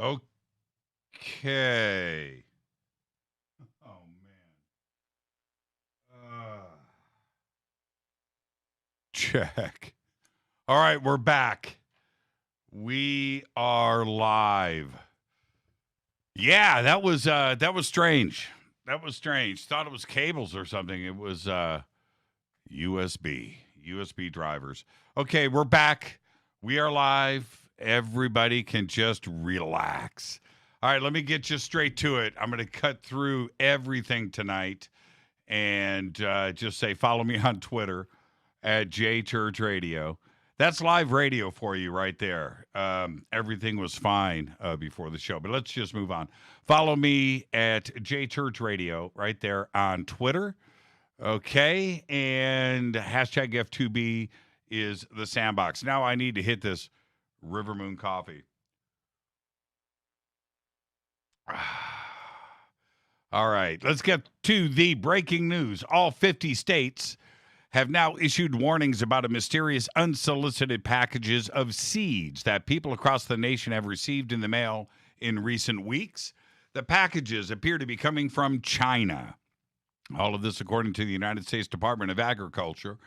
Okay. Oh, man. Check. All right, we're back. We are live. Yeah, that was strange. That was strange. Thought it was cables or something. It was USB drivers. Okay, we're back. We are live. Everybody can just relax. All right, let me get you straight to it. I'm going to cut through everything tonight and just say follow me on Twitter at JChurchRadio. That's live radio for you right there. Everything was fine before the show, but let's just move on. Follow me at JChurchRadio right there on Twitter. Okay, and hashtag F2B is the sandbox. Now I need to hit this River Moon coffee. All right, let's get to the breaking news. All 50 states have now issued warnings about a mysterious unsolicited packages of seeds that people across the nation have received in the mail in recent weeks. The packages appear to be coming from China. All of this according to the United States Department of Agriculture.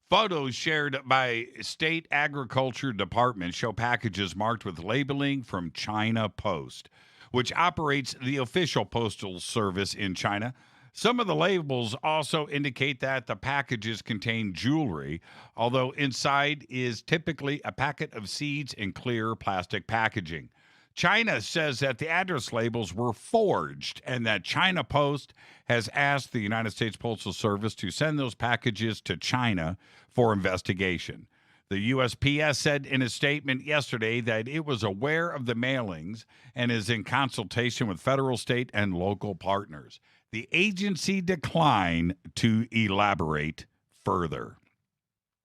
Photos shared by State Agriculture Department show packages marked with labeling from China Post, which operates the official postal service in China. Some of the labels also indicate that the packages contain jewelry, although inside is typically a packet of seeds in clear plastic packaging. China says that the address labels were forged and that China Post has asked the United States Postal Service to send those packages to China for investigation. The USPS said in a statement yesterday that it was aware of the mailings and is in consultation with federal, state, and local partners. The agency declined to elaborate further.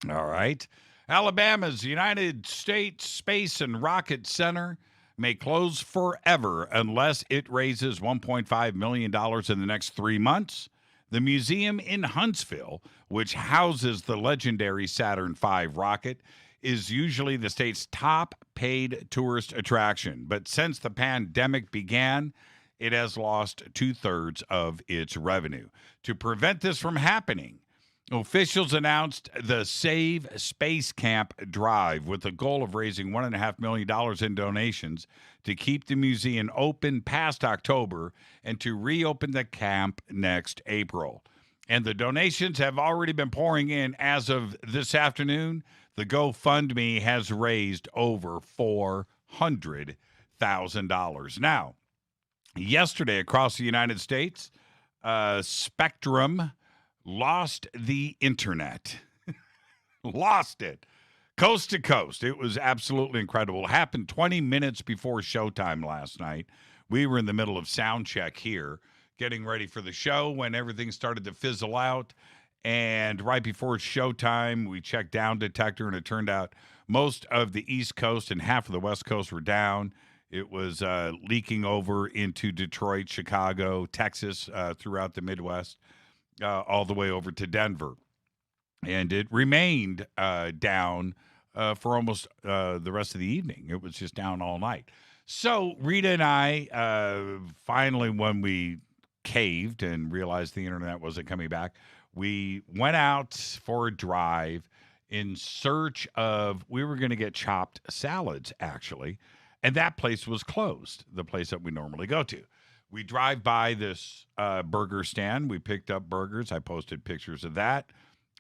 All right. Alabama's United States Space and Rocket Center may close forever unless it raises $1.5 million in the next 3 months. The museum in Huntsville, which houses the legendary Saturn V rocket, is usually the state's top paid tourist attraction. But since the pandemic began, it has lost 2/3 of its revenue. To prevent this from happening, officials announced the Save Space Camp drive with the goal of raising $1.5 million in donations to keep the museum open past October and to reopen the camp next April. And the donations have already been pouring in. As of this afternoon, the GoFundMe has raised over $400,000. Now, yesterday across the United States, Spectrum lost the internet. Lost it. Coast to coast. It was absolutely incredible. It happened 20 minutes before showtime last night. We were in the middle of sound check here, getting ready for the show when everything started to fizzle out. And right before showtime, we checked down detector, and it turned out most of the East Coast and half of the West Coast were down. It was leaking over into Detroit, Chicago, Texas, throughout the Midwest, all the way over to Denver. And it remained down for almost the rest of the evening. It was just down all night. So Rita and I, finally, when we caved and realized the internet wasn't coming back, we went out for a drive in search of, we were going to get chopped salads, actually. And that place was closed, the place that we normally go to. We drive by this burger stand. We picked up burgers. I posted pictures of that.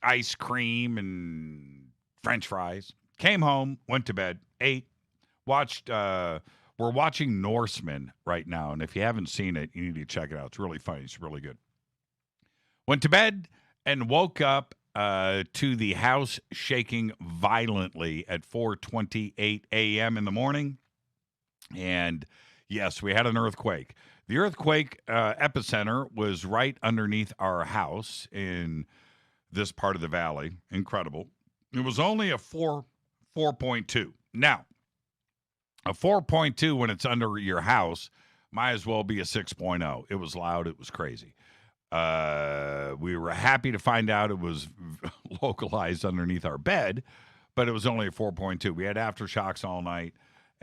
Ice cream and French fries. Came home, went to bed, ate, watched. We're watching Norseman right now. And if you haven't seen it, you need to check it out. It's really funny. It's really good. Went to bed and woke up to the house shaking violently at 4:28 a.m. in the morning. And yes, we had an earthquake. The earthquake epicenter was right underneath our house in this part of the valley. Incredible. It was only a 4.2. Now, a 4.2 when it's under your house might as well be a 6.0. It was loud. It was crazy. We were happy to find out it was localized underneath our bed, but it was only a 4.2. We had aftershocks all night.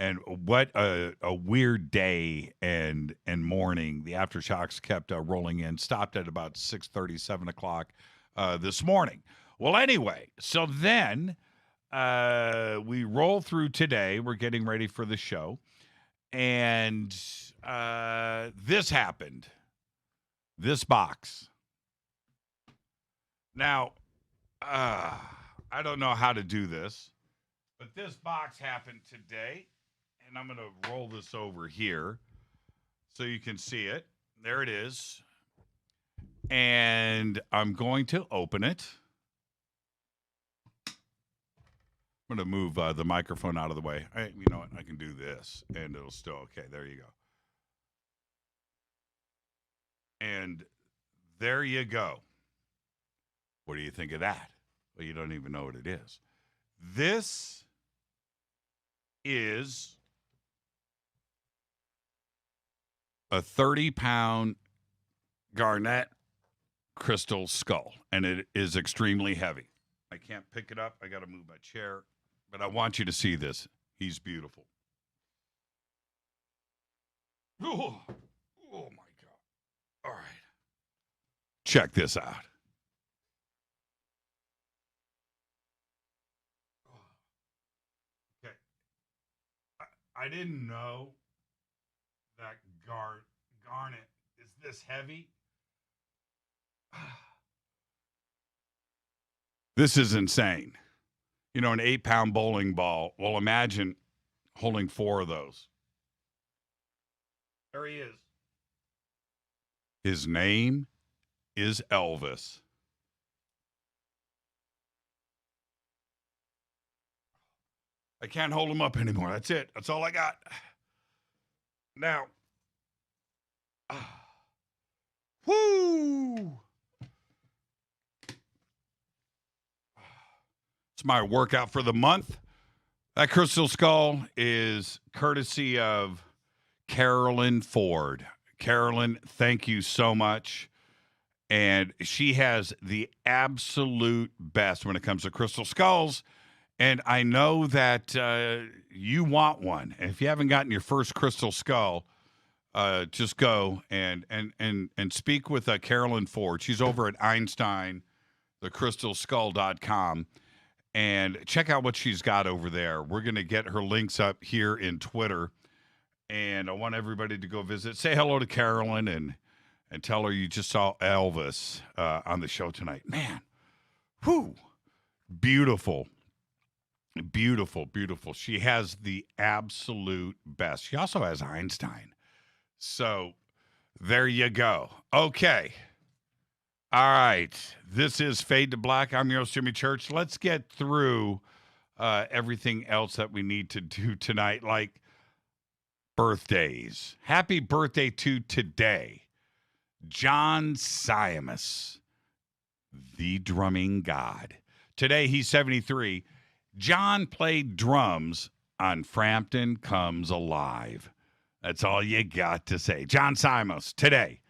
And what a weird day and morning. The aftershocks kept rolling in, stopped at about 6:30, 7 o'clock this morning. Well, anyway, so then we roll through today. We're getting ready for the show. And this happened. This box. Now, I don't know how to do this, but this box happened today. And I'm going to roll this over here so you can see it. There it is. And I'm going to open it. I'm going to move the microphone out of the way. You know what? I can do this, and it'll still, okay, there you go. And there you go. What do you think of that? Well, you don't even know what it is. This is a 30-pound garnet crystal skull, and it is extremely heavy. I can't pick it up. I got to move my chair, but I want you to see this. He's beautiful. Oh my God. All right. Check this out. Okay. I didn't know that garnet is this heavy. This is insane. You know, an 8-pound bowling ball. Well, imagine holding 4 of those. There he is. His name is Elvis. I can't hold him up anymore. That's it. That's all I got. Now, whoo! It's my workout for the month. That crystal skull is courtesy of Carolyn Ford. Carolyn, thank you so much. And she has the absolute best when it comes to crystal skulls. And I know that you want one. And if you haven't gotten your first crystal skull, just go and speak with Carolyn Ford. She's over at Einstein, thecrystalskull.com. And check out what she's got over there. We're going to get her links up here in Twitter. And I want everybody to go visit. Say hello to Carolyn and tell her you just saw Elvis on the show tonight. Man, whew, beautiful. Beautiful, beautiful. She has the absolute best. She also has Einstein. So there you go. Okay. All right. This is Fade to Black. I'm your host, Jimmy Church. Let's get through everything else that we need to do tonight, like birthdays. Happy birthday to today, John Siamus, the drumming god. Today, he's 73. John played drums on Frampton Comes Alive. That's all you got to say. John Siamus, today,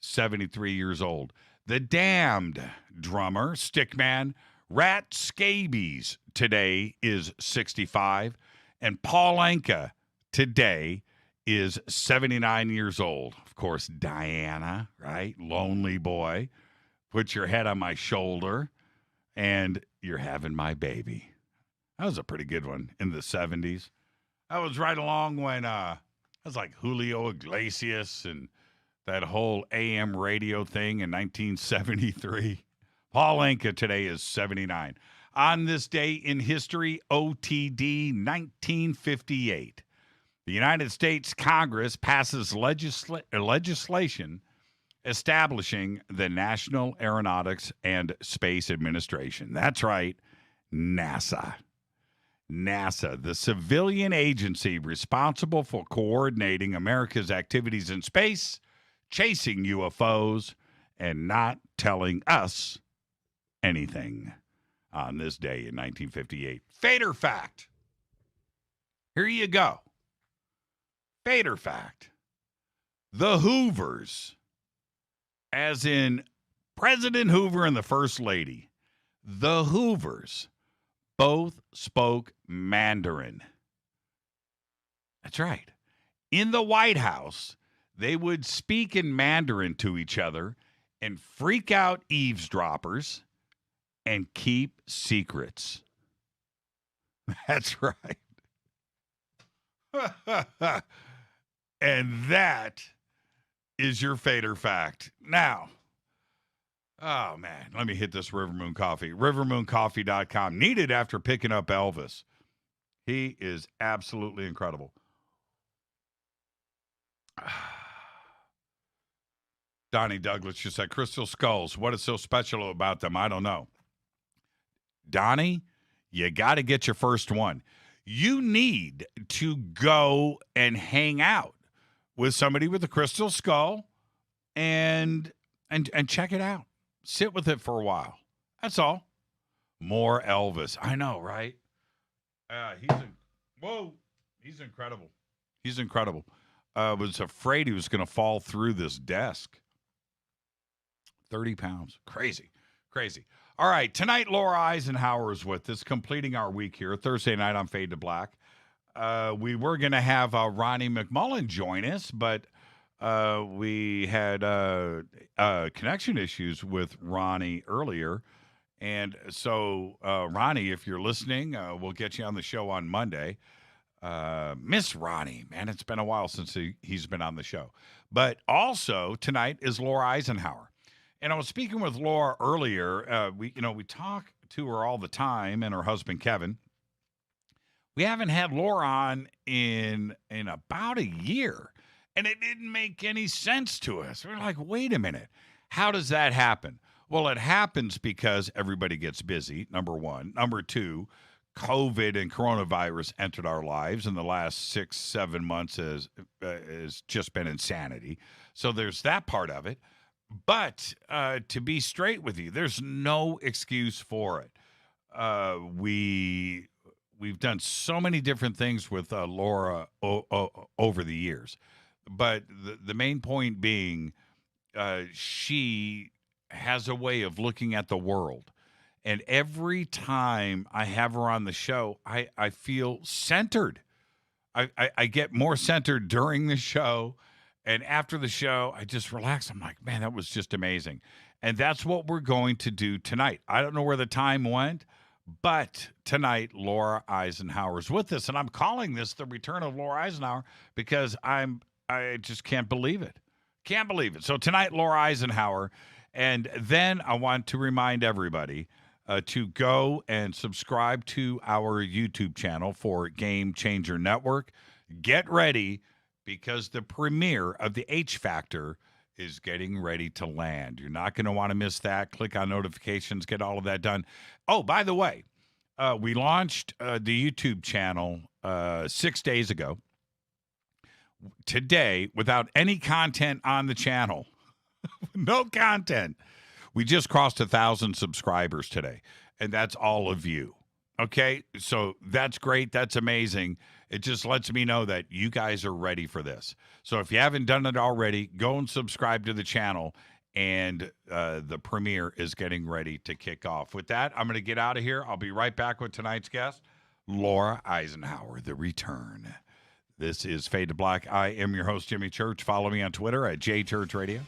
73 years old. The Damned drummer, stickman, Rat Scabies, today is 65. And Paul Anka, today, is 79 years old. Of course, Diana, right? Lonely boy. Put your head on my shoulder, and you're having my baby. That was a pretty good one in the 70s. That was right along when that was like Julio Iglesias and that whole AM radio thing in 1973. Paul Anka today is 79. On this day in history, OTD 1958. The United States Congress passes legislation establishing the National Aeronautics and Space Administration. That's right, NASA. NASA, the civilian agency responsible for coordinating America's activities in space, chasing UFOs, and not telling us anything on this day in 1958. Fader fact. Here you go. Fader fact. The Hoovers, as in President Hoover and the First Lady, the Hoovers both spoke Mandarin. That's right. In the White House, they would speak in Mandarin to each other and freak out eavesdroppers and keep secrets. That's right. And that is your Fader fact. Now, oh man, let me hit this Rivermoon Coffee. Rivermooncoffee.com. Needed after picking up Elvis. He is absolutely incredible. Donnie Douglas just said, crystal skulls, what is so special about them? I don't know. Donnie, you got to get your first one. You need to go and hang out with somebody with a crystal skull and check it out. Sit with it for a while. That's all. More Elvis. I know, right? He's incredible. He's incredible. Was afraid he was going to fall through this desk. 30 pounds. Crazy. All right. Tonight, Laura Eisenhower is with us, completing our week here. Thursday night on Fade to Black. We were going to have Ronnie McMullen join us, but we had connection issues with Ronnie earlier. And so, Ronnie, if you're listening, we'll get you on the show on Monday. Miss Ronnie, man, it's been a while since he's been on the show. But also tonight is Laura Eisenhower. And I was speaking with Laura earlier. We talk to her all the time, and her husband, Kevin. We haven't had Laura on in about a year, and it didn't make any sense to us. We're like, wait a minute. How does that happen? Well, it happens because everybody gets busy, number one. Number two, COVID and coronavirus entered our lives, and the last 6-7 months has just been insanity. So there's that part of it. But to be straight with you, there's no excuse for it. We've done so many different things with Laura over the years. But the main point being, she has a way of looking at the world. And every time I have her on the show, I feel centered. I get more centered during the show. And after the show, I just relax. I'm like, man, that was just amazing. And that's what we're going to do tonight. I don't know where the time went, but tonight, Laura Eisenhower is with us. And I'm calling this the return of Laura Eisenhower because I just can't believe it. Can't believe it. So tonight, Laura Eisenhower. And then I want to remind everybody to go and subscribe to our YouTube channel for Game Changer Network. Get ready, because the premiere of the H Factor is getting ready to land. You're not going to want to miss that. Click on notifications, get all of that done. Oh, by the way, we launched the YouTube channel 6 days ago. Today, without any content on the channel, no content. We just crossed 1,000 subscribers today, and that's all of you. Okay, so that's great. That's amazing. It just lets me know that you guys are ready for this. So if you haven't done it already, go and subscribe to the channel, and the premiere is getting ready to kick off. With that, I'm going to get out of here. I'll be right back with tonight's guest, Laura Eisenhower, the return. This is Fade to Black. I am your host, Jimmy Church. Follow me on Twitter at JChurchRadio,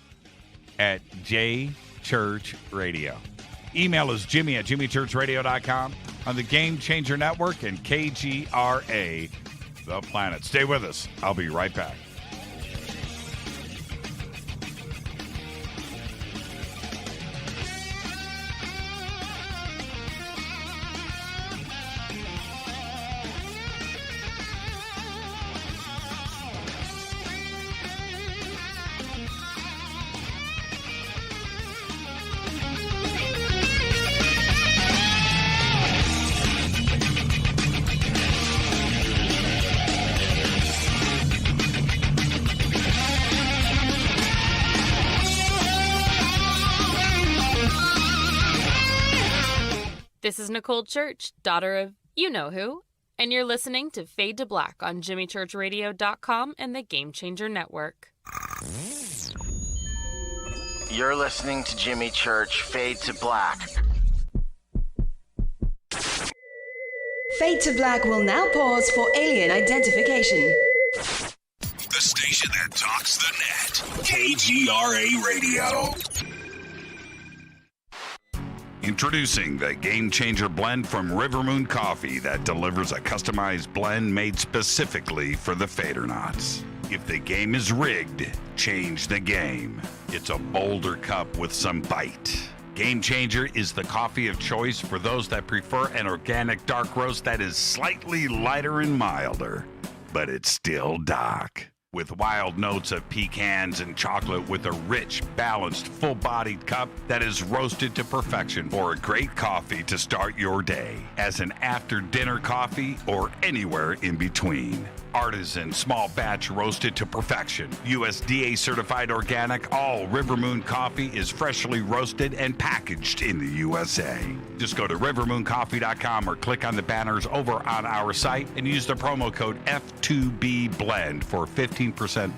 at JChurchRadio. Email is Jimmy@JimmyChurchRadio.com, on the Game Changer Network and KGRA, The Planet. Stay with us. I'll be right back. This is Nicole Church, daughter of you-know-who, and you're listening to Fade to Black on JimmyChurchRadio.com and the Game Changer Network. You're listening to Jimmy Church, Fade to Black. Fade to Black will now pause for alien identification. station that talks the net. KGRA Radio. Introducing the Game Changer blend from River Moon Coffee that delivers a customized blend made specifically for the Fadernauts. If the game is rigged, change the game. It's a bolder cup with some bite. Game Changer is the coffee of choice for those that prefer an organic dark roast that is slightly lighter and milder, but it's still dark. With wild notes of pecans and chocolate with a rich, balanced, full-bodied cup that is roasted to perfection for a great coffee to start your day, as an after-dinner coffee or anywhere in between. Artisan, small batch roasted to perfection. USDA certified organic, all River Moon coffee is freshly roasted and packaged in the USA. Just go to rivermooncoffee.com or click on the banners over on our site and use the promo code F2BBLEND for 15%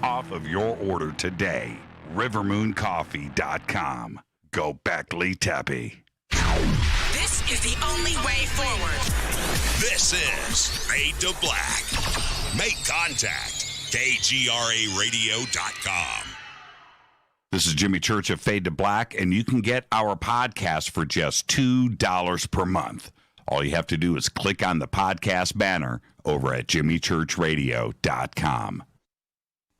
off of your order today. rivermooncoffee.com. Go Beckley Teppy. This is the only way forward. This is Fade to Black. Make contact. KGRARadio.com. This is Jimmy Church of Fade to Black, and you can get our podcast for just $2 per month. All you have to do is click on the podcast banner over at jimmychurchradio.com.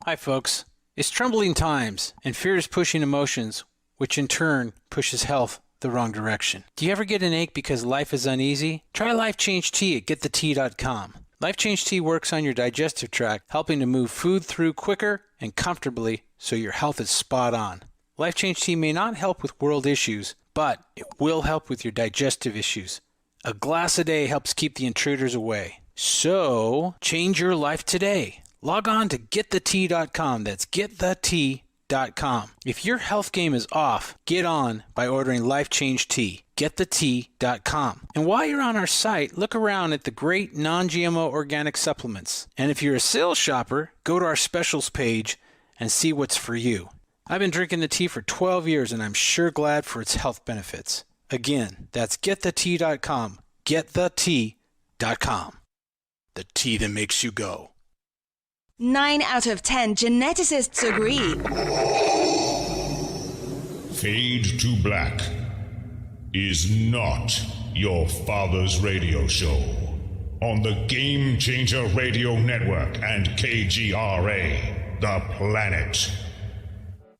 Hi, folks. It's troubling times, and fear is pushing emotions, which in turn pushes health the wrong direction. Do you ever get an ache because life is uneasy? Try Life Change Tea at getthetea.com. Life Change Tea works on your digestive tract, helping to move food through quicker and comfortably so your health is spot on. Life Change Tea may not help with world issues, but it will help with your digestive issues. A glass a day helps keep the intruders away. So, change your life today. Log on to getthetea.com. That's getthetea.com. If your health game is off, get on by ordering Life Change Tea. Getthetea.com. And while you're on our site, look around at the great non-GMO organic supplements. And if you're a sales shopper, go to our specials page and see what's for you. I've been drinking the tea for 12 years and I'm sure glad for its health benefits. Again, that's getthetea.com. Getthetea.com. The tea that makes you go. 9 out of 10 geneticists agree. Fade to Black is not your father's radio show on the Game Changer Radio Network and KGRA, the planet.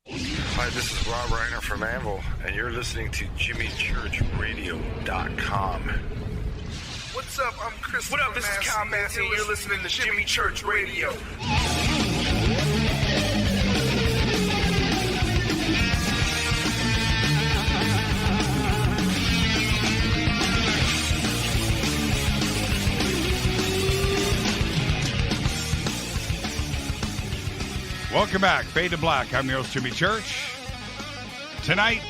Hi, this is Rob Reiner from Anvil, and you're listening to JimmyChurchRadio.com. What's up? I'm Chris. What up? This is Kyle Massey, and you're listening to Jimmy Church Radio. Welcome back, Fade to Black. I'm your host, Jimmy Church. Tonight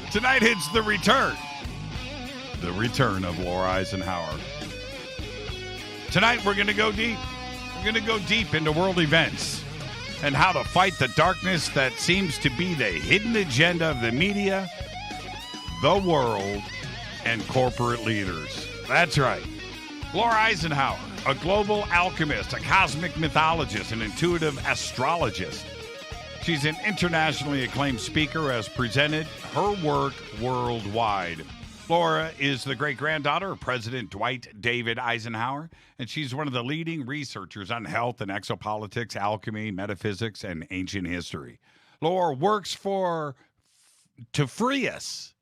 hits the return of Laura Eisenhower. Tonight we're going to go deep. We're going to go deep into world events and how to fight the darkness that seems to be the hidden agenda of the media, the world, and corporate leaders. That's right. Laura Eisenhower, a global alchemist, a cosmic mythologist, an intuitive astrologist. She's an internationally acclaimed speaker who has presented her work worldwide. Laura is the great-granddaughter of President Dwight David Eisenhower, and she's one of the leading researchers on health and exopolitics, alchemy, metaphysics, and ancient history. Laura works to free us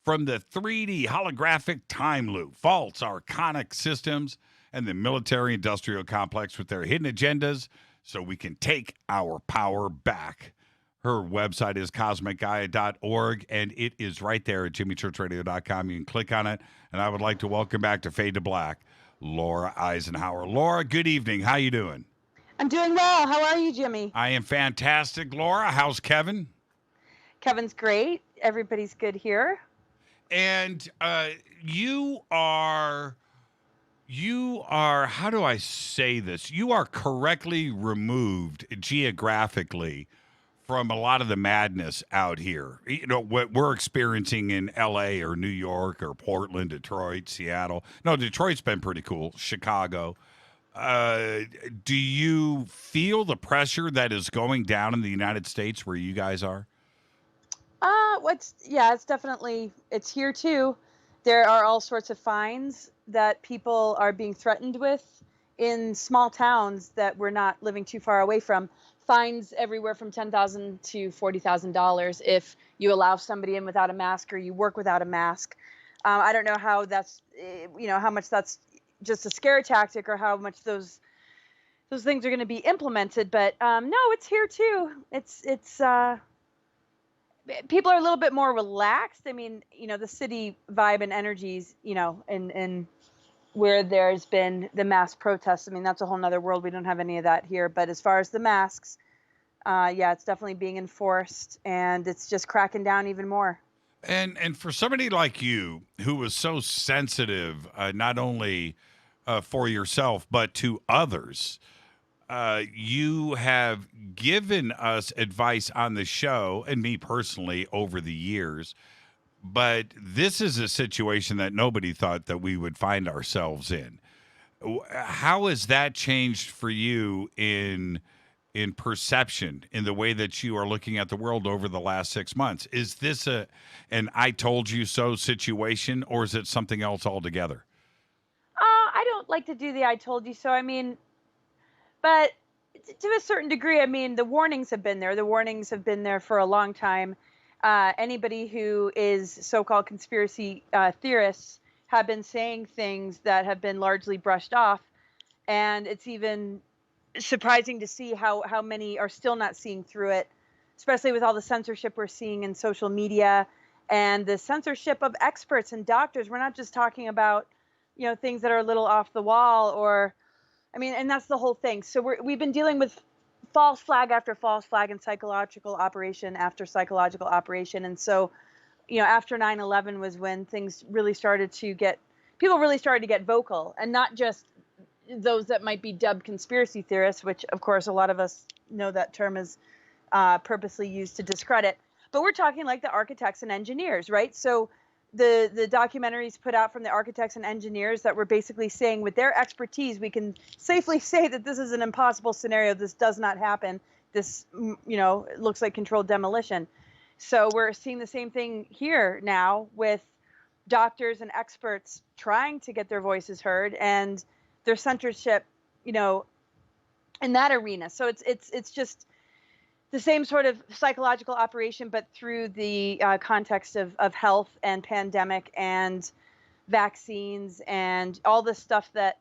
from the 3D holographic time loop, false archonic systems, and the military-industrial complex with their hidden agendas so we can take our power back. Her website is cosmicgaia.org, and it is right there at jimmychurchradio.com. You can click on it, and I would like to welcome back to Fade to Black, Laura Eisenhower. Laura, good evening. How you doing? I'm doing well. How are you, Jimmy? I am fantastic. Laura, how's Kevin? Kevin's great. Everybody's good here. And you are, how do I say this? You are correctly removed geographically from a lot of the madness out here. You know, what we're experiencing in L.A. or New York or Portland, Detroit, Seattle. No, Detroit's been pretty cool. Chicago. Do you feel the pressure that is going down in the United States where you guys are? It's definitely, it's here too. There are all sorts of fines that people are being threatened with in small towns that we're not living too far away from. Fines everywhere from $10,000 to $40,000 if you allow somebody in without a mask or you work without a mask. I don't know how that's, how much that's just a scare tactic or how much those things are going to be implemented. But no, it's here too. It's people are a little bit more relaxed. I mean, the city vibe and energies, and where there's been the mass protests. I mean, that's a whole nother world. We don't have any of that here. But as far as the masks, it's definitely being enforced, and it's just cracking down even more. And for somebody like you who was so sensitive, not only for yourself but to others, you have given us advice on the show and me personally over the years. But this is a situation that nobody thought that we would find ourselves in. How has that changed for you in perception, in the way that you are looking at the world over the last 6 months? Is this an I told you so situation, or is it something else altogether? I don't like to do the I told you so. I mean, but to a certain degree, I mean, the warnings have been there. The warnings have been there for a long time. Anybody who is so-called conspiracy theorists have been saying things that have been largely brushed off. And it's even surprising to see how many are still not seeing through it, especially with all the censorship we're seeing in social media and the censorship of experts and doctors. We're not just talking about, things that are a little off the wall and that's the whole thing. So we've been dealing with false flag after false flag and psychological operation after psychological operation. And so, after 9/11 was when things really started to people really started to get vocal, and not just those that might be dubbed conspiracy theorists, which of course a lot of us know that term is purposely used to discredit. But we're talking like the architects and engineers, right? So the documentaries put out from the architects and engineers that were basically saying with their expertise, we can safely say that this is an impossible scenario. This does not happen. This, it looks like controlled demolition. So we're seeing the same thing here now with doctors and experts trying to get their voices heard, and their censorship, in that arena. So it's just the same sort of psychological operation, but through the context of health and pandemic and vaccines and all the stuff that,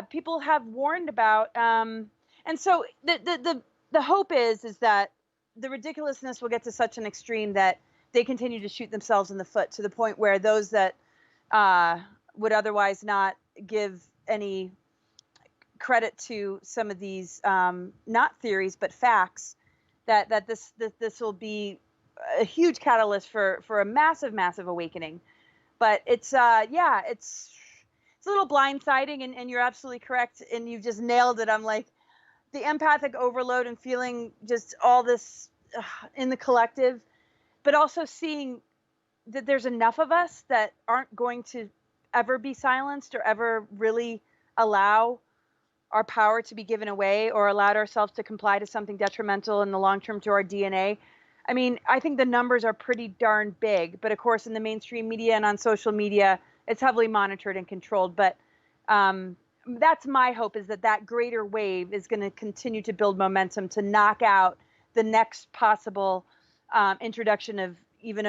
people have warned about. And so the hope is that the ridiculousness will get to such an extreme that they continue to shoot themselves in the foot, to the point where those that would otherwise not give any credit to some of these not theories but facts, that this will be a huge catalyst for a massive awakening. But it's it's a little blindsiding, and you're absolutely correct, and you've just nailed it. I'm like, the empathic overload and feeling just all this in the collective, but also seeing that there's enough of us that aren't going to ever be silenced or ever really allow our power to be given away or allowed ourselves to comply to something detrimental in the long term to our DNA. I mean, I think the numbers are pretty darn big, but of course in the mainstream media and on social media, it's heavily monitored and controlled. But that's my hope, is that greater wave is going to continue to build momentum to knock out the next possible introduction of even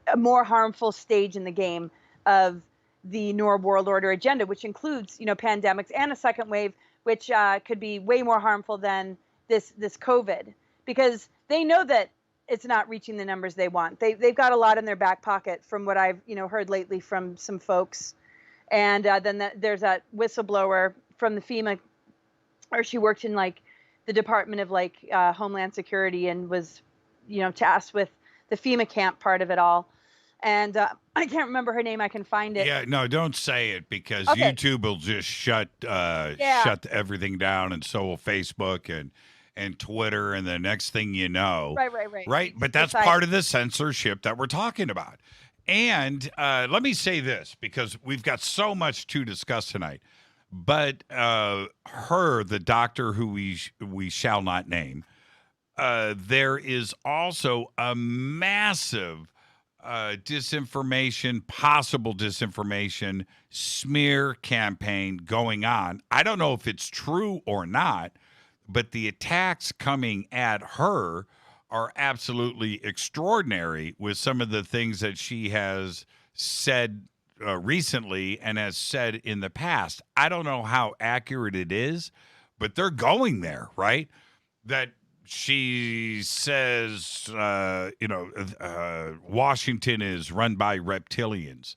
a more harmful stage in the game of the New World Order agenda, which includes, pandemics and a second wave, which could be way more harmful than this COVID, because they know that it's not reaching the numbers they want. They've got a lot in their back pocket, from what I've heard lately from some folks. And then there's that whistleblower from the FEMA, or she worked in like the Department of Homeland Security, and was tasked with the FEMA camp part of it all. And I can't remember her name. I can find it. Yeah, no, don't say it, because Okay. YouTube will just shut everything down, and so will Facebook and Twitter, and the next thing you know. Right. But that's part of the censorship that we're talking about. And let me say this, because we've got so much to discuss tonight. But the doctor who we shall not name, there is also a massive possible disinformation smear campaign going on. I don't know if it's true or not, but the attacks coming at her are absolutely extraordinary with some of the things that she has said recently and has said in the past. I don't know how accurate it is, but they're going there, right? That she says, Washington is run by reptilians,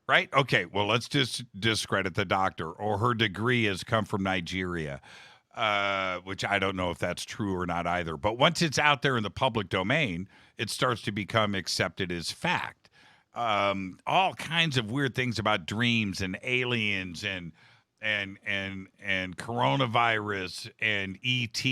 right? Okay, well, let's just discredit the doctor, or her degree has come from Nigeria, which I don't know if that's true or not either. But once it's out there in the public domain, it starts to become accepted as fact. All kinds of weird things about dreams and aliens and coronavirus and ET,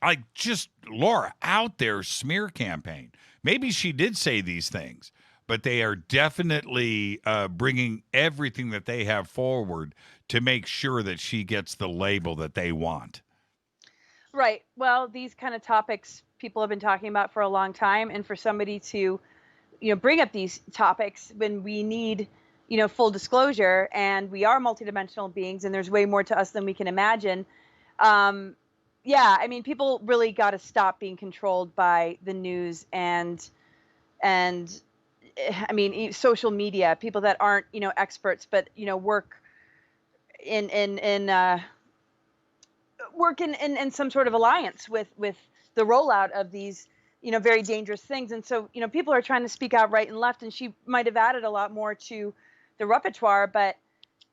like just Laura out there smear campaign. Maybe she did say these things, but they are definitely bringing everything that they have forward to make sure that she gets the label that they want. Right. Well, these kind of topics people have been talking about for a long time, and for somebody to bring up these topics when we need, full disclosure, and we are multidimensional beings, and there's way more to us than we can imagine. Yeah, I mean, people really got to stop being controlled by the news and I mean, social media, people that aren't, experts, but, work in some sort of alliance with the rollout of these very dangerous things. And so, people are trying to speak out right and left, and she might have added a lot more to the repertoire. But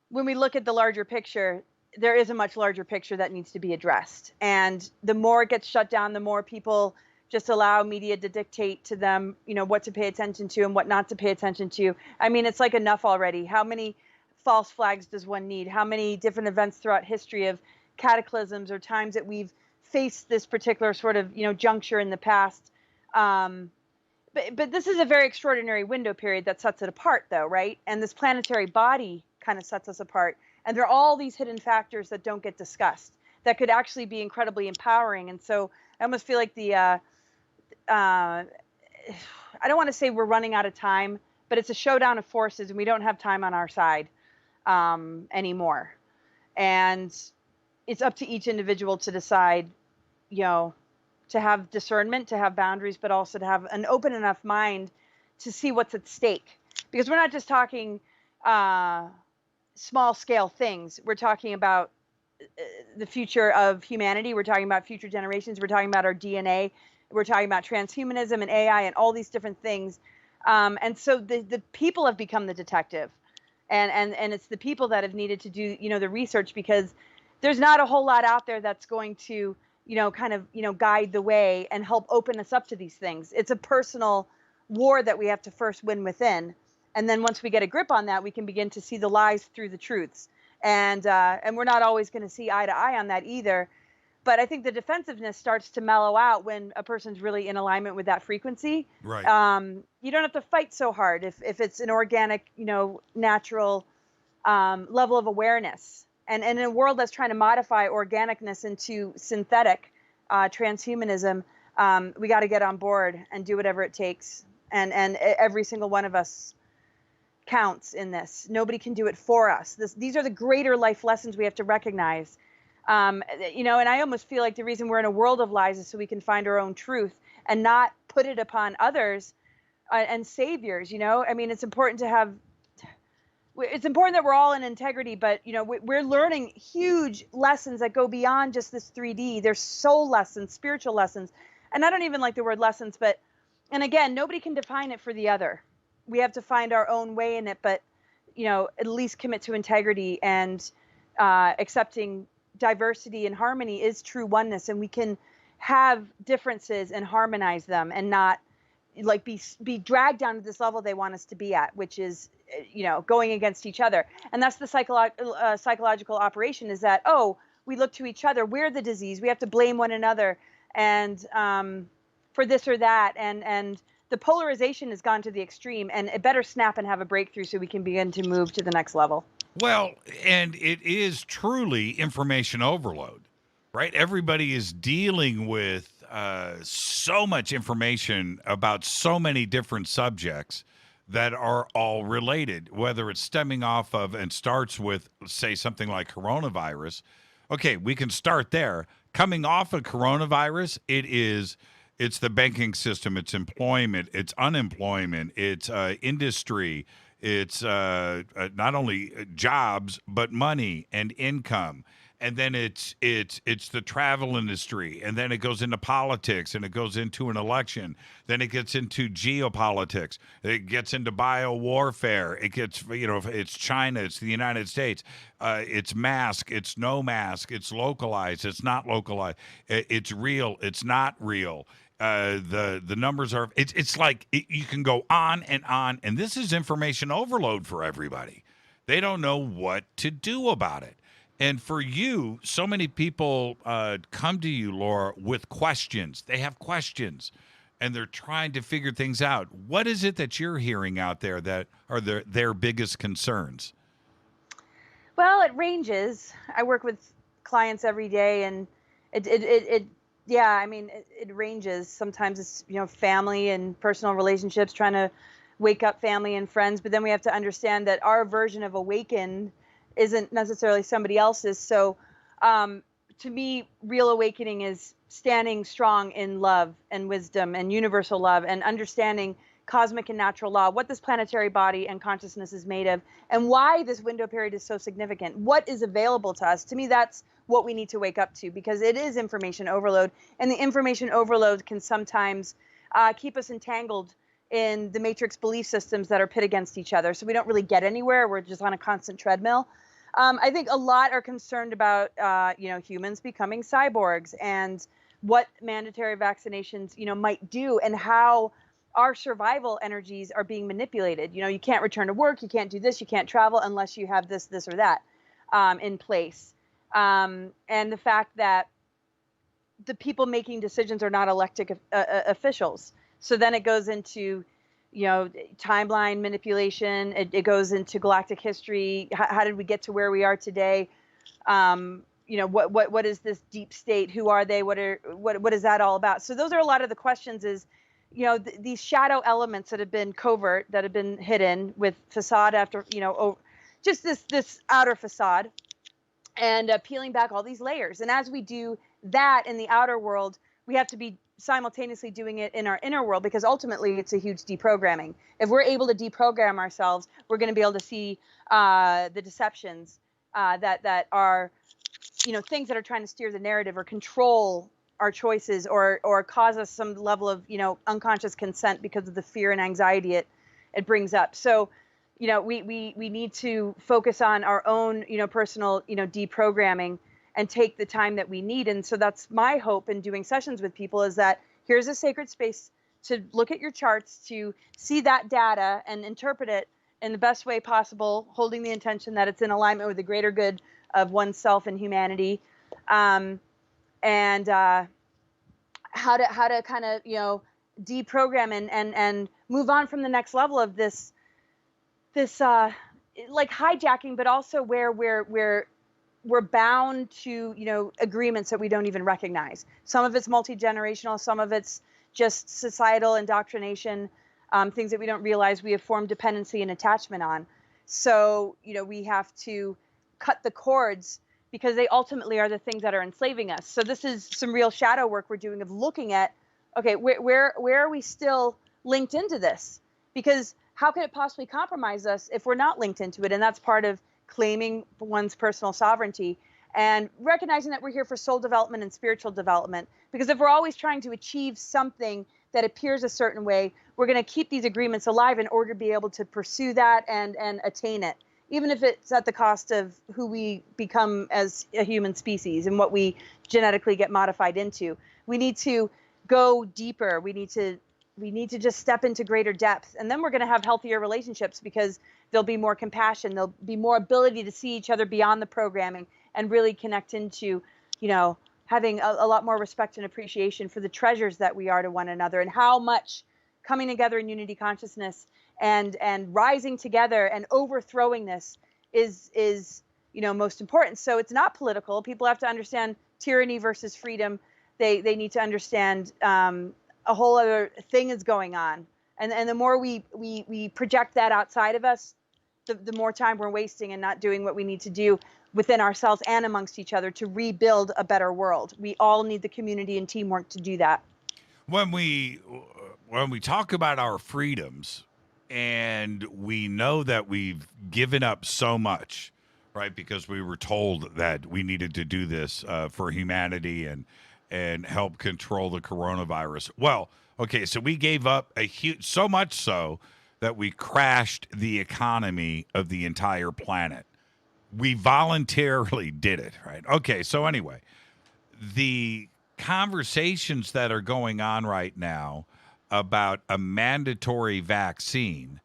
when we look at the larger picture, there is a much larger picture that needs to be addressed. And the more it gets shut down, the more people just allow media to dictate to them, what to pay attention to and what not to pay attention to. I mean, it's like enough already. How many false flags does one need? How many different events throughout history of cataclysms or times that we've faced this particular sort of, juncture in the past? But this is a very extraordinary window period that sets it apart, though, right? And this planetary body kind of sets us apart. And there are all these hidden factors that don't get discussed that could actually be incredibly empowering. And so I almost feel like I don't want to say we're running out of time, but it's a showdown of forces, and we don't have time on our side anymore. And it's up to each individual to decide, to have discernment, to have boundaries, but also to have an open enough mind to see what's at stake. Because we're not just talking small scale things. We're talking about the future of humanity. We're talking about future generations. We're talking about our DNA. We're talking about transhumanism and AI and all these different things. And so the people have become the detective. And it's the people that have needed to do, the research, because there's not a whole lot out there that's going to, guide the way and help open us up to these things. It's a personal war that we have to first win within. And then once we get a grip on that, we can begin to see the lies through the truths. And we're not always going to see eye to eye on that either. But I think the defensiveness starts to mellow out when a person's really in alignment with that frequency. Right. You don't have to fight so hard if it's an organic, natural level of awareness. And in a world that's trying to modify organicness into synthetic transhumanism, we got to get on board and do whatever it takes. And every single one of us counts in this. Nobody can do it for us. These are the greater life lessons we have to recognize. And I almost feel like the reason we're in a world of lies is so we can find our own truth and not put it upon others and saviors. I mean, it's important that we're all in integrity, but, we're learning huge lessons that go beyond just this 3D. There's soul lessons, spiritual lessons. And I don't even like the word lessons, and again, nobody can define it for the other. We have to find our own way in it, but, at least commit to integrity and accepting diversity and harmony is true oneness. And we can have differences and harmonize them and not like be dragged down to this level they want us to be at, which is, going against each other. And that's the psychological operation, is that, we look to each other. We're the disease. We have to blame one another and for this or that. And the polarization has gone to the extreme, and it better snap and have a breakthrough so we can begin to move to the next level. Well, and it is truly information overload, right? Everybody is dealing with so much information about so many different subjects that are all related, whether it's stemming off of and starts with, say, something like coronavirus. Okay, we can start there. Coming off of coronavirus, it's the banking system, it's employment, it's unemployment, it's industry, it's not only jobs but money and income, and then it's the travel industry, and then it goes into politics, and it goes into an election, then it gets into geopolitics, it gets into biowarfare, it gets, it's China, it's the United States, it's mask, it's no mask, it's localized, it's not localized, it's real, it's not real. The numbers are, it's like you can go on, and this is information overload for everybody. They don't know what to do about it. And for you, so many people come to you, Laura, with questions. They have questions, and they're trying to figure things out. What is it that you're hearing out there that are their biggest concerns? Well, it ranges. I work with clients every day, and it ranges. Sometimes it's, family and personal relationships, trying to wake up family and friends. But then we have to understand that our version of awakened isn't necessarily somebody else's. So to me, real awakening is standing strong in love and wisdom and universal love, and understanding cosmic and natural law, what this planetary body and consciousness is made of, and why this window period is so significant. What is available to us? To me, that's what we need to wake up to, because it is information overload, and the information overload can sometimes keep us entangled in the matrix belief systems that are pit against each other. So we don't really get anywhere. We're just on a constant treadmill. I think a lot are concerned about, humans becoming cyborgs, and what mandatory vaccinations, might do, and how our survival energies are being manipulated. You can't return to work, you can't do this, you can't travel unless you have this or that in place. And the fact that the people making decisions are not elected officials. So then it goes into, timeline manipulation. It goes into galactic history. How did we get to where we are today? What is this deep state? Who are they? What is that all about? So those are a lot of the questions. Is these shadow elements that have been covert, that have been hidden with facade after just this outer facade, and peeling back all these layers. And as we do that in the outer world, we have to be simultaneously doing it in our inner world, because ultimately it's a huge deprogramming. If we're able to deprogram ourselves, we're going to be able to see the deceptions that are, things that are trying to steer the narrative or control our choices, or cause us some level of, unconscious consent because of the fear and anxiety it brings up. So, we need to focus on our own, personal, deprogramming, and take the time that we need. And so that's my hope in doing sessions with people, is that here's a sacred space to look at your charts, to see that data and interpret it in the best way possible, holding the intention that it's in alignment with the greater good of oneself and humanity. And how to kind of, deprogram and move on from the next level of this like hijacking, but also where we're bound to, agreements that we don't even recognize. Some of it's multi-generational, some of it's just societal indoctrination, things that we don't realize we have formed dependency and attachment on. So, we have to cut the cords, because they ultimately are the things that are enslaving us. So this is some real shadow work we're doing, of looking at, okay, where are we still linked into this? Because how can it possibly compromise us if we're not linked into it? And that's part of claiming one's personal sovereignty, and recognizing that we're here for soul development and spiritual development. Because if we're always trying to achieve something that appears a certain way, we're going to keep these agreements alive in order to be able to pursue that and attain it, even if it's at the cost of who we become as a human species and what we genetically get modified into. We need to go deeper. We need to just step into greater depth, and then we're going to have healthier relationships, because there'll be more compassion. There'll be more ability to see each other beyond the programming, and really connect into, having a lot more respect and appreciation for the treasures that we are to one another, and how much coming together in unity consciousness and rising together and overthrowing this is most important. So it's not political. People have to understand tyranny versus freedom. They need to understand a whole other thing is going on. And the more we project that outside of us, the more time we're wasting and not doing what we need to do within ourselves and amongst each other to rebuild a better world. We all need the community and teamwork to do that. When we talk about our freedoms, and we know that we've given up so much, right? Because we were told that we needed to do this for humanity and help control the coronavirus. Well, okay, so we gave up so much so that we crashed the economy of the entire planet. We voluntarily did it, right? Okay, so anyway, the conversations that are going on right now about a mandatory vaccine,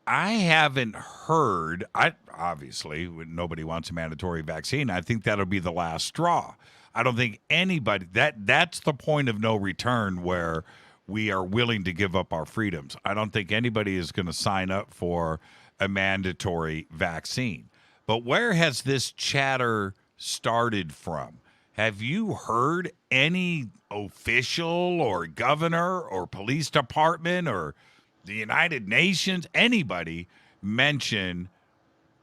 I haven't heard. Obviously, nobody wants a mandatory vaccine. I think that'll be the last straw. I don't think anybody, that's the point of no return where we are willing to give up our freedoms. I don't think anybody is going to sign up for a mandatory vaccine. But where has this chatter started from? Have you heard any official or governor or police department or the United Nations, anybody mention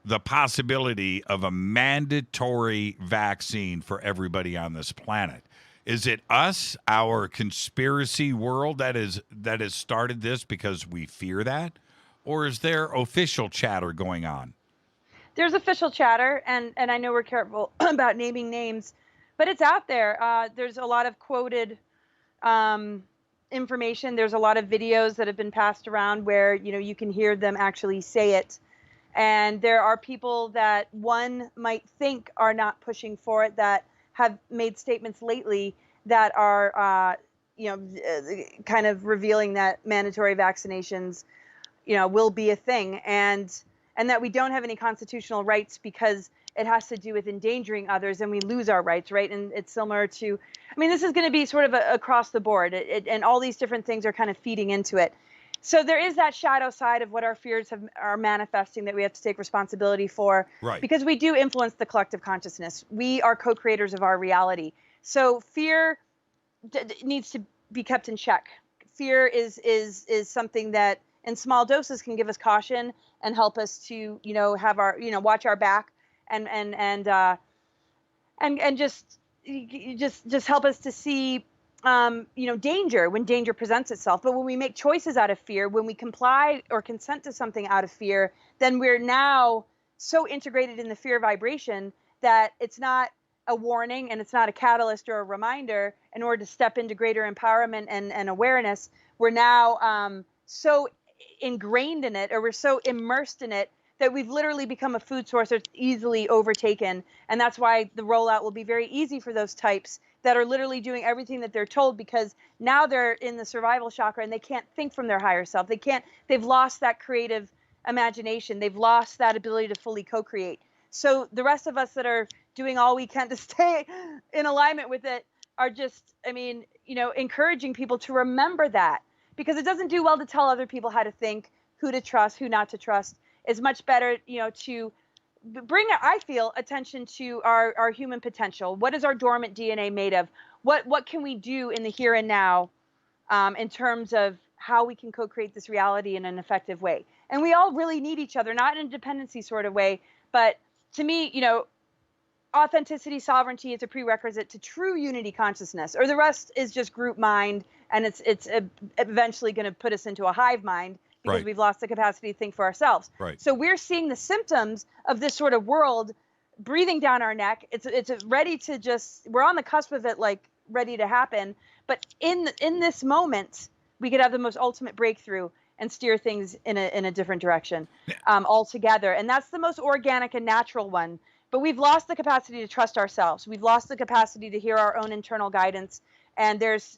the possibility of a mandatory vaccine for everybody on this planet? Is it us, our conspiracy world, that has started this because we fear that? Or is there official chatter going on? There's official chatter, and I know we're careful about naming names, but it's out there. There's a lot of quoted information. There's a lot of videos that have been passed around where, you can hear them actually say it. And there are people that one might think are not pushing for it that have made statements lately that are, kind of revealing that mandatory vaccinations, will be a thing. And that we don't have any constitutional rights because it has to do with endangering others and we lose our rights, right? And it's similar to, this is going to be sort of across the board, and all these different things are kind of feeding into it. So there is that shadow side of what our fears are manifesting that we have to take responsibility for, right? Because we do influence the collective consciousness. We are co-creators of our reality. So fear needs to be kept in check. Fear is something that in small doses can give us caution and help us to, have our, watch our back and just help us to see, danger when danger presents itself. But when we make choices out of fear, when we comply or consent to something out of fear, then we're now so integrated in the fear vibration that it's not a warning and it's not a catalyst or a reminder in order to step into greater empowerment and awareness. We're now so ingrained in it, or we're so immersed in it, that we've literally become a food source that's easily overtaken. And that's why the rollout will be very easy for those types that are literally doing everything that they're told, because now they're in the survival chakra and they can't think from their higher self. They've lost that creative imagination. They've lost that ability to fully co-create. So the rest of us that are doing all we can to stay in alignment with it are just, encouraging people to remember that, because it doesn't do well to tell other people how to think, who to trust, who not to trust. It's much better, to bring, I feel, attention to our human potential. What is our dormant DNA made of? What can we do in the here and now in terms of how we can co-create this reality in an effective way? And we all really need each other, not in a dependency sort of way, but to me, authenticity, sovereignty is a prerequisite to true unity consciousness, or the rest is just group mind, and it's eventually going to put us into a hive mind, because we've lost the capacity to think for ourselves. Right. So we're seeing the symptoms of this sort of world breathing down our neck. It's ready to we're on the cusp of it, like ready to happen. But in this moment, we could have the most ultimate breakthrough and steer things in a different direction altogether. And that's the most organic and natural one. But we've lost the capacity to trust ourselves. We've lost the capacity to hear our own internal guidance. And there's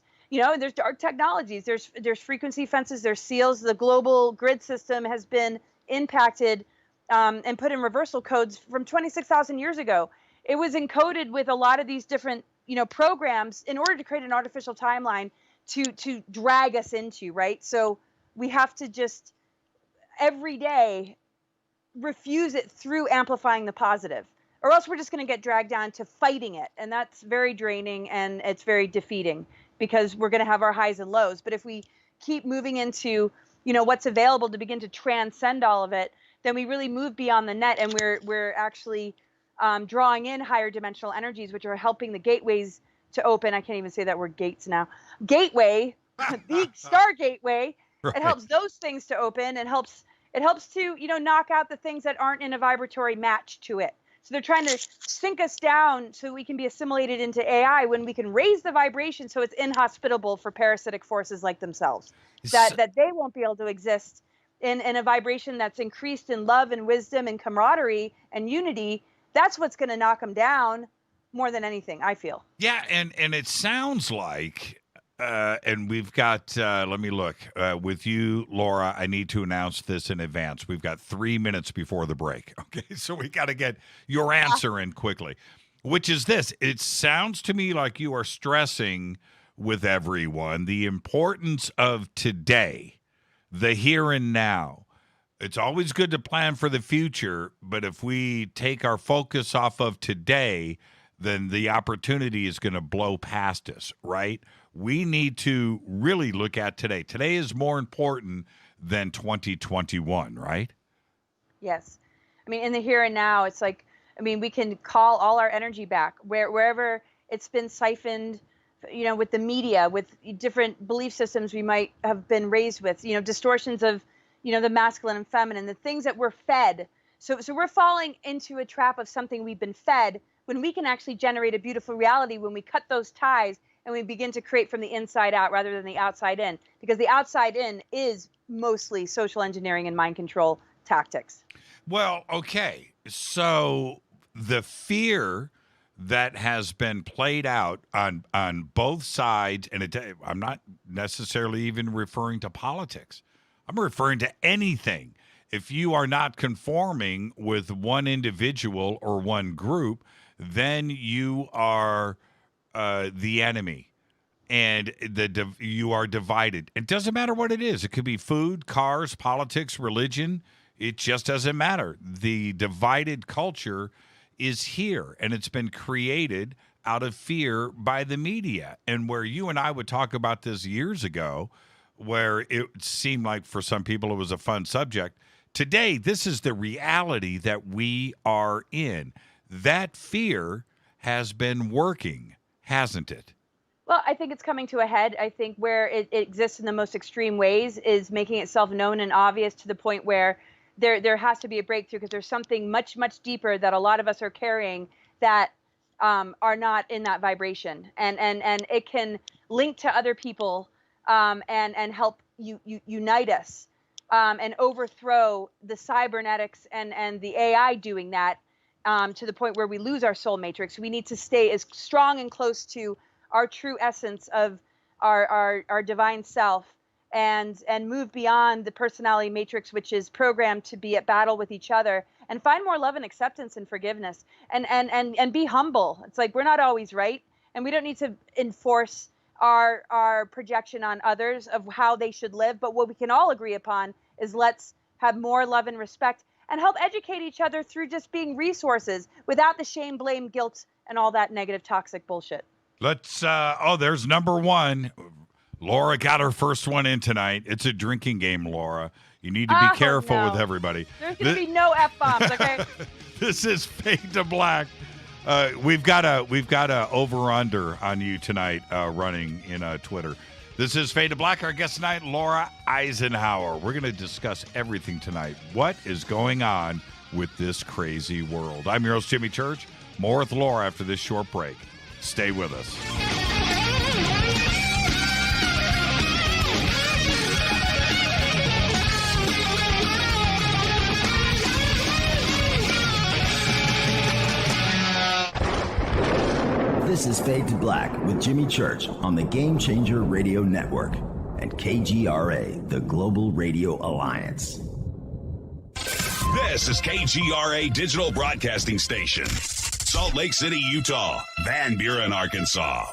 dark technologies. There's frequency fences. There's seals. The global grid system has been impacted and put in reversal codes from 26,000 years ago. It was encoded with a lot of these different programs in order to create an artificial timeline to drag us into, right? So we have to just every day refuse it through amplifying the positive, or else we're just going to get dragged down to fighting it. And that's very draining and it's very defeating because we're going to have our highs and lows. But if we keep moving into, what's available to begin to transcend all of it, then we really move beyond the net, and we're actually drawing in higher dimensional energies, which are helping the gateways to open. I can't even say that word gates now. Gateway, the star gateway. Right. It helps those things to open and it helps to, knock out the things that aren't in a vibratory match to it. So they're trying to sink us down so we can be assimilated into AI when we can raise the vibration so it's inhospitable for parasitic forces like themselves. That they won't be able to exist in a vibration that's increased in love and wisdom and camaraderie and unity. That's what's going to knock them down more than anything, I feel. Yeah, and it sounds like, and we've got, let me look, with you, Laura, I need to announce this in advance. We've got 3 minutes before the break, okay? So we got to get your answer in quickly, which is this. It sounds to me like you are stressing with everyone the importance of today, the here and now. It's always good to plan for the future, but if we take our focus off of today, then the opportunity is going to blow past us, right? We need to really look at today. Today is more important than 2021, right? Yes. I mean, in the here and now, it's like, we can call all our energy back wherever it's been siphoned, with the media, with different belief systems we might have been raised with, distortions of, the masculine and feminine, the things that we're fed. So we're falling into a trap of something we've been fed when we can actually generate a beautiful reality when we cut those ties and we begin to create from the inside out rather than the outside in, because the outside in is mostly social engineering and mind control tactics. Well, okay. So the fear that has been played out on both sides, and I'm not necessarily even referring to politics. I'm referring to anything. If you are not conforming with one individual or one group, then you are the enemy, and you are divided. It doesn't matter what it is. It could be food, cars, politics, religion. It just doesn't matter. The divided culture is here, and it's been created out of fear by the media. And where you and I would talk about this years ago, where it seemed like for some people it was a fun subject, today this is the reality that we are in. That fear has been working, hasn't it? Well, I think it's coming to a head. I think where it exists in the most extreme ways is making itself known and obvious to the point where there has to be a breakthrough, because there's something much, much deeper that a lot of us are carrying that are not in that vibration. And it can link to other people and help unite us and overthrow the cybernetics and the AI doing that to the point where we lose our soul matrix. We need to stay as strong and close to our true essence of our divine self and move beyond the personality matrix, which is programmed to be at battle with each other, and find more love and acceptance and forgiveness and be humble. It's like we're not always right, and we don't need to enforce our projection on others of how they should live. But what we can all agree upon is let's have more love and respect and help educate each other through just being resources without the shame, blame, guilt, and all that negative, toxic bullshit. Let's, there's number one. Laura got her first one in tonight. It's a drinking game, Laura. You need to be careful with everybody. There's going to be no F-bombs, okay? This is Fade to Black. We've got a over-under on you tonight running in Twitter. This is Fade to Black. Our guest tonight, Laura Eisenhower. We're going to discuss everything tonight. What is going on with this crazy world? I'm your host, Jimmy Church. More with Laura after this short break. Stay with us. This is Fade to Black with Jimmy Church on the Game Changer Radio Network and KGRA, the Global Radio Alliance. This is KGRA Digital Broadcasting Station. Salt Lake City, Utah. Van Buren, Arkansas.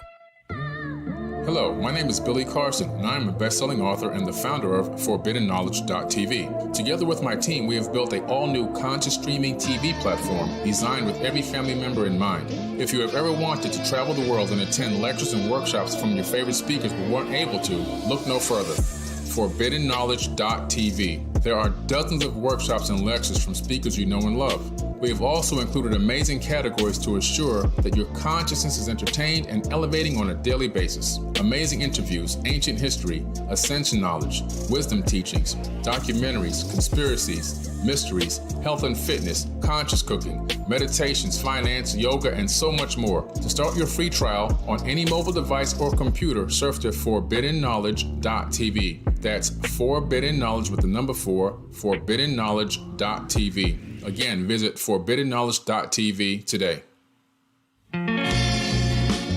Hello, my name is Billy Carson, and I am a best-selling author and the founder of ForbiddenKnowledge.tv. Together with my team, we have built an all-new conscious streaming TV platform designed with every family member in mind. If you have ever wanted to travel the world and attend lectures and workshops from your favorite speakers but weren't able to, look no further. ForbiddenKnowledge.tv. There are dozens of workshops and lectures from speakers you know and love. We have also included amazing categories to assure that your consciousness is entertained and elevating on a daily basis. Amazing interviews, ancient history, ascension knowledge, wisdom teachings, documentaries, conspiracies, mysteries, health and fitness, conscious cooking, meditations, finance, yoga, and so much more. To start your free trial on any mobile device or computer, surf to ForbiddenKnowledge.tv. That's Forbidden Knowledge with the number 4, ForbiddenKnowledge.tv. Again, visit ForbiddenKnowledge.tv today.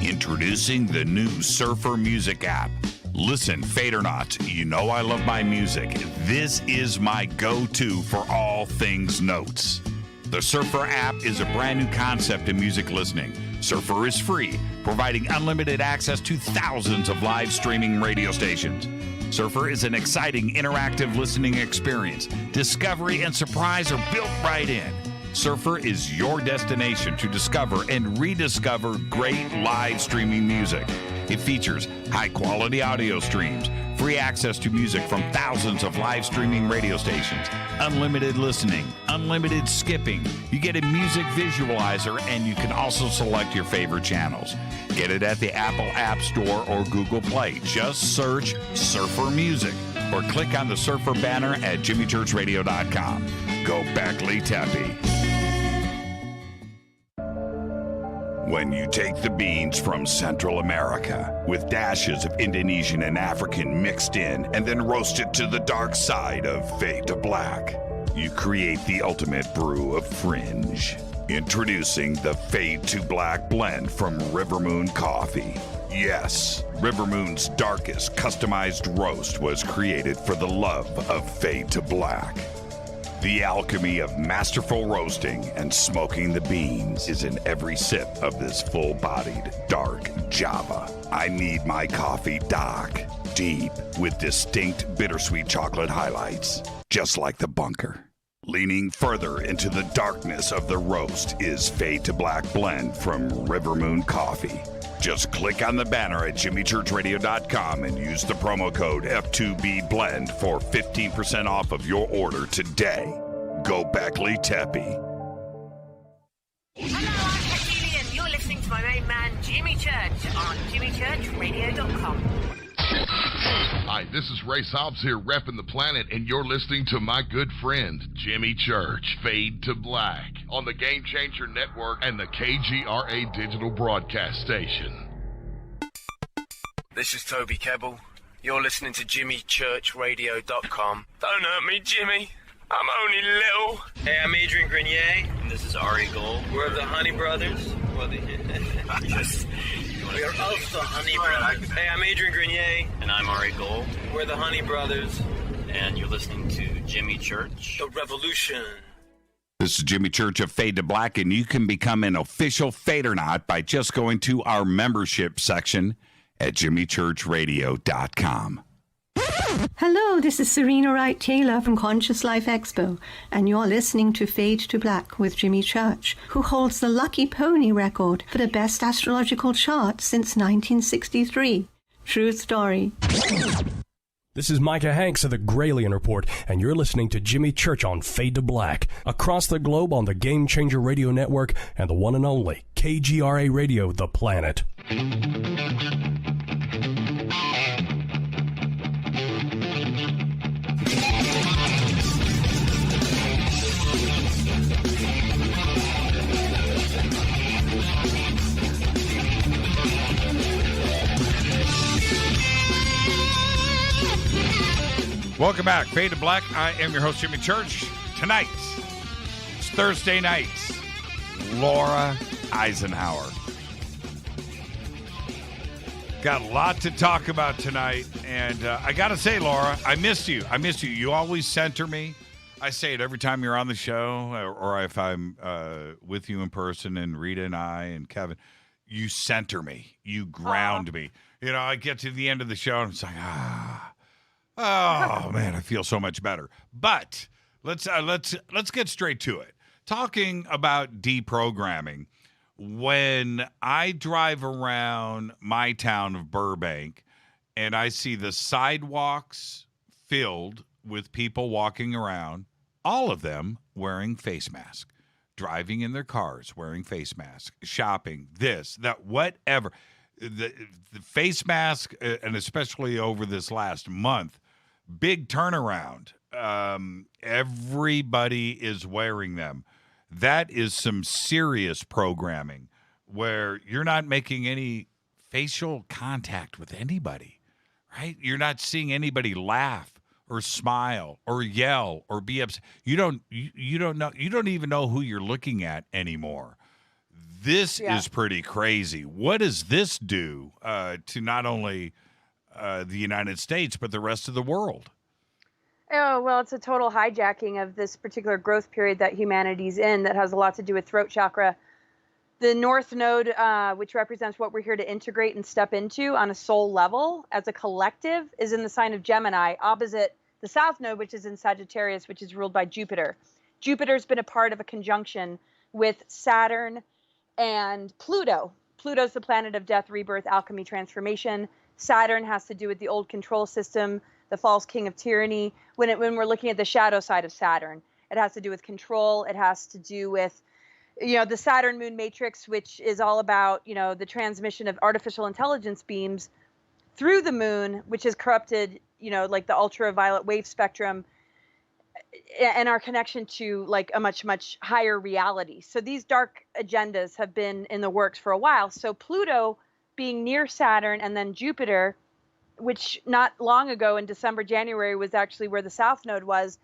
Introducing the new Surfer Music app. Listen, fade or not, you know I love my music. This is my go-to for all things notes. The Surfer app is a brand new concept in music listening. Surfer is free, providing unlimited access to thousands of live streaming radio stations. Surfer is an exciting, interactive listening experience. Discovery and surprise are built right in. Surfer is your destination to discover and rediscover great live streaming music. It features high-quality audio streams, free access to music from thousands of live streaming radio stations, unlimited listening, unlimited skipping. You get a music visualizer, and you can also select your favorite channels. Get it at the Apple App Store or Google Play. Just search Surfer Music or click on the Surfer banner at jimmychurchradio.com. Go Beckley Teppy. When you take the beans from Central America with dashes of Indonesian and African mixed in and then roast it to the dark side of fade to black, you create the ultimate brew of fringe. Introducing the Fade to Black blend from Rivermoon Coffee. Yes, Rivermoon's darkest customized roast was created for the love of Fade to Black. The alchemy of masterful roasting and smoking the beans is in every sip of this full-bodied, dark Java. I need my coffee dark, deep, with distinct bittersweet chocolate highlights, just like the bunker. Leaning further into the darkness of the roast is Fade to Black blend from Rivermoon Coffee. Just click on the banner at jimmychurchradio.com and use the promo code F2BBLEND for 15% off of your order today. Go Beckley Teppy. Hello, I'm Katie, and you're listening to my main man, Jimmy Church, on jimmychurchradio.com. Hi, this is Ray Hobbs here, repping the planet, and you're listening to my good friend, Jimmy Church, Fade to Black, on the Game Changer Network and the KGRA digital broadcast station. This is Toby Kebbell. You're listening to jimmychurchradio.com. Don't hurt me, Jimmy. I'm only little. Hey, I'm Adrian Grenier. And this is Ari Gold. We're the Honey Brothers. We are of the Honey Brothers. Hey, I'm Adrian Grenier. And I'm Ari Gold. We're the Honey Brothers. And you're listening to Jimmy Church. The Revolution. This is Jimmy Church of Fade to Black, and you can become an official Fadernaut by just going to our membership section at jimmychurchradio.com. Hello, this is Serena Wright Taylor from Conscious Life Expo, and you're listening to Fade to Black with Jimmy Church, who holds the Lucky Pony record for the best astrological chart since 1963. True story. This is Micah Hanks of the Gralien Report, and you're listening to Jimmy Church on Fade to Black, across the globe on the Game Changer Radio Network and the one and only KGRA Radio, The Planet. Welcome back. Fade to Black. I am your host, Jimmy Church. Tonight, it's Thursday night. Laura Eisenhower. Got a lot to talk about tonight. And I got to say, Laura, I missed you. You always center me. I say it every time you're on the show or if I'm with you in person, and Rita and I and Kevin. You center me. You ground me. You know, I get to the end of the show and it's like, oh man, I feel so much better. But let's get straight to it. Talking about deprogramming, when I drive around my town of Burbank and I see the sidewalks filled with people walking around, all of them wearing face masks, driving in their cars wearing face masks, shopping, this, that, whatever. The face mask, and especially over this last month, big turnaround. Everybody is wearing them. That is some serious programming where you're not making any facial contact with anybody, right? You're not seeing anybody laugh or smile or yell or be upset. You don't even know who you're looking at anymore. This is pretty crazy. What does this do to not only the United States, but the rest of the world? Oh, well, it's a total hijacking of this particular growth period that humanity's in that has a lot to do with throat chakra. The North Node, which represents what we're here to integrate and step into on a soul level as a collective, is in the sign of Gemini, opposite the South Node, which is in Sagittarius, which is ruled by Jupiter. Jupiter's been a part of a conjunction with Saturn and Pluto. Pluto's the planet of death, rebirth, alchemy, transformation. Saturn has to do with the old control system, the false king of tyranny. When we're looking at the shadow side of Saturn, it has to do with control. It has to do with, the Saturn moon matrix, which is all about, the transmission of artificial intelligence beams through the moon, which has corrupted, like the ultraviolet wave spectrum and our connection to like a much, much higher reality. So these dark agendas have been in the works for a while. So Pluto being near Saturn and then Jupiter, which not long ago in December, January was actually where the South Node was,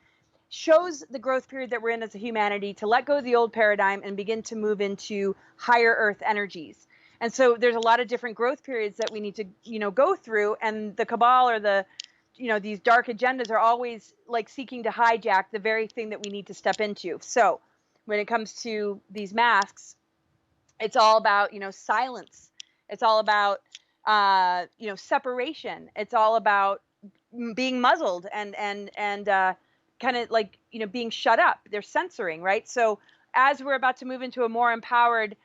shows the growth period that we're in as a humanity to let go of the old paradigm and begin to move into higher earth energies. And so there's a lot of different growth periods that we need to, go through. And the cabal or the, these dark agendas are always like seeking to hijack the very thing that we need to step into. So when it comes to these masks, it's all about, silence. It's all about, separation. It's all about being muzzled and kind of like, being shut up. They're censoring, right? So as we're about to move into a more empowered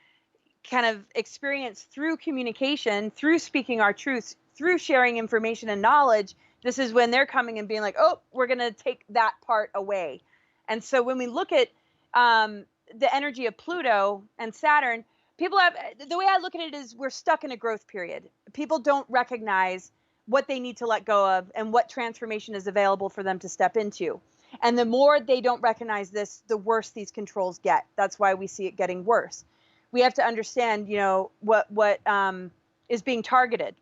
kind of experience through communication, through speaking our truths, through sharing information and knowledge, this is when they're coming and being like, oh, we're going to take that part away. And so when we look at the energy of Pluto and Saturn, the way I look at it is we're stuck in a growth period. People don't recognize what they need to let go of and what transformation is available for them to step into. And the more they don't recognize this, the worse these controls get. That's why we see it getting worse. We have to understand, what is being targeted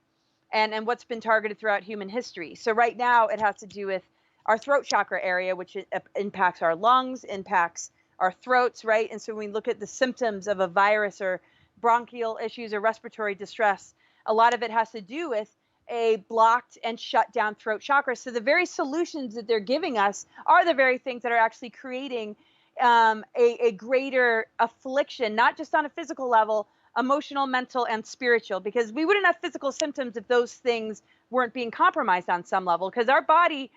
and what's been targeted throughout human history. So right now it has to do with our throat chakra area, which impacts our lungs, impacts our throats, right? And so when we look at the symptoms of a virus or bronchial issues or respiratory distress, a lot of it has to do with a blocked and shut down throat chakra. So the very solutions that they're giving us are the very things that are actually creating a greater affliction, not just on a physical level, emotional, mental, and spiritual, because we wouldn't have physical symptoms if those things weren't being compromised on some level, because our body,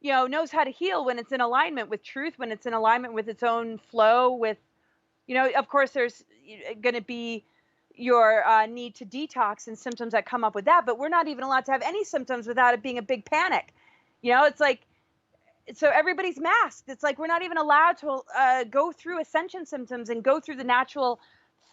knows how to heal when it's in alignment with truth, when it's in alignment with its own flow, with, of course, there's going to be your need to detox and symptoms that come up with that, but we're not even allowed to have any symptoms without it being a big panic. It's like, so everybody's masked. It's like we're not even allowed to go through ascension symptoms and go through the natural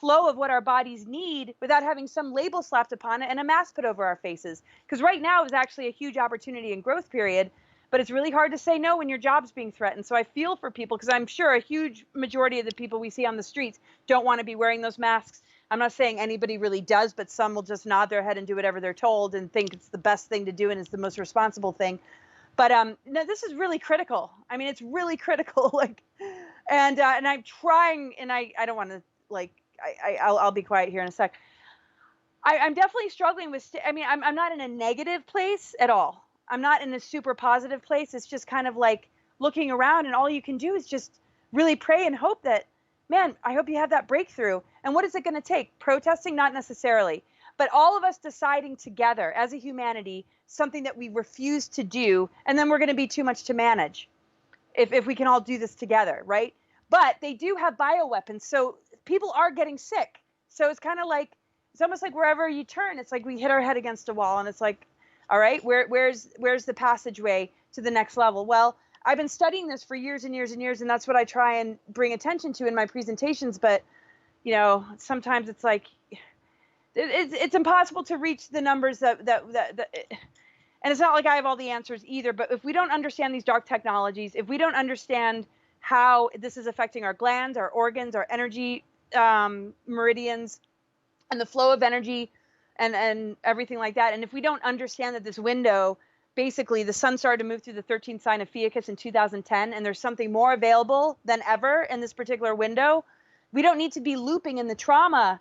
flow of what our bodies need without having some label slapped upon it and a mask put over our faces. Because right now is actually a huge opportunity and growth period, but it's really hard to say no when your job's being threatened. So I feel for people, because I'm sure a huge majority of the people we see on the streets don't want to be wearing those masks. I'm not saying anybody really does, but some will just nod their head and do whatever they're told and think it's the best thing to do and it's the most responsible thing. But no, this is really critical. I mean, it's really critical. And I'm trying, and I don't want to I'll be quiet here in a sec. I'm definitely struggling with. I'm not in a negative place at all. I'm not in a super positive place. It's just kind of like looking around, and all you can do is just really pray and hope that, man, I hope you have that breakthrough. And what is it going to take? Protesting? Not necessarily. But all of us deciding together as a humanity something that we refuse to do, and then we're going to be too much to manage if we can all do this together, right? But they do have bioweapons, so people are getting sick. So it's kind of like, it's almost like wherever you turn, it's like we hit our head against a wall, and it's like, all right, where's the passageway to the next level? Well, I've been studying this for years and years and years, and that's what I try and bring attention to in my presentations. But, you know, sometimes it's like, it's impossible to reach the numbers that and it's not like I have all the answers either, but if we don't understand these dark technologies, if we don't understand how this is affecting our glands, our organs, our energy meridians, and the flow of energy and everything like that, and if we don't understand that this window, basically the sun started to move through the 13th sign of Fiacus in 2010, and there's something more available than ever in this particular window, we don't need to be looping in the trauma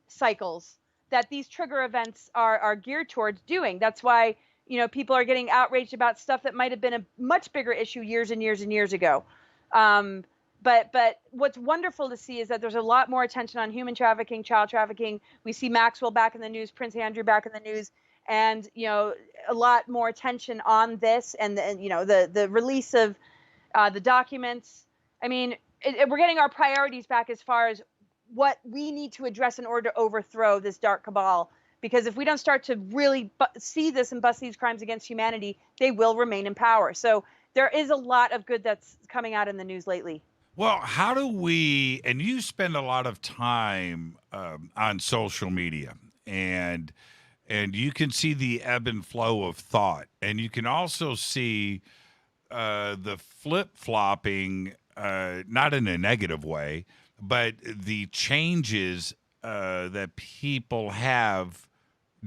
cycles that these trigger events are geared towards doing. That's why, you know, people are getting outraged about stuff that might have been a much bigger issue years and years and years ago. But what's wonderful to see is that there's a lot more attention on human trafficking, child trafficking. We see Maxwell back in the news, Prince Andrew back in the news, and, you know, a lot more attention on this, and you know, the release of the documents. I mean, we're getting our priorities back as far as what we need to address in order to overthrow this dark cabal. Because if we don't start to really see this and bust these crimes against humanity, they will remain in power. So there is a lot of good that's coming out in the news lately. Well, how do we, and you spend a lot of time on social media, and you can see the ebb and flow of thought, and you can also see the flip-flopping, not in a negative way, but the changes that people have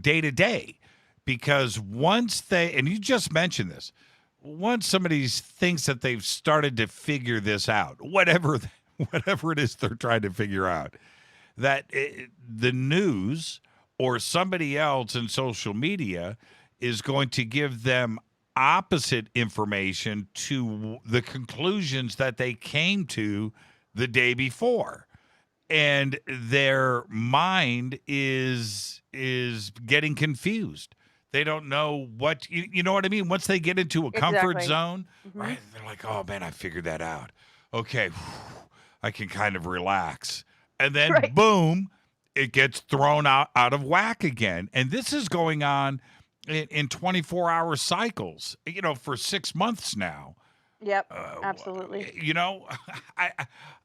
day to day. Because once they, and you just mentioned this, once somebody thinks that they've started to figure this out, whatever it is they're trying to figure out, that the news or somebody else in social media is going to give them opposite information to the conclusions that they came to the day before, and their mind is getting confused. They don't know what you know what I mean. Once they get into a comfort zone, right? They're like, "Oh man, I figured that out. Okay, I can kind of relax." And then boom, it gets thrown out of whack again. And this is going on in 24-hour cycles. You know, for 6 months now. Yep, absolutely. You know,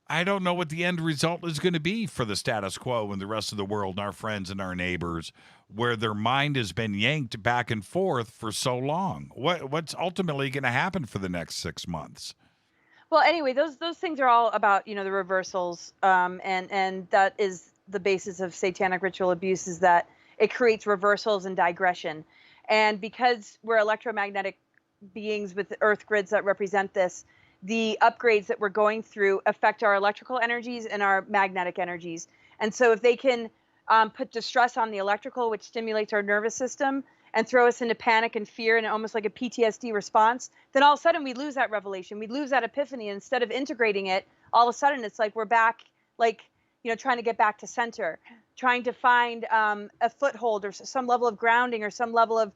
I don't know what the end result is going to be for the status quo and the rest of the world and our friends and our neighbors, where their mind has been yanked back and forth for so long. What's ultimately going to happen for the next 6 months? Well, anyway, those things are all about, you know, the reversals, and that is the basis of satanic ritual abuse, is that it creates reversals and digression. And because we're electromagnetic beings with earth grids that represent this, the upgrades that we're going through affect our electrical energies and our magnetic energies. And so if they can put distress on the electrical, which stimulates our nervous system, and throw us into panic and fear and almost like a PTSD response, then all of a sudden we lose that revelation. We lose that epiphany. And instead of integrating it, all of a sudden it's like we're back, like, you know, trying to get back to center, trying to find a foothold or some level of grounding or some level of,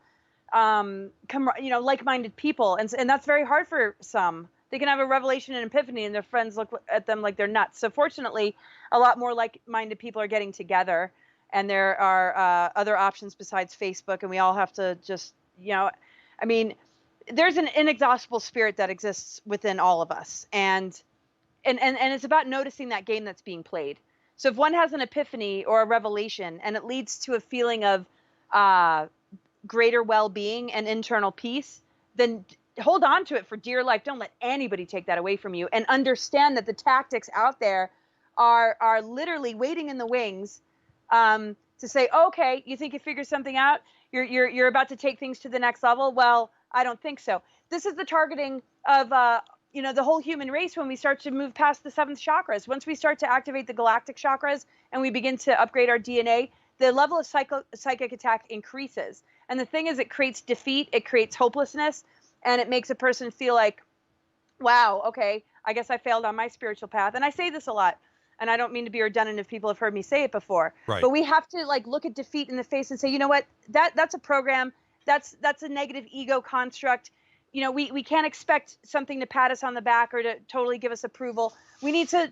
you know, like-minded people. And that's very hard for some. They can have a revelation and epiphany, and their friends look at them like they're nuts. So fortunately, a lot more like-minded people are getting together, and there are other options besides Facebook, and we all have to just, you know, I mean, there's an inexhaustible spirit that exists within all of us, and it's about noticing that game that's being played. So if one has an epiphany or a revelation, and it leads to a feeling of greater well-being and internal peace, then hold on to it for dear life. Don't let anybody take that away from you, and understand that the tactics out there are literally waiting in the wings to say, okay, you think you figured something out? You're about to take things to the next level? Well, I don't think so. This is the targeting of you know, the whole human race when we start to move past the 7th chakras. Once we start to activate the galactic chakras and we begin to upgrade our DNA, the level of psychic attack increases. And the thing is, it creates defeat, it creates hopelessness, and it makes a person feel like, wow, okay, I guess I failed on my spiritual path. And I say this a lot. And I don't mean to be redundant if people have heard me say it before. Right. But we have to like look at defeat in the face and say, you know what, that's a program. That's a negative ego construct. You know, we can't expect something to pat us on the back or to totally give us approval. We need to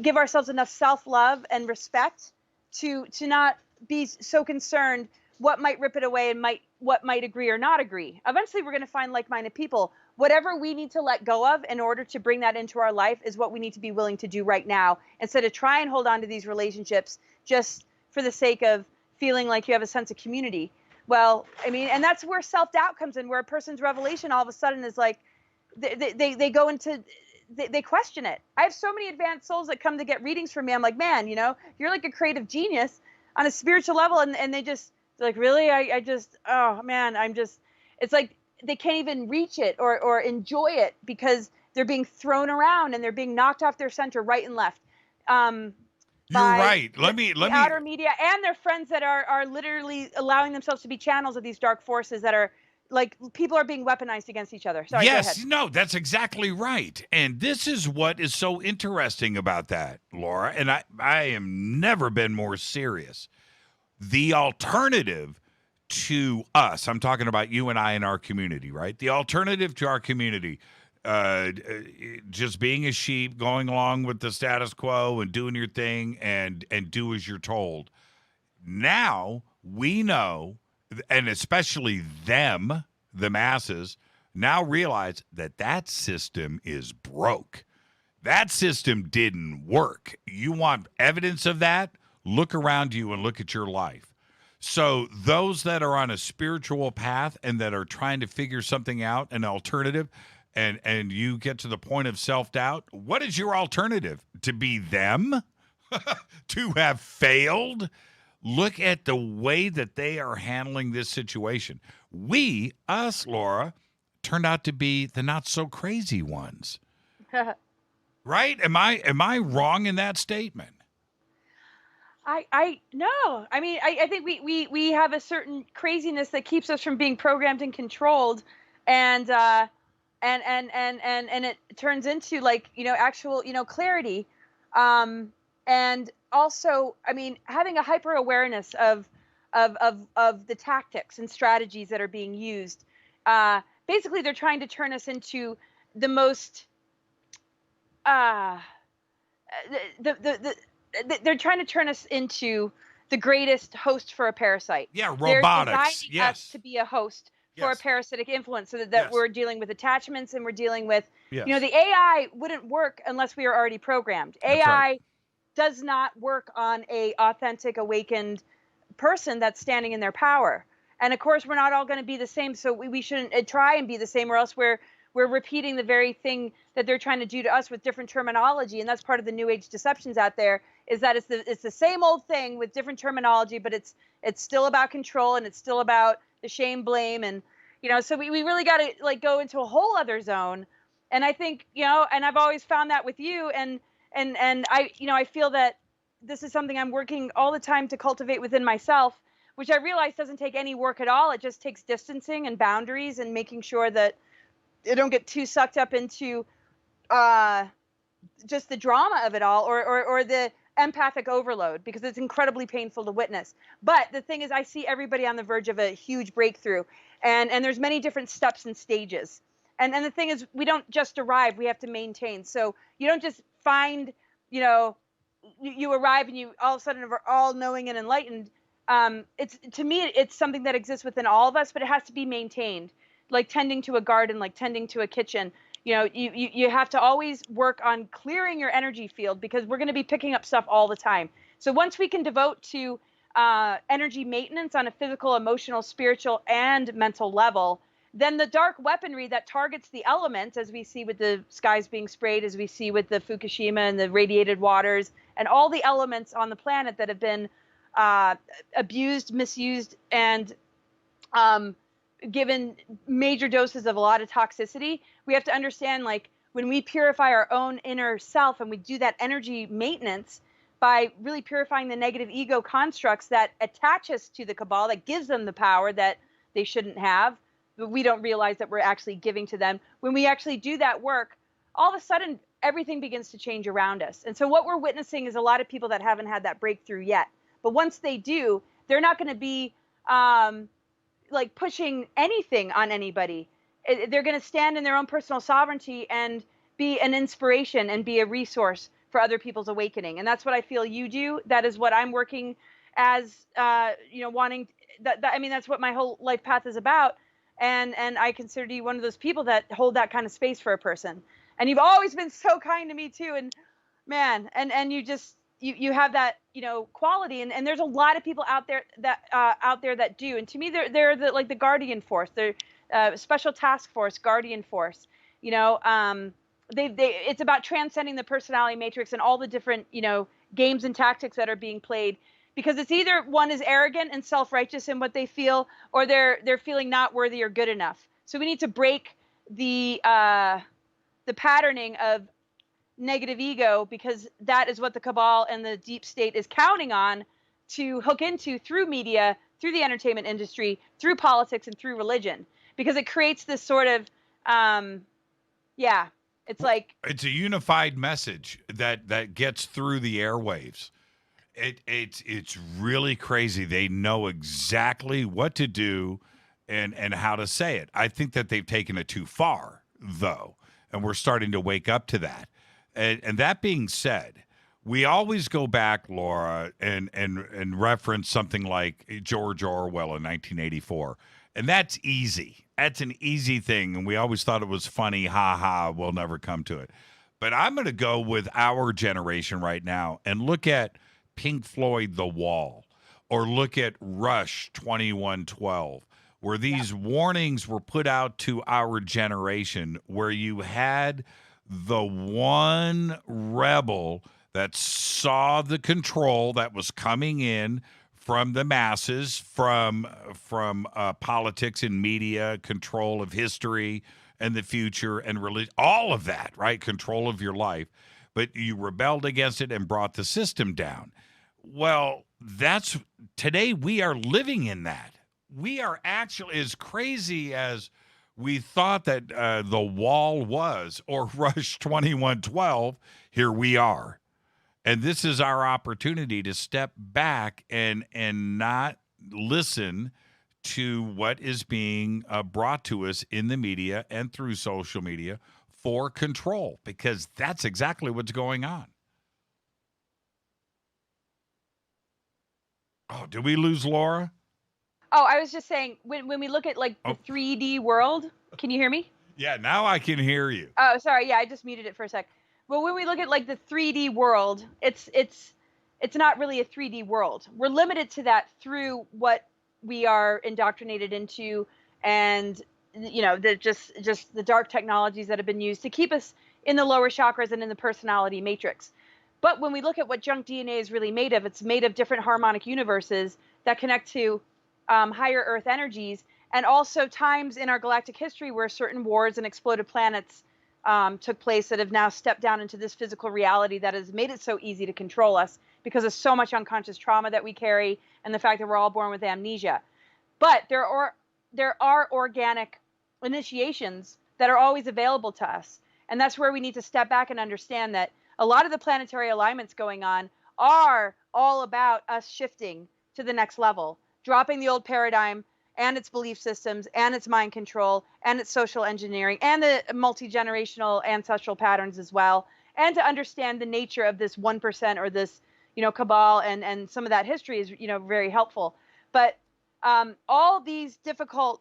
give ourselves enough self-love and respect to not be so concerned what might rip it away and what might agree or not agree. Eventually, we're going to find like-minded people. Whatever we need to let go of in order to bring that into our life is what we need to be willing to do right now, instead of try and hold on to these relationships just for the sake of feeling like you have a sense of community. Well, I mean, and that's where self-doubt comes in, where a person's revelation all of a sudden is like, they go into, they question it. I have so many advanced souls that come to get readings from me. I'm like, man, you know, you're like a creative genius on a spiritual level. And they're like, really? I just, oh man, it's like they can't even reach it or enjoy it because they're being thrown around and they're being knocked off their center right and left. You're right. Let me outer media and their friends that are literally allowing themselves to be channels of these dark forces that are like, people are being weaponized against each other. Sorry, yes, go ahead. no, that's exactly right. And this is what is so interesting about that, Laura. And I am never been more serious. The alternative to us, I'm talking about you and I in our community, right? The alternative to our community, just being a sheep, going along with the status quo and doing your thing and do as you're told. Now we know, and especially them, the masses, now realize that system is broke. That system didn't work. You want evidence of that? Look around you and look at your life. So those that are on a spiritual path and that are trying to figure something out, an alternative, and you get to the point of self-doubt, what is your alternative? To be them? To have failed? Look at the way that they are handling this situation. Us, Laura, turned out to be the not-so-crazy ones. Right? Am I wrong in that statement? No. I mean, I think we have a certain craziness that keeps us from being programmed and controlled, and it turns into like, you know, actual, you know, clarity, and also, I mean, having a hyper awareness of the tactics and strategies that are being used. Basically, they're trying to turn us into the most they're trying to turn us into the greatest host for a parasite. Yeah, robotics. They're designing us to be a host for a parasitic influence, so that we're dealing with attachments and we're dealing with, you know, the AI wouldn't work unless we are already programmed. AI does not work on a authentic, awakened person that's standing in their power. And of course, we're not all going to be the same, so we shouldn't try and be the same, or else we're repeating the very thing that they're trying to do to us with different terminology. And that's part of the new age deceptions out there, is that it's the same old thing with different terminology, but it's still about control, and it's still about the shame, blame, and, you know, so we really got to like go into a whole other zone. And I think, you know, and I've always found that with you, and I, you know, I feel that this is something I'm working all the time to cultivate within myself, which I realize doesn't take any work at all. It just takes distancing and boundaries and making sure that I don't get too sucked up into just the drama of it all, or the empathic overload, because it's incredibly painful to witness. But the thing is, I see everybody on the verge of a huge breakthrough, and there's many different steps and stages. And the thing is, we don't just arrive, we have to maintain. So you don't just find, you know, you arrive and you all of a sudden are all knowing and enlightened. To me, it's something that exists within all of us, but it has to be maintained, like tending to a garden, like tending to a kitchen. You know, you have to always work on clearing your energy field, because we're going to be picking up stuff all the time. So once we can devote to energy maintenance on a physical, emotional, spiritual, and mental level, then the dark weaponry that targets the elements, as we see with the skies being sprayed, as we see with the Fukushima and the radiated waters, and all the elements on the planet that have been abused, misused, and given major doses of a lot of toxicity, we have to understand, like, when we purify our own inner self and we do that energy maintenance by really purifying the negative ego constructs that attach us to the cabal, that gives them the power that they shouldn't have, but we don't realize that we're actually giving to them. When we actually do that work, all of a sudden everything begins to change around us. And so what we're witnessing is a lot of people that haven't had that breakthrough yet. But once they do, they're not going to be like pushing anything on anybody. They're going to stand in their own personal sovereignty and be an inspiration and be a resource for other people's awakening. And that's what I feel you do. That is what I'm working as, wanting that. I mean, that's what my whole life path is about. And I consider you one of those people that hold that kind of space for a person. And you've always been so kind to me too. And man, and you just, you have that, quality. And there's a lot of people out there that do. And to me, they're the guardian force. They're special task force, guardian force. It's about transcending the personality matrix and all the different, games and tactics that are being played. Because it's either one is arrogant and self-righteous in what they feel, or they're feeling not worthy or good enough. So we need to break the patterning of negative ego, because that is what the cabal and the deep state is counting on to hook into through media, through the entertainment industry, through politics, and through religion. Because it creates this sort of, it's like... It's a unified message that gets through the airwaves. It's really crazy. They know exactly what to do and how to say it. I think that they've taken it too far, though, and we're starting to wake up to that. And that being said, we always go back, Laura, and reference something like George Orwell in 1984, and that's easy. That's an easy thing, and we always thought it was funny. Ha ha, we'll never come to it. But I'm going to go with our generation right now and look at Pink Floyd, The Wall, or look at Rush 2112, where these warnings were put out to our generation, where you had the one rebel that saw the control that was coming in from the masses, from politics and media, control of history and the future and religion, all of that, right? Control of your life. But you rebelled against it and brought the system down. Well, today we are living in that. We are actually, as crazy as we thought that The Wall was, or Rush 2112, here we are. And this is our opportunity to step back and not listen to what is being brought to us in the media and through social media for control, because that's exactly what's going on. Oh, did we lose Laura? Oh, I was just saying, when we look at the 3D world, can you hear me? Yeah, now I can hear you. Oh, sorry. Yeah, I just muted it for a sec. Well, when we look at the 3D world, it's not really a 3D world. We're limited to that through what we are indoctrinated into, and just the dark technologies that have been used to keep us in the lower chakras and in the personality matrix. But when we look at what junk DNA is really made of, it's made of different harmonic universes that connect to higher Earth energies, and also times in our galactic history where certain wars and exploded planets took place that have now stepped down into this physical reality that has made it so easy to control us because of so much unconscious trauma that we carry and the fact that we're all born with amnesia. But there are organic initiations that are always available to us. And that's where we need to step back and understand that a lot of the planetary alignments going on are all about us shifting to the next level, dropping the old paradigm and its belief systems and its mind control and its social engineering and the multi-generational ancestral patterns as well, and to understand the nature of this 1% or this, cabal, and some of that history is, very helpful. But all these difficult,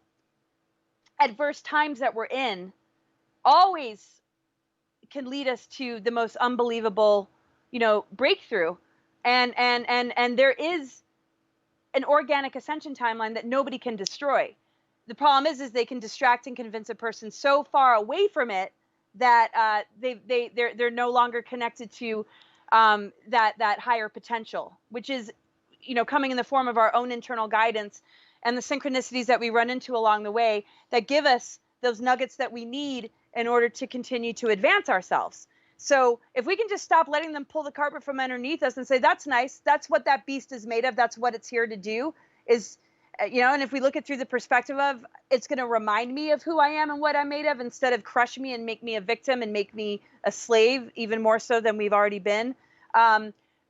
adverse times that we're in always can lead us to the most unbelievable, breakthrough. And there is an organic ascension timeline that nobody can destroy. The problem is they can distract and convince a person so far away from it that they're no longer connected to that higher potential, which is, coming in the form of our own internal guidance and the synchronicities that we run into along the way that give us those nuggets that we need in order to continue to advance ourselves. So if we can just stop letting them pull the carpet from underneath us and say, that's nice, that's what that beast is made of, that's what it's here to do, And if we look at through the perspective of, it's going to remind me of who I am and what I'm made of, instead of crush me and make me a victim and make me a slave, even more so than we've already been.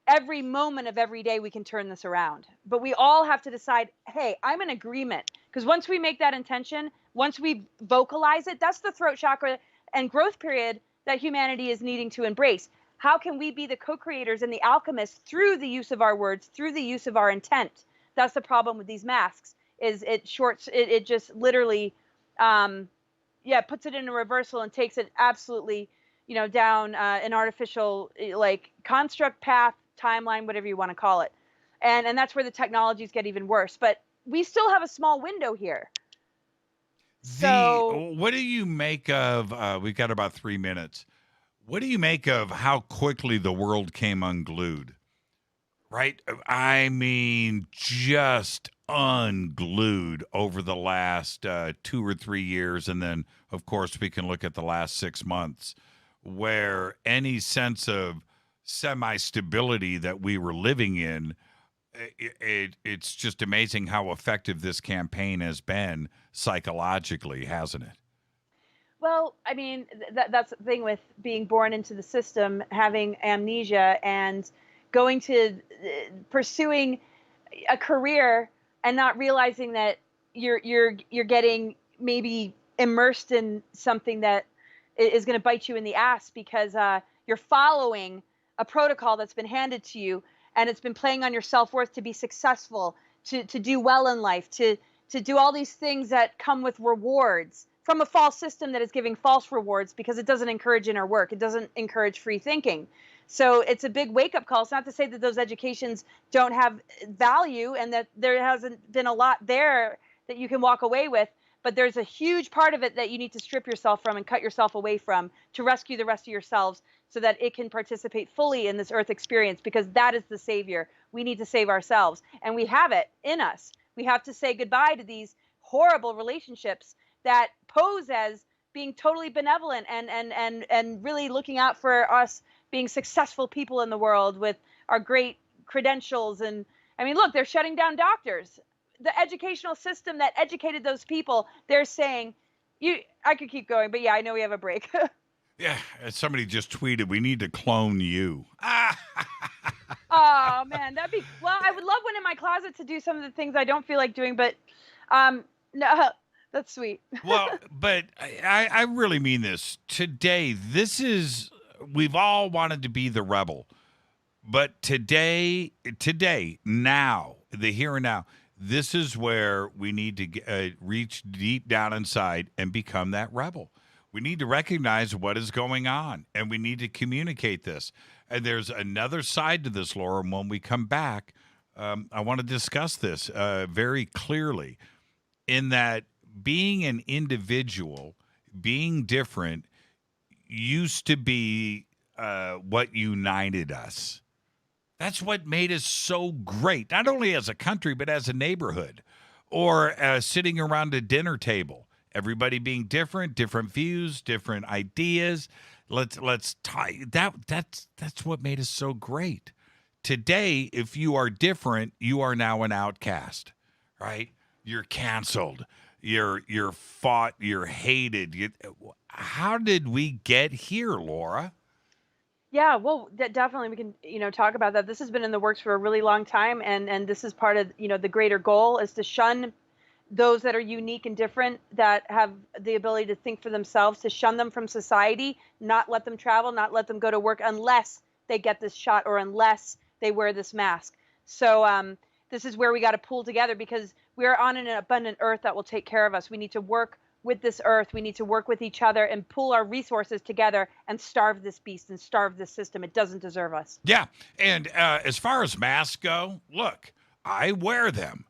Every moment of every day, we can turn this around. But we all have to decide, hey, I'm in agreement. Because once we make that intention, once we vocalize it, that's the throat chakra and growth period that humanity is needing to embrace. How can we be the co-creators and the alchemists through the use of our words, through the use of our intent? That's the problem with these masks, is it just literally, puts it in a reversal and takes it absolutely, down an artificial like construct, path, timeline, whatever you want to call it. And that's where the technologies get even worse. But we still have a small window here. So what do you make of, we've got about 3 minutes. What do you make of how quickly the world came unglued? Right? I mean, just unglued over the last 2 or 3 years. And then, of course, we can look at the last 6 months, where any sense of semi-stability that we were living in, it's just amazing how effective this campaign has been psychologically, hasn't it? Well, I mean, that's the thing with being born into the system, having amnesia, and going to pursuing a career and not realizing that you're getting maybe immersed in something that is going to bite you in the ass, because you're following a protocol that's been handed to you, and it's been playing on your self-worth to be successful, to do well in life, to do all these things that come with rewards from a false system that is giving false rewards, because it doesn't encourage inner work. It doesn't encourage free thinking. So it's a big wake-up call. It's not to say that those educations don't have value and that there hasn't been a lot there that you can walk away with, but there's a huge part of it that you need to strip yourself from and cut yourself away from to rescue the rest of yourselves, so that it can participate fully in this earth experience, because that is the savior. We need to save ourselves, and we have it in us. We have to say goodbye to these horrible relationships that pose as being totally benevolent and really looking out for us being successful people in the world with our great credentials. And I mean, look, they're shutting down doctors. The educational system that educated those people, they're saying, I could keep going, but yeah, I know we have a break. Yeah, somebody just tweeted, we need to clone you. Oh, man, I would love one in my closet to do some of the things I don't feel like doing, but no, that's sweet. Well, but I really mean this. Today, we've all wanted to be the rebel, but today, now, the here and now, this is where we need to reach deep down inside and become that rebel. We need to recognize what is going on, and we need to communicate this. And there's another side to this, Laura, and when we come back, I want to discuss this very clearly, in that being an individual, being different, used to be what united us. That's what made us so great, not only as a country, but as a neighborhood, or sitting around a dinner table. Everybody being different views, different ideas. Let's tie that's what made us so great. Today, if you are different, you are now an outcast, right? You're canceled. You're fought. You're hated. How did we get here, Laura? Yeah, well, definitely we can, talk about that. This has been in the works for a really long time, and this is part of, the greater goal is to shun those that are unique and different, that have the ability to think for themselves, to shun them from society, not let them travel, not let them go to work unless they get this shot or unless they wear this mask. So this is where we got to pull together, because we are on an abundant earth that will take care of us. We need to work with this earth. We need to work with each other and pull our resources together and starve this beast and starve this system. It doesn't deserve us. Yeah. And as far as masks go, look, I wear them.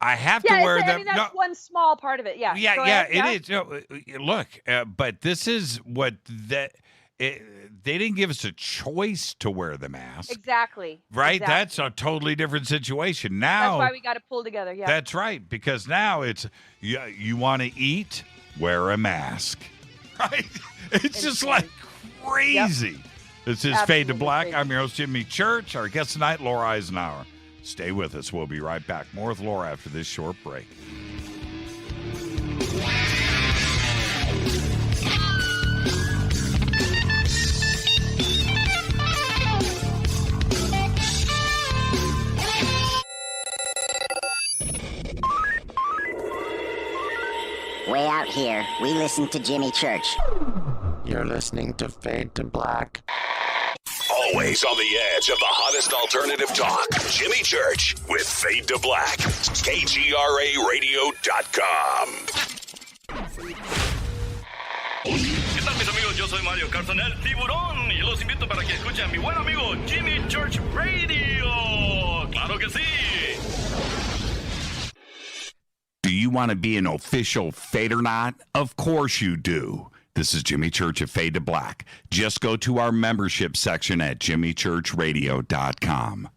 I have to wear them. I mean, that's one small part of it. Yeah. It is. No, look, but this is what they didn't give us a choice to wear the mask. Exactly. Right? Exactly. That's a totally different situation. Now, that's why we got to pull together. Yeah. That's right. Because now it's, you want to eat, wear a mask. Right? It's just like crazy. Yep. This is Fade to Black. I'm your host, Jimmy Church. Our guest tonight, Laura Eisenhower. Stay with us. We'll be right back. More with Laura after this short break. Way out here, we listen to Jimmy Church. You're listening to Fade to Black. Always on the edge of the hottest alternative talk. Jimmy Church with Fade to Black. KGRARadio.com. ¿Qué tal, mis amigos? Yo soy Mario Carson, el tiburón, y los invito para que escuchen a mi buen amigo Jimmy Church Radio. ¡Claro que sí! Do you want to be an official Fadernaut? Of course you do. This is Jimmy Church of Fade to Black. Just go to our membership section at jimmychurchradio.com.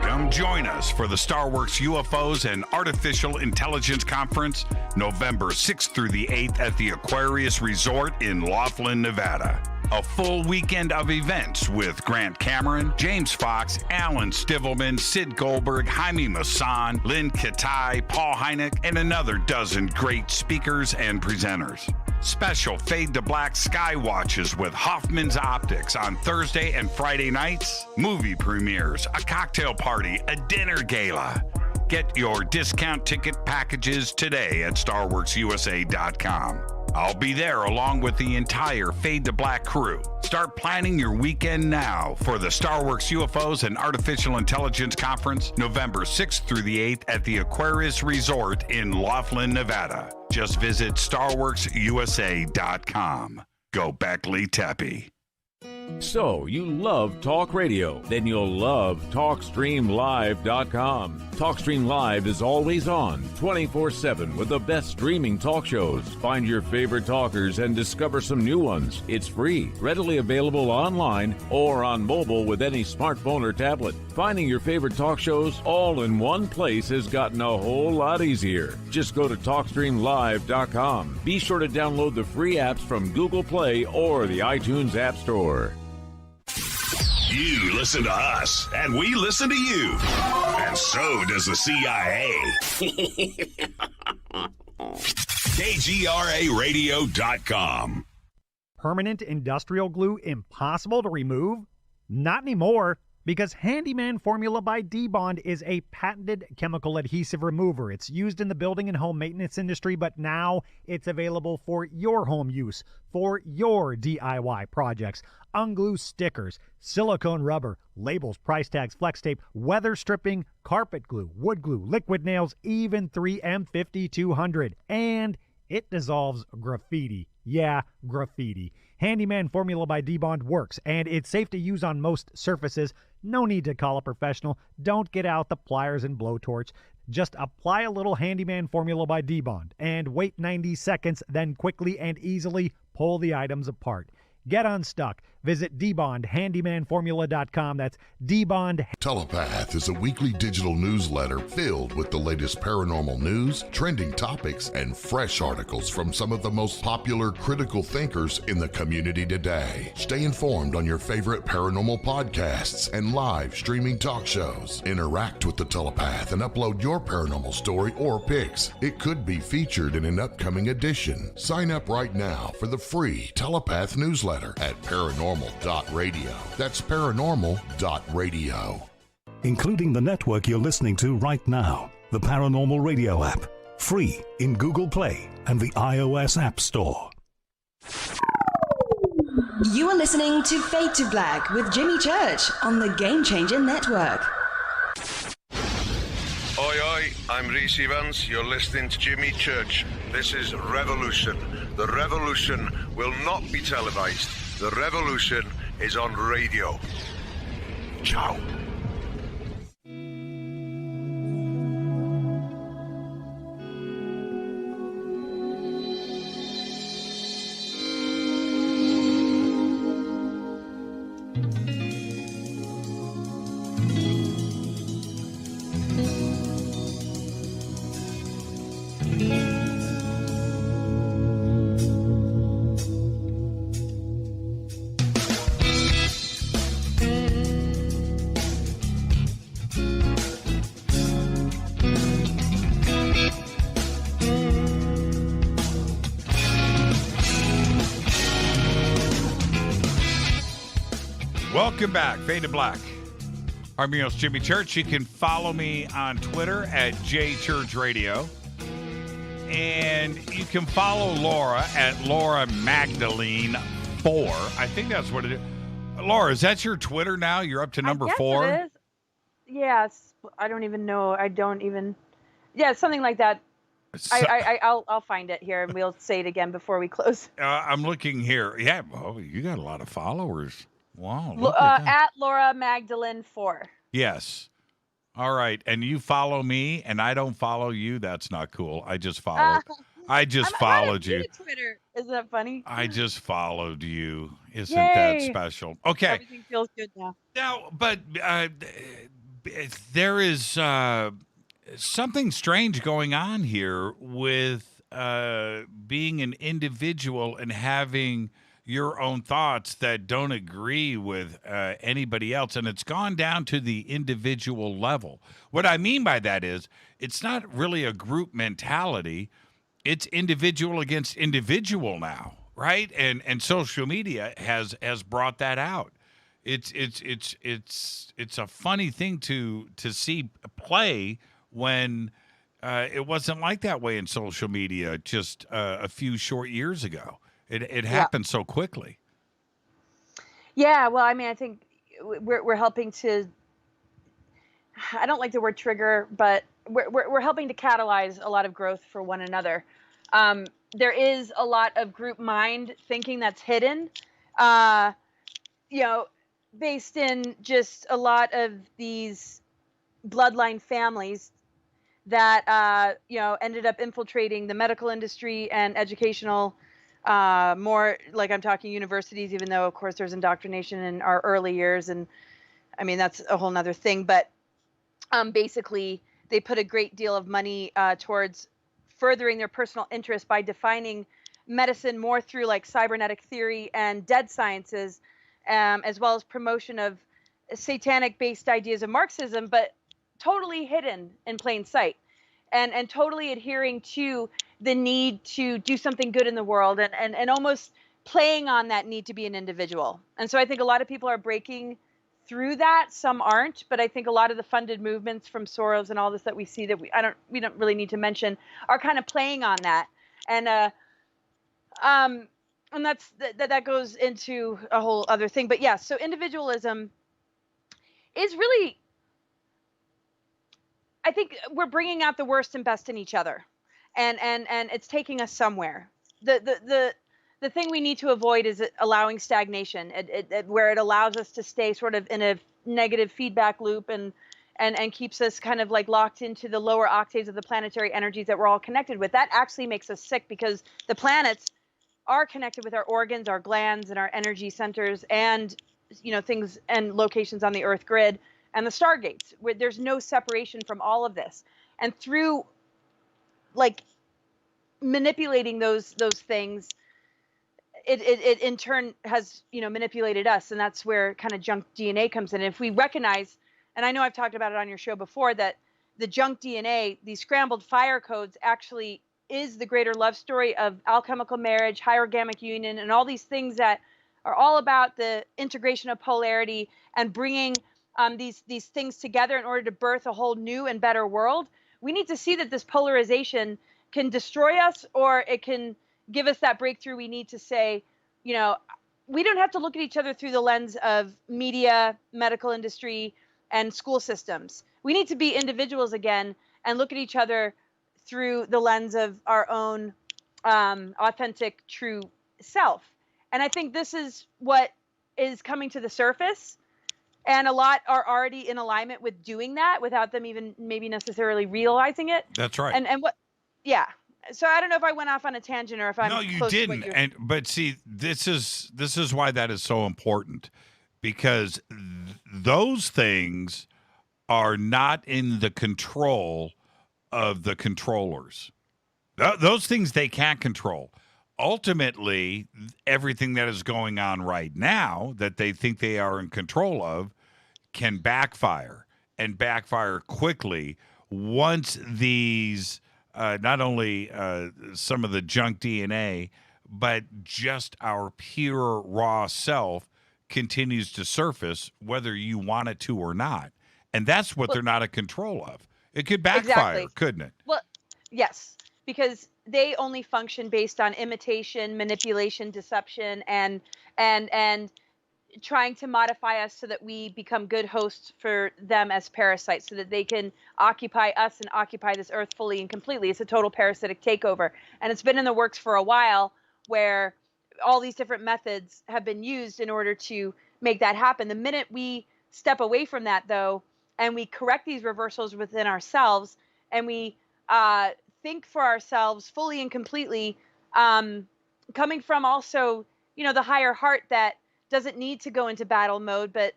Come join us for the Starworks UFOs and Artificial Intelligence Conference, November 6th through the 8th at the Aquarius Resort in Laughlin, Nevada. A full weekend of events with Grant Cameron, James Fox, Alan Stivelman, Sid Goldberg, Jaime Maussan, Lynn Katai, Paul Hynek, and another dozen great speakers and presenters. Special Fade to Black Sky Watches with Hoffman's Optics on Thursday and Friday nights, movie premieres, a cocktail party, a dinner gala. Get your discount ticket packages today at StarWorksUSA.com. I'll be there along with the entire Fade to Black crew. Start planning your weekend now for the Starworks UFOs and Artificial Intelligence Conference, November 6th through the 8th at the Aquarius Resort in Laughlin, Nevada. Just visit StarWorksUSA.com. Go Beckley Teppy. So, you love talk radio? Then you'll love TalkStreamLive.com. TalkStream Live is always on, 24/7 with the best streaming talk shows. Find your favorite talkers and discover some new ones. It's free, readily available online or on mobile with any smartphone or tablet. Finding your favorite talk shows all in one place has gotten a whole lot easier. Just go to TalkStreamLive.com. Be sure to download the free apps from Google Play or the iTunes App Store. You listen to us, and we listen to you. And so does the CIA. KGRARadio.com. Permanent industrial glue impossible to remove? Not anymore, because Handyman Formula by D-Bond is a patented chemical adhesive remover. It's used in the building and home maintenance industry, but now it's available for your home use, for your DIY projects. Unglue stickers, silicone rubber, labels, price tags, flex tape, weather stripping, carpet glue, wood glue, liquid nails, even 3M 5200. And it dissolves graffiti. Yeah, graffiti. Handyman Formula by D-Bond works, and it's safe to use on most surfaces. No need to call a professional. Don't get out the pliers and blowtorch. Just apply a little Handyman Formula by D-Bond and wait 90 seconds, then quickly and easily pull the items apart. Get unstuck. Visit DBondHandymanFormula.com. That's DBond. Telepath is a weekly digital newsletter filled with the latest paranormal news, trending topics, and fresh articles from some of the most popular critical thinkers in the community today. Stay informed on your favorite paranormal podcasts and live streaming talk shows. Interact with the Telepath and upload your paranormal story or pics. It could be featured in an upcoming edition. Sign up right now for the free Telepath newsletter at paranormal.radio. That's paranormal.radio. Including the network you're listening to right now, the Paranormal Radio app, free in Google Play and the iOS App Store. You are listening to Fade to Black with Jimmy Church on the Game Changer Network. Oi, oi, I'm Reese Evans. You're listening to Jimmy Church. This is Revolution. The revolution will not be televised. The revolution is on radio. Ciao. Welcome back, Fade to Black. I'm your host, Jimmy Church. You can follow me on Twitter at JChurchRadio. And you can follow Laura at Laura Magdalene 4. I think that's what it is. Laura, is that your Twitter now? You're up to number 4? It is. Yes. I don't even know. Yeah, something like that. I'll find it here, and we'll say it again before we close. I'm looking here. Yeah, well, you got a lot of followers. Wow. Look at that. At Laura Magdalene 4. Yes. All right. And you follow me, and I don't follow you. That's not cool. I just followed. I just followed you. Twitter. Isn't that funny? I just followed you. Isn't Yay. that special? Okay. Everything feels good now. Now, but there is something strange going on here with being an individual and having your own thoughts that don't agree with anybody else. And it's gone down to the individual level. What I mean by that is it's not really a group mentality. It's individual against individual now, right? And social media has brought that out. It's a funny thing to see play when it wasn't like that way in social media just a few short years ago. It happened so quickly. Yeah, well, I mean, I think we're helping to. I don't like the word trigger, but we're helping to catalyze a lot of growth for one another. There is a lot of group mind thinking that's hidden, based in just a lot of these bloodline families that ended up infiltrating the medical industry and educational. More like I'm talking universities, even though, of course, there's indoctrination in our early years. And I mean, that's a whole nother thing. But basically, they put a great deal of money towards furthering their personal interest by defining medicine more through like cybernetic theory and dead sciences, as well as promotion of satanic-based ideas of Marxism, but totally hidden in plain sight. And totally adhering to the need to do something good in the world and almost playing on that need to be an individual. And so I think a lot of people are breaking through that. Some aren't, but I think a lot of the funded movements from Soros and all this that we see that we don't really need to mention are kind of playing on that. And that goes into a whole other thing. But yeah, so individualism is really, I think we're bringing out the worst and best in each other, and it's taking us somewhere. The thing we need to avoid is allowing stagnation, where it allows us to stay sort of in a negative feedback loop and keeps us kind of like locked into the lower octaves of the planetary energies that we're all connected with. That actually makes us sick because the planets are connected with our organs, our glands, and our energy centers, and things and locations on the Earth grid. And the stargates, where there's no separation from all of this. And through like manipulating those things, it in turn has, manipulated us. And that's where kind of junk DNA comes in. And if we recognize, and I know I've talked about it on your show before, that the junk DNA, these scrambled fire codes, actually is the greater love story of alchemical marriage, hierogamic union, and all these things that are all about the integration of polarity and bringing these things together in order to birth a whole new and better world. We need to see that this polarization can destroy us, or it can give us that breakthrough we need to say, we don't have to look at each other through the lens of media, medical industry, and school systems. We need to be individuals again and look at each other through the lens of our own authentic, true self. And I think this is what is coming to the surface. And a lot are already in alignment with doing that without them even maybe necessarily realizing it. That's right. And what, yeah. So I don't know if I went off on a tangent or if I'm no, you close didn't. To what But see, this is why that is so important, because those things are not in the control of the controllers. Those things they can't control. Ultimately, everything that is going on right now that they think they are in control of can backfire, and backfire quickly once these, not only some of the junk DNA, but just our pure raw self continues to surface whether you want it to or not. And that's what they're not in control of. It could backfire, couldn't it? Well, yes, because they only function based on imitation, manipulation, deception, and trying to modify us so that we become good hosts for them as parasites, so that they can occupy us and occupy this earth fully and completely. It's a total parasitic takeover. And it's been in the works for a while, where all these different methods have been used in order to make that happen. The minute we step away from that, though, and we correct these reversals within ourselves, and we think for ourselves fully and completely, coming from also, the higher heart that doesn't need to go into battle mode, but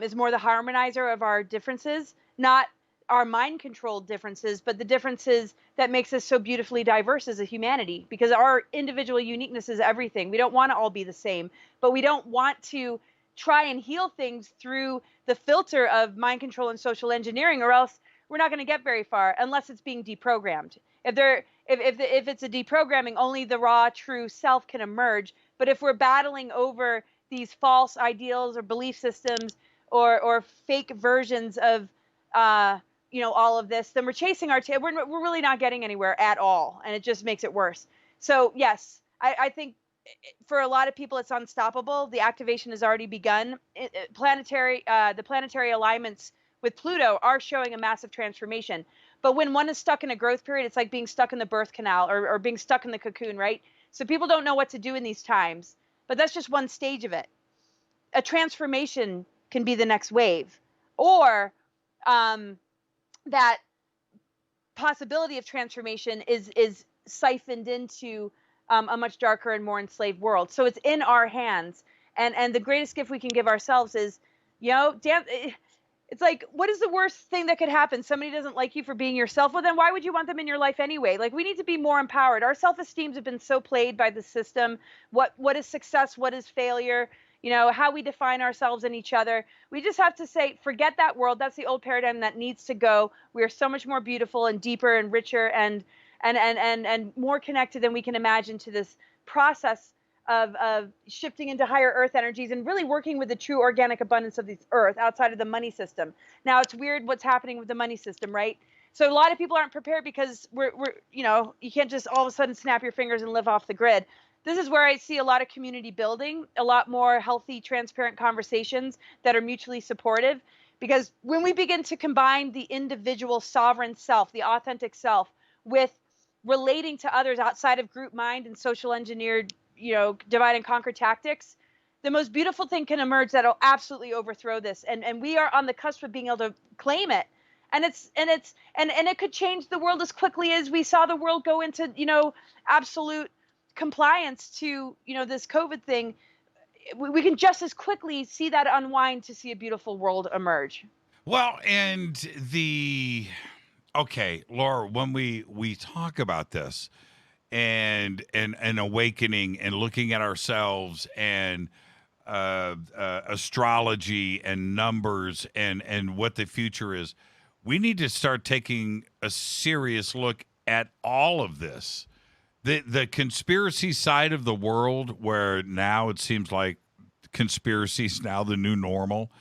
is more the harmonizer of our differences, not our mind-controlled differences, but the differences that makes us so beautifully diverse as a humanity, because our individual uniqueness is everything. We don't want to all be the same, but we don't want to try and heal things through the filter of mind control and social engineering, or else we're not going to get very far unless it's being deprogrammed. If it's a deprogramming, only the raw, true self can emerge. But if we're battling over these false ideals or belief systems or fake versions of all of this, then we're chasing our tail. We're really not getting anywhere at all, and it just makes it worse. So yes, I think for a lot of people it's unstoppable. The activation has already begun. The planetary alignments with Pluto are showing a massive transformation. But when one is stuck in a growth period, it's like being stuck in the birth canal or being stuck in the cocoon, right? So people don't know what to do in these times. But that's just one stage of it. A transformation can be the next wave. Or that possibility of transformation is siphoned into a much darker and more enslaved world. So it's in our hands. And the greatest gift we can give ourselves is, it's like, what is the worst thing that could happen? Somebody doesn't like you for being yourself. Well, then why would you want them in your life anyway? Like, we need to be more empowered. Our self-esteems have been so played by the system. What is success? What is failure? How we define ourselves and each other. We just have to say, forget that world. That's the old paradigm that needs to go. We are so much more beautiful and deeper and richer and more connected than we can imagine to this process of shifting into higher earth energies and really working with the true organic abundance of this earth outside of the money system. Now, it's weird what's happening with the money system, right? So a lot of people aren't prepared because we're you can't just all of a sudden snap your fingers and live off the grid. This is where I see a lot of community building, a lot more healthy, transparent conversations that are mutually supportive. Because when we begin to combine the individual sovereign self, the authentic self, with relating to others outside of group mind and social engineered, divide and conquer tactics, the most beautiful thing can emerge that'll absolutely overthrow this. And we are on the cusp of being able to claim it. And it could change the world as quickly as we saw the world go into, absolute compliance to, this COVID thing. We can just as quickly see that unwind to see a beautiful world emerge. Well, and Laura, when we talk about this, and awakening and looking at ourselves and astrology and numbers and what the future is, we need to start taking a serious look at all of this. The conspiracy side of the world, where now it seems like conspiracy is now the new normal.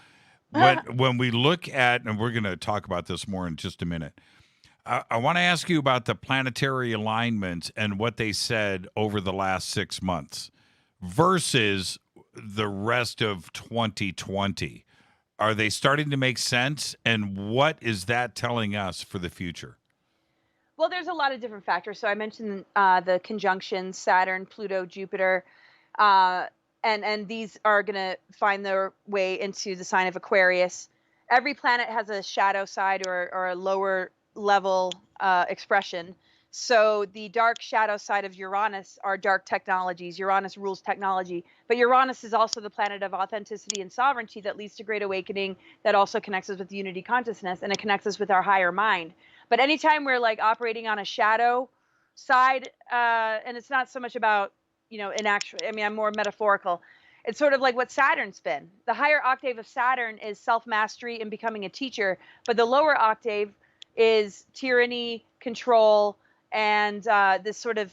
When we look at, and we're going to talk about this more in just a minute, I want to ask you about the planetary alignments and what they said over the last 6 months versus the rest of 2020. Are they starting to make sense? And what is that telling us for the future? Well, there's a lot of different factors. So I mentioned the conjunctions, Saturn, Pluto, Jupiter, and these are going to find their way into the sign of Aquarius. Every planet has a shadow side or a lower level expression. So the dark shadow side of Uranus are dark technologies. Uranus rules technology, but Uranus is also the planet of authenticity and sovereignty that leads to great awakening, that also connects us with unity consciousness, and it connects us with our higher mind. But anytime we're like operating on a shadow side, and it's not so much about, I'm more metaphorical. It's sort of like what Saturn's been. The higher octave of Saturn is self-mastery and becoming a teacher, but the lower octave is tyranny, control, and this sort of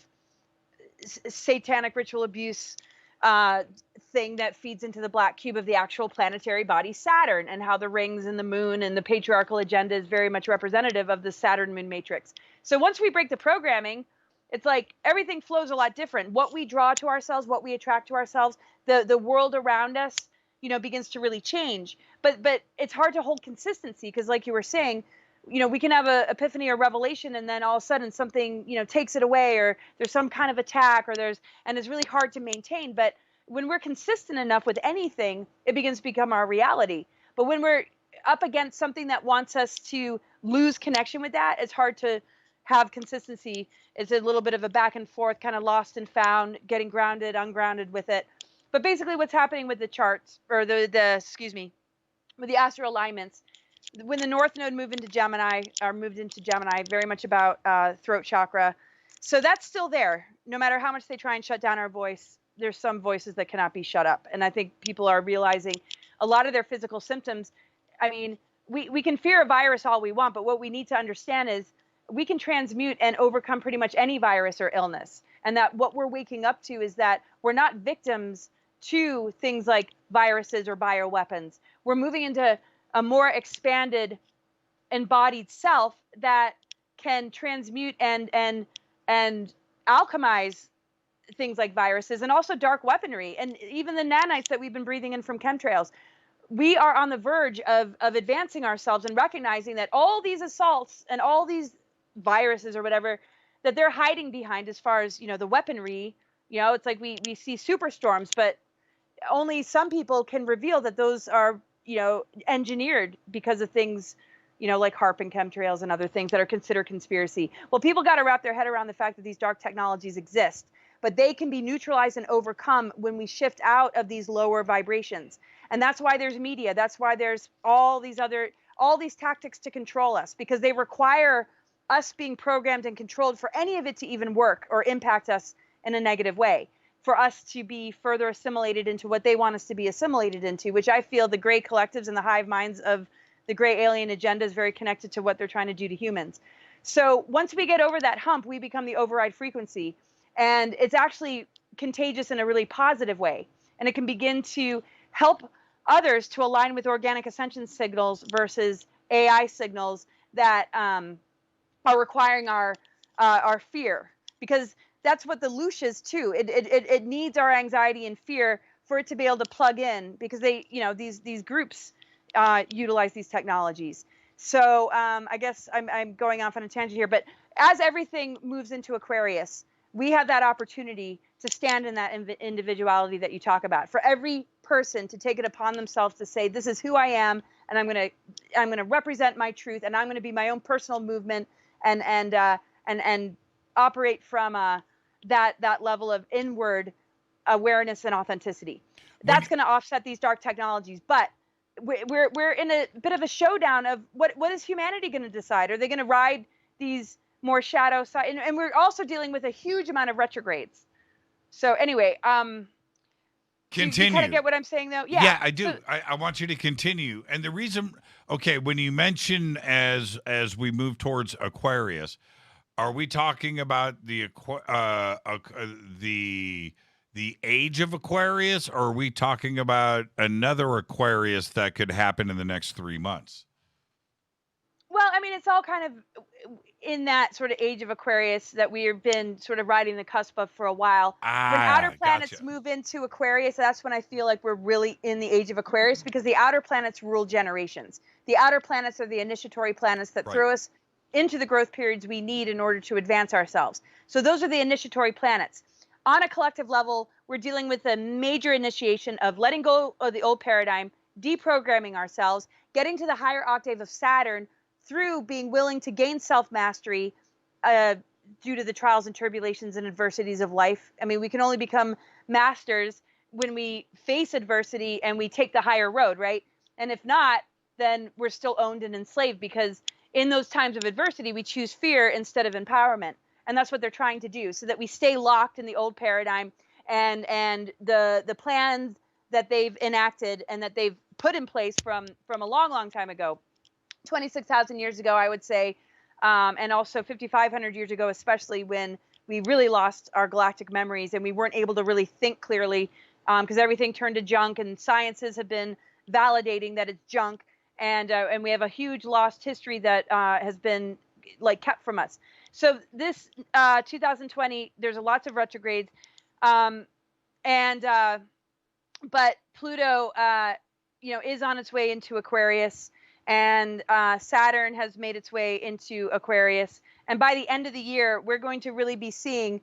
satanic ritual abuse, thing that feeds into the black cube of the actual planetary body Saturn, and how the rings and the moon and the patriarchal agenda is very much representative of the Saturn moon matrix. So once we break the programming, it's like everything flows a lot different. What we draw to ourselves, what we attract to ourselves, the world around us, begins to really change. But it's hard to hold consistency, because like you were saying, we can have a epiphany or revelation, and then all of a sudden something, takes it away, or there's some kind of attack, and it's really hard to maintain. But when we're consistent enough with anything, it begins to become our reality. But when we're up against something that wants us to lose connection with that, it's hard to have consistency. It's a little bit of a back and forth, kind of lost and found, getting grounded, ungrounded with it. But basically what's happening with the charts, or with the astral alignments, when the North Node moved into Gemini, very much about throat chakra. So that's still there. No matter how much they try and shut down our voice, there's some voices that cannot be shut up. And I think people are realizing a lot of their physical symptoms. I mean, we can fear a virus all we want, but what we need to understand is we can transmute and overcome pretty much any virus or illness. And that what we're waking up to is that we're not victims to things like viruses or bioweapons. We're moving into a more expanded, embodied self that can transmute and alchemize things like viruses, and also dark weaponry, and even the nanites that we've been breathing in from chemtrails. We are on the verge of advancing ourselves and recognizing that all these assaults and all these viruses or whatever that they're hiding behind, as far as the weaponry, it's like we see superstorms, but only some people can reveal that those are engineered because of things like HAARP and chemtrails and other things that are considered conspiracy. Well, people got to wrap their head around the fact that these dark technologies exist, but they can be neutralized and overcome when we shift out of these lower vibrations. And that's why there's media. That's why there's all these tactics to control us, because they require us being programmed and controlled for any of it to even work or impact us in a negative way, for us to be further assimilated into what they want us to be assimilated into, which I feel the gray collectives and the hive minds of the gray alien agenda is very connected to what they're trying to do to humans. So once we get over that hump, we become the override frequency. And it's actually contagious in a really positive way. And it can begin to help others to align with organic ascension signals versus AI signals that are requiring our fear. Because that's what the loosh is too. It needs our anxiety and fear for it to be able to plug in, because they, these groups utilize these technologies. So I guess I'm going off on a tangent here, but as everything moves into Aquarius, we have that opportunity to stand in that individuality that you talk about. For every person to take it upon themselves to say, this is who I am, and I'm gonna represent my truth, and I'm gonna be my own personal movement, and operate from that level of inward awareness and authenticity. That's going to offset these dark technologies. But we're in a bit of a showdown of what is humanity going to decide? Are they going to ride these more shadow side? And we're also dealing with a huge amount of retrogrades. So anyway, continue. You kind of get what I'm saying, though? Yeah, I do. So, I want you to continue. And the reason, okay, when you mention as we move towards Aquarius, are we talking about the age of Aquarius, or are we talking about another Aquarius that could happen in the next 3 months? Well, I mean, it's all kind of in that sort of age of Aquarius that we've been sort of riding the cusp of for a while. When outer planets move into Aquarius, that's when I feel like we're really in the age of Aquarius, because the outer planets rule generations. The outer planets are the initiatory planets that throw us into the growth periods we need in order to advance ourselves. So those are the initiatory planets. On a collective level, we're dealing with a major initiation of letting go of the old paradigm, deprogramming ourselves, getting to the higher octave of Saturn through being willing to gain self-mastery due to the trials and tribulations and adversities of life. I mean, we can only become masters when we face adversity and we take the higher road, right? And if not, then we're still owned and enslaved, because in those times of adversity, we choose fear instead of empowerment. And that's what they're trying to do, so that we stay locked in the old paradigm, and the plans that they've enacted and that they've put in place from a long, long time ago, 26,000 years ago, I would say, and also 5,500 years ago, especially when we really lost our galactic memories, and we weren't able to really think clearly because everything turned to junk, and sciences have been validating that it's junk, and we have a huge lost history that has been like kept from us. So this 2020, there's lots of retrogrades, but Pluto, is on its way into Aquarius, and Saturn has made its way into Aquarius. And by the end of the year, we're going to really be seeing,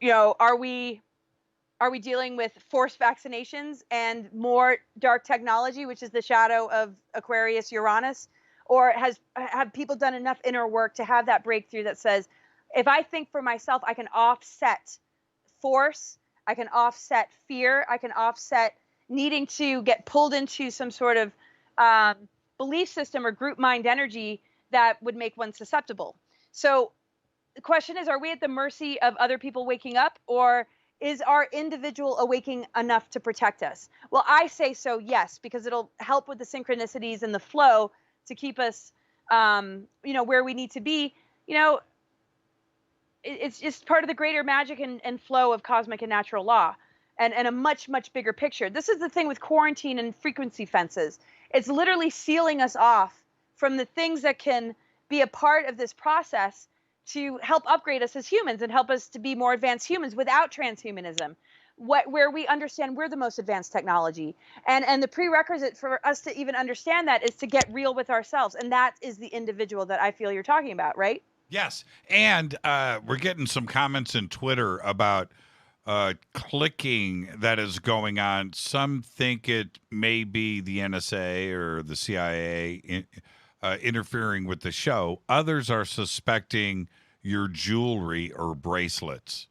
are we dealing with forced vaccinations and more dark technology, which is the shadow of Aquarius, Uranus? Or have people done enough inner work to have that breakthrough that says, if I think for myself, I can offset force, I can offset fear, I can offset needing to get pulled into some sort of belief system or group mind energy that would make one susceptible. So the question is, are we at the mercy of other people waking up, or is our individual awakening enough to protect us? Well, I say so, yes, because it'll help with the synchronicities and the flow to keep us, where we need to be. It's just part of the greater magic and flow of cosmic and natural law, and a much, much bigger picture. This is the thing with quarantine and frequency fences. It's literally sealing us off from the things that can be a part of this process to help upgrade us as humans and help us to be more advanced humans without transhumanism, where we understand we're the most advanced technology. And the prerequisite for us to even understand that is to get real with ourselves. And that is the individual that I feel you're talking about, right? Yes. And we're getting some comments in Twitter about clicking that is going on. Some think it may be the NSA or the CIA interfering with the show. Others are suspecting your jewelry or bracelets.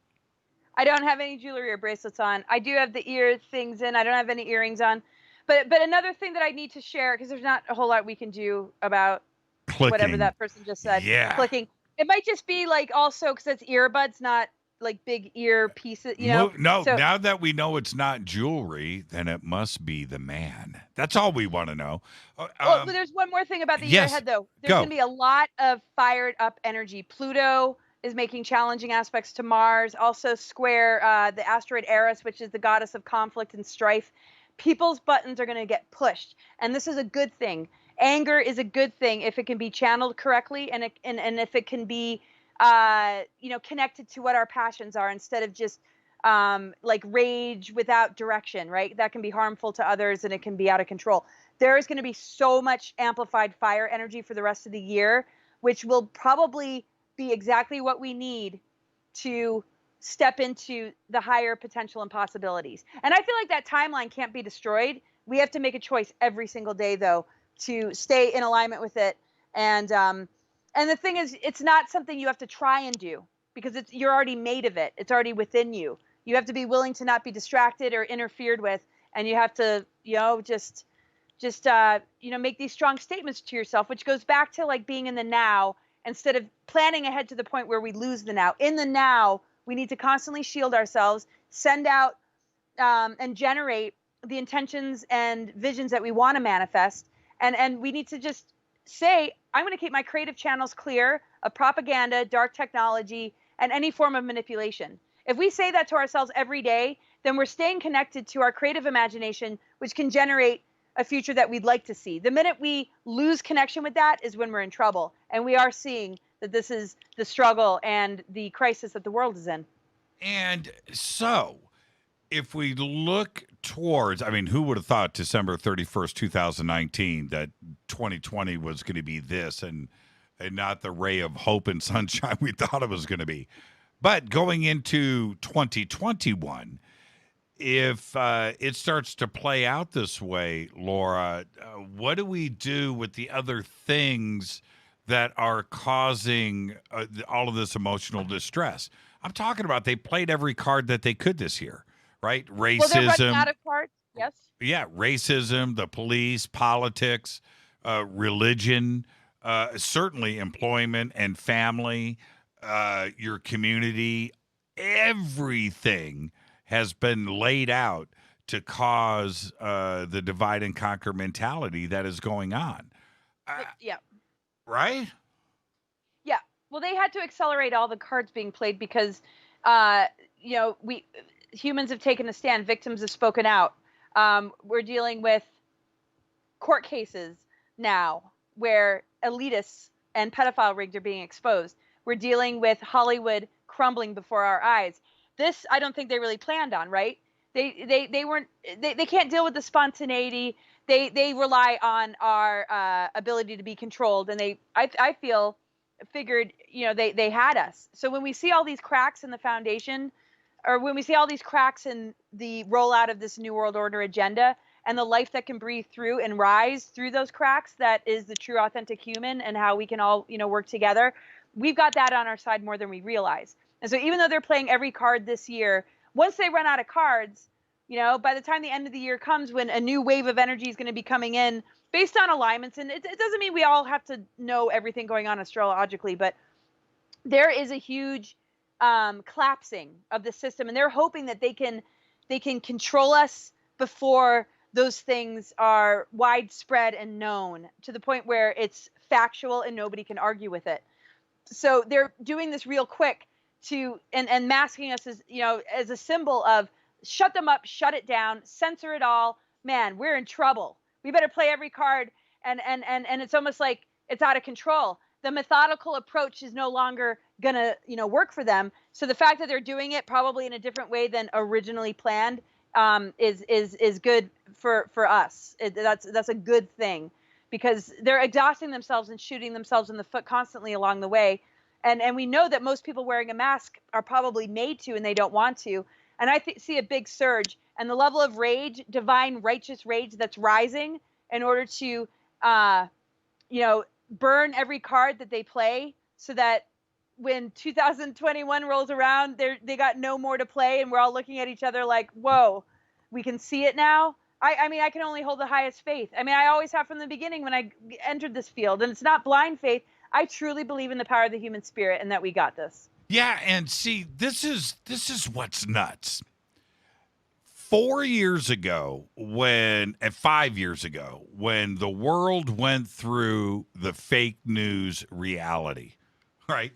I don't have any jewelry or bracelets on. I do have the ear things in. I don't have any earrings on. But another thing that I need to share, because there's not a whole lot we can do about clicking. Whatever that person just said. Yeah. Clicking. It might just be like also because it's earbuds, not like big ear pieces, No, So, now that we know it's not jewelry, then it must be the man. That's all we want to know. but there's one more thing about the year ahead, though. There's going to be a lot of fired up energy. Pluto is making challenging aspects to Mars, also square the asteroid Eris, which is the goddess of conflict and strife. People's buttons are going to get pushed, and this is a good thing. Anger is a good thing if it can be channeled correctly, and if it can be connected to what our passions are, instead of just like rage without direction, right? That can be harmful to others, and it can be out of control. There is going to be so much amplified fire energy for the rest of the year, which will probably be exactly what we need to step into the higher potential and possibilities. And I feel like that timeline can't be destroyed. We have to make a choice every single day, though, to stay in alignment with it. And the thing is, it's not something you have to try and do, because you're already made of it. It's already within you. You have to be willing to not be distracted or interfered with, and you have to, just make these strong statements to yourself, which goes back to like being in the now instead of planning ahead to the point where we lose the now. In the now, we need to constantly shield ourselves, send out and generate the intentions and visions that we want to manifest, and we need to just say, I'm going to keep my creative channels clear of propaganda, dark technology, and any form of manipulation. If we say that to ourselves every day, then we're staying connected to our creative imagination, which can generate a future that we'd like to see. The minute we lose connection with that is when we're in trouble. And we are seeing that this is the struggle and the crisis that the world is in. And so, if we look towards, who would have thought December 31st, 2019, that 2020 was going to be this and not the ray of hope and sunshine we thought it was going to be. But going into 2021, if it starts to play out this way, Laura, what do we do with the other things that are causing all of this emotional distress? I'm talking about they played every card that they could this year. Right? Racism. Well, they're running out of cards. Yes. Yeah. Racism, the police, politics, religion, certainly employment and family, your community, everything has been laid out to cause the divide and conquer mentality that is going on. Yeah. Right? Yeah. Well, they had to accelerate all the cards being played because, humans have taken a stand. Victims have spoken out. We're dealing with court cases now where elitists and pedophile rings are being exposed. We're dealing with Hollywood crumbling before our eyes. This, I don't think they really planned on, right? They can't deal with the spontaneity. They rely on our ability to be controlled, and I figured, they had us. So when we see all these cracks in the foundation, or when we see all these cracks in the rollout of this New World Order agenda, and the life that can breathe through and rise through those cracks, that is the true authentic human, and how we can all, work together. We've got that on our side more than we realize. And so even though they're playing every card this year, once they run out of cards, by the time the end of the year comes, when a new wave of energy is going to be coming in based on alignments, and it doesn't mean we all have to know everything going on astrologically, but there is a huge collapsing of the system, and they're hoping that they can control us before those things are widespread and known to the point where it's factual and nobody can argue with it. So they're doing this real quick and masking us as a symbol of shut them up, shut it down, censor it all. Man, we're in trouble. We better play every card, and it's almost like it's out of control. The methodical approach is no longer gonna work for them. So the fact that they're doing it probably in a different way than originally planned is good for us. That's a good thing, because they're exhausting themselves and shooting themselves in the foot constantly along the way. And we know that most people wearing a mask are probably made to, and they don't want to. And I see a big surge, and the level of rage, divine righteous rage, that's rising in order to, burn every card that they play, so that when 2021 rolls around, they got no more to play, and we're all looking at each other like, whoa, we can see it now. I can only hold the highest faith. I always have from the beginning when I entered this field, and it's not blind faith. I truly believe in the power of the human spirit, and that we got this. Yeah, and see, this is what's nuts. 5 years ago, when the world went through the fake news reality, right?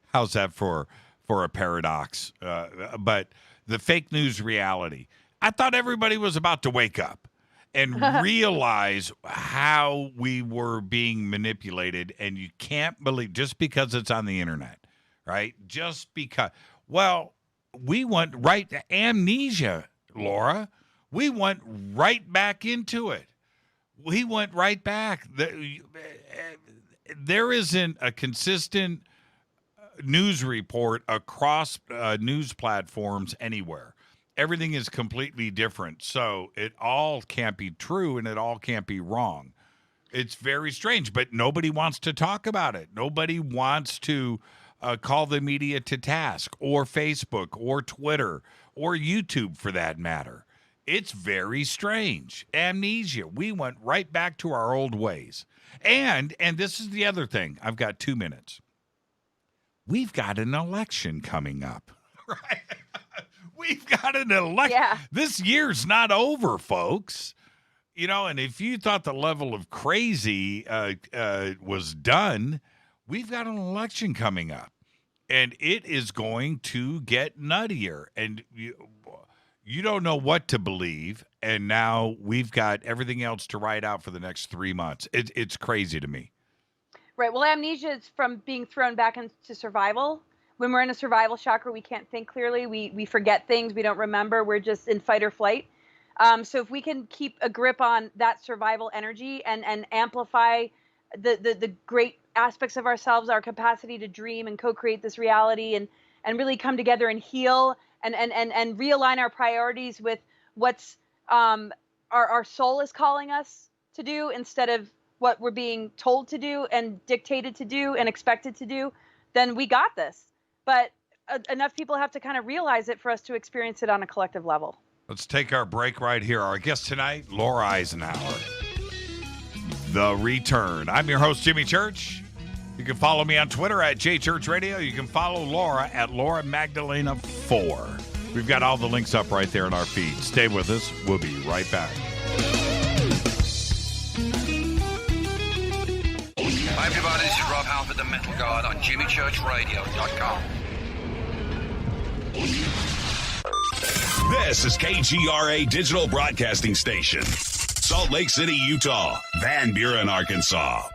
How's that for a paradox? But the fake news reality, I thought everybody was about to wake up and realize how we were being manipulated, and you can't believe, just because it's on the internet, right? Just because. Well, we went right to amnesia, Laura. We went right back into it. We went right back. There isn't a consistent news report across news platforms anywhere. Everything is completely different. So it all can't be true, and it all can't be wrong. It's very strange, but nobody wants to talk about it. Nobody wants to call the media to task, or Facebook, or Twitter, or YouTube for that matter. It's very strange. Amnesia. We went right back to our old ways. And this is the other thing. I've got 2 minutes. We've got an election coming up, right? We've got an election. Yeah. This year's not over, folks. And if you thought the level of crazy was done, we've got an election coming up, and it is going to get nuttier. And you don't know what to believe, and now we've got everything else to write out for the next 3 months. It's crazy to me. Right. Well, amnesia is from being thrown back into survival. When we're in a survival chakra, we can't think clearly. We forget things. We don't remember. We're just in fight or flight. So if we can keep a grip on that survival energy and amplify the great aspects of ourselves, our capacity to dream and co-create this reality, and really come together and heal and realign our priorities with what's our soul is calling us to do, instead of what we're being told to do and dictated to do and expected to do, then we got this. But enough people have to kind of realize it for us to experience it on a collective level. Let's take our break right here. Our guest tonight, Laura Eisenhower. The Return. I'm your host, Jimmy Church. You can follow me on Twitter at JChurchRadio. You can follow Laura at Laura Magdalena 4. We've got all the links up right there in our feed. Stay with us. We'll be right back. Hi, everybody. This is Rob Halford. the Metal God on JimmyChurchRadio.com. This is KGRA Digital Broadcasting Station. Salt Lake City, Utah. Van Buren, Arkansas.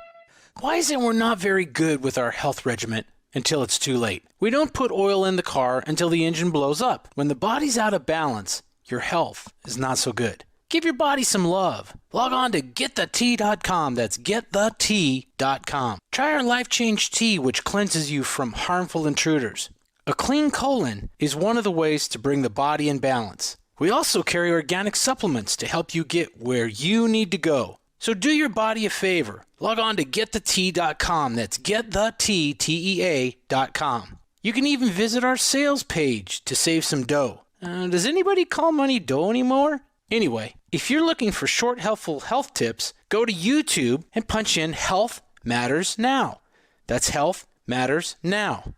Why is it we're not very good with our health regimen until it's too late? We don't put oil in the car until the engine blows up. When the body's out of balance, your health is not so good. Give your body some love. Log on to GetTheT.com. That's GetTheT.com. Try our Life Change Tea, which cleanses you from harmful intruders. A clean colon is one of the ways to bring the body in balance. We also carry organic supplements to help you get where you need to go. So do your body a favor. Log on to GetTheT.com. That's GetTheT.com. You can even visit our sales page to save some dough. Does anybody call money dough anymore? Anyway, if you're looking for short, helpful health tips, go to YouTube and punch in Health Matters Now. That's Health Matters Now.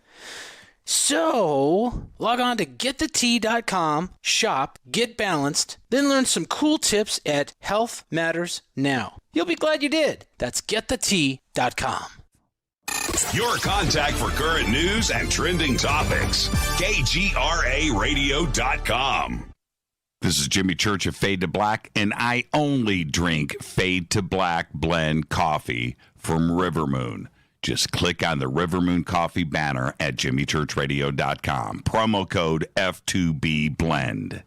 So, log on to GetTheT.com, shop, get balanced, then learn some cool tips at Health Matters Now. You'll be glad you did. That's GetTheT.com. Your contact for current news and trending topics. KGRARadio.com. This is Jimmy Church of Fade to Black, and I only drink Fade to Black blend coffee from Rivermoon. Just click on the Rivermoon Coffee banner at jimmychurchradio.com. Promo code F2B Blend.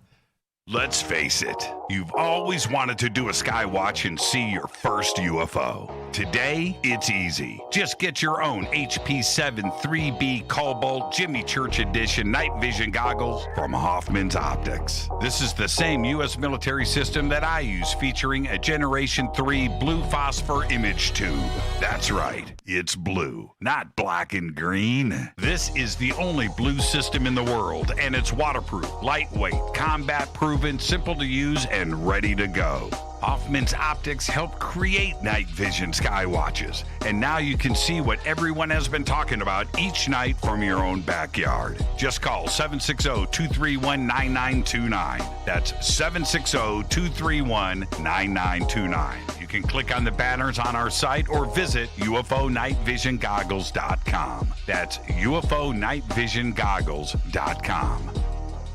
Let's face it, you've always wanted to do a sky watch and see your first UFO. Today, it's easy. Just get your own HP7 3B Cobalt Jimmy Church Edition night vision goggles from Hoffman's Optics. This is the same U.S. military system that I use, featuring a Generation 3 blue phosphor image tube. That's right, it's blue, not black and green. This is the only blue system in the world, and it's waterproof, lightweight, combat-proof, simple to use, and ready to go. Hoffman's Optics help create night vision sky watches, and now you can see what everyone has been talking about each night from your own backyard. Just call 760-231-9929. That's 760-231-9929. You can click on the banners on our site or visit UFOnightvisiongoggles.com. That's UFOnightvisiongoggles.com.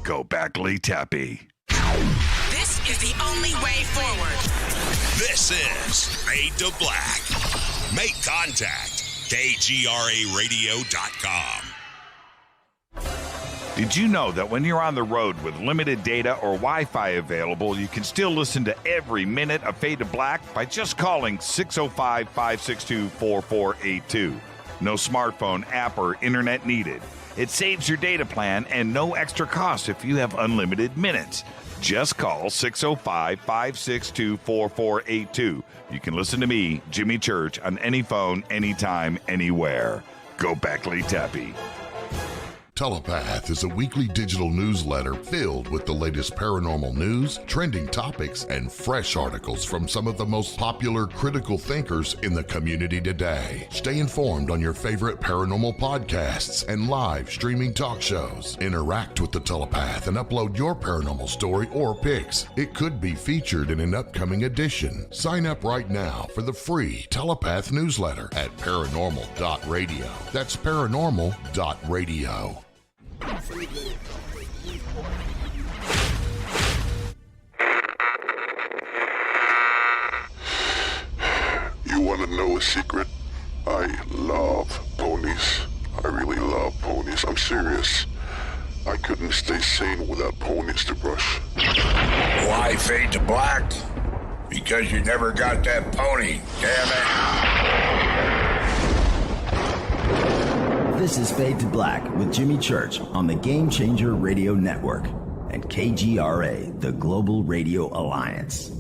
Go back, Lee Tappy. This is the only way forward. This is Fade to Black. Make contact. KGRARadio.com. Did you know that when you're on the road with limited data or Wi-Fi available, you can still listen to every minute of Fade to Black by just calling 605-562-4482. No smartphone, app, or internet needed. It saves your data plan and no extra cost if you have unlimited minutes. Just call 605-562-4482. You can listen to me, Jimmy Church, on any phone, anytime, anywhere. Go back, Lee Tappy. Telepath is a weekly digital newsletter filled with the latest paranormal news, trending topics, and fresh articles from some of the most popular critical thinkers in the community today. Stay informed on your favorite paranormal podcasts and live streaming talk shows. Interact with the Telepath and upload your paranormal story or pics. It could be featured in an upcoming edition. Sign up right now for the free Telepath newsletter at paranormal.radio. That's paranormal.radio. You want to know a secret? I love ponies. I really love ponies. I'm serious. I couldn't stay sane without ponies to brush. Why Fade to Black? Because you never got that pony, damn it. This is Fade to Black with Jimmy Church on the Game Changer Radio Network and KGRA, the Global Radio Alliance.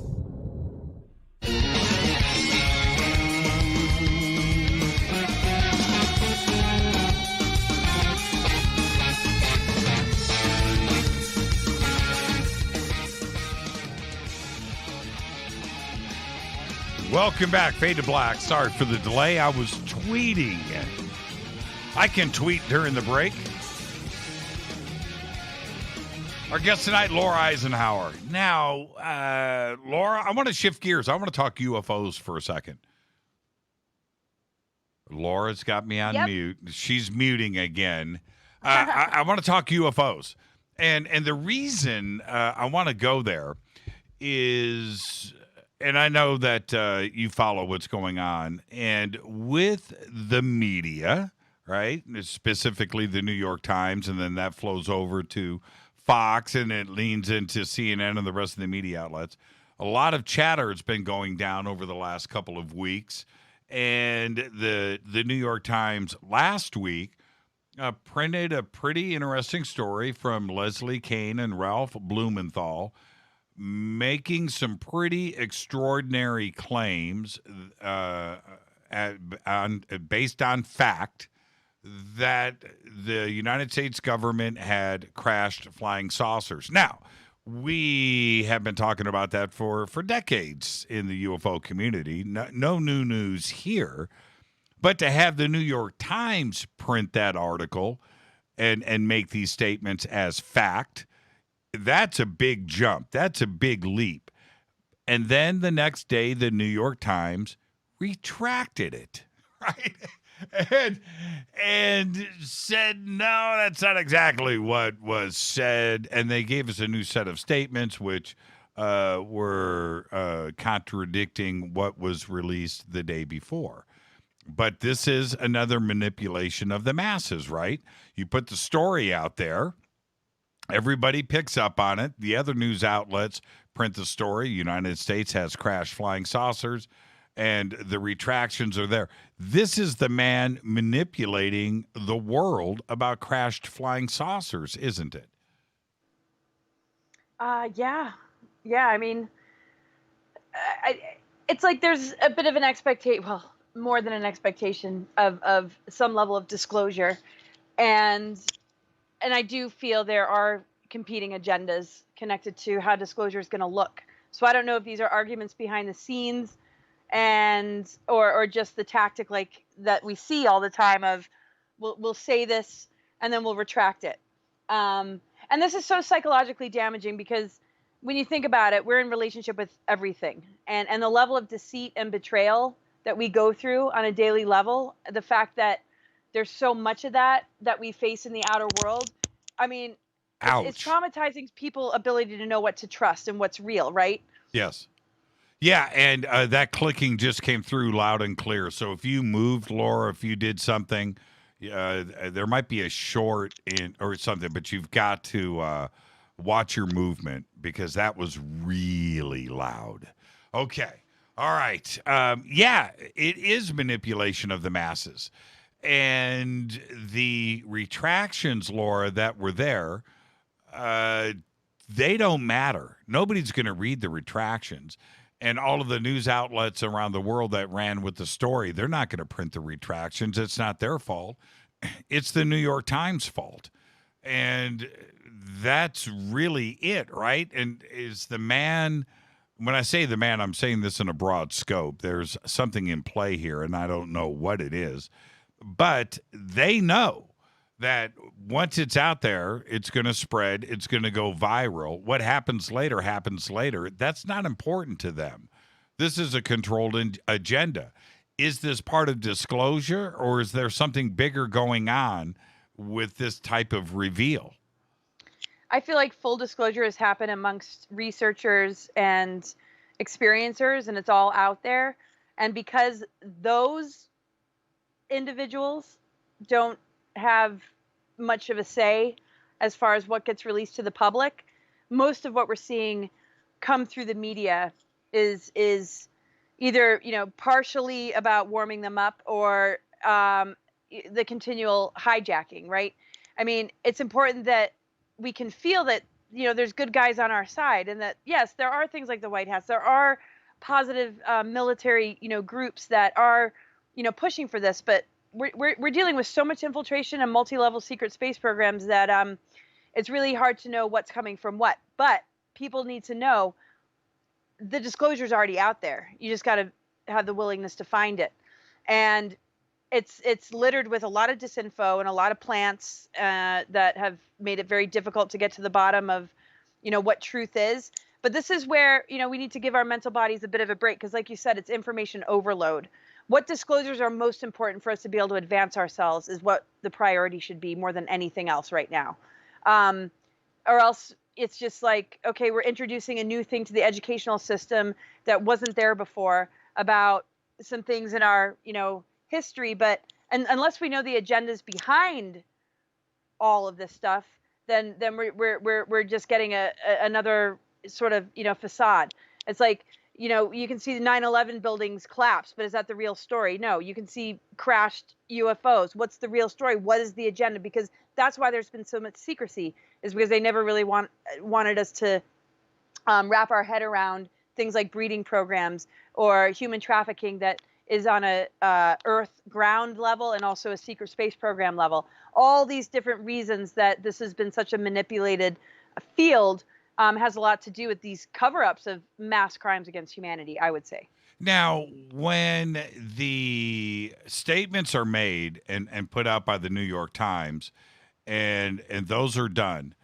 Welcome back, Fade to Black. Sorry for the delay. I was tweeting. I can tweet during the break. Our guest tonight, Laura Eisenhower. Now, Laura, I want to shift gears. I want to talk UFOs for a second. Laura's got me on Yep. mute. She's muting again. I want to talk UFOs. And the reason I want to go there is, and I know that you follow what's going on, and with the media, right, specifically the New York Times, and then that flows over to Fox, and it leans into CNN and the rest of the media outlets. A lot of chatter has been going down over the last couple of weeks. And the New York Times last week printed a pretty interesting story from Leslie Kean and Ralph Blumenthal, making some pretty extraordinary claims based on fact that the United States government had crashed flying saucers. Now, we have been talking about that for decades in the UFO community. No new news here. But to have the New York Times print that article and make these statements as fact, that's a big jump. That's a big leap. And then the next day, the New York Times retracted it, right? And said, no, that's not exactly what was said. And they gave us a new set of statements, which were contradicting what was released the day before. But this is another manipulation of the masses, right? You put the story out there, everybody picks up on it. The other news outlets print the story. United States has crashed flying saucers, and the retractions are there. This is the man manipulating the world about crashed flying saucers, isn't it? Yeah. I mean, it's like there's a bit of an expectation, well, more than an expectation of some level of disclosure. And I do feel there are competing agendas connected to how disclosure is going to look. So I don't know if these are arguments behind the scenes and or just the tactic like that we see all the time of we'll say this and then we'll retract it. And this is so psychologically damaging because when you think about it, we're in relationship with everything. And the level of deceit and betrayal that we go through on a daily level, the fact that there's so much of that we face in the outer world, I mean, it's traumatizing people's ability to know what to trust and what's real, right? Yes. Yeah, and that clicking just came through loud and clear. So if you moved, Laura, if you did something, there might be a short in or something, but you've got to watch your movement because that was really loud. Okay. All right. Yeah, it is manipulation of the masses. And the retractions, Laura, that were there, they don't matter. Nobody's going to read the retractions. And all of the news outlets around the world that ran with the story, they're not going to print the retractions. It's not their fault. It's the New York Times' fault. And that's really it, right? And is the man, when I say the man, I'm saying this in a broad scope. There's something in play here, and I don't know what it is. But they know that once it's out there, it's going to spread, it's going to go viral. What happens later happens later. That's not important to them. This is a controlled agenda. Is this part of disclosure, or is there something bigger going on with this type of reveal? I feel like full disclosure has happened amongst researchers and experiencers, and it's all out there. And because those individuals don't have much of a say as far as what gets released to the public, most of what we're seeing come through the media is either, partially about warming them up or the continual hijacking, right? I mean, it's important that we can feel that, there's good guys on our side, and that, yes, there are things like the White Hats. There are positive military, groups that are, pushing for this, but we're dealing with so much infiltration and multi-level secret space programs that it's really hard to know what's coming from what. But people need to know the disclosure is already out there. You just got to have the willingness to find it. And it's littered with a lot of disinfo and a lot of plants that have made it very difficult to get to the bottom of, what truth is. But this is where, we need to give our mental bodies a bit of a break because, like you said, it's information overload. what disclosures are most important for us to be able to advance ourselves is what the priority should be more than anything else right now. Or else it's just like, okay, we're introducing a new thing to the educational system that wasn't there before about some things in our, history, but unless we know the agendas behind all of this stuff, then we're just getting another sort of, facade. It's like, you can see the 9/11 buildings collapse, but is that the real story? No, you can see crashed UFOs. What's the real story? What is the agenda? Because that's why there's been so much secrecy, is because they never really wanted us to wrap our head around things like breeding programs or human trafficking that is on a Earth ground level and also a secret space program level. All these different reasons that this has been such a manipulated field has a lot to do with these cover-ups of mass crimes against humanity, I would say. Now, when the statements are made and put out by the New York Times, and those are done,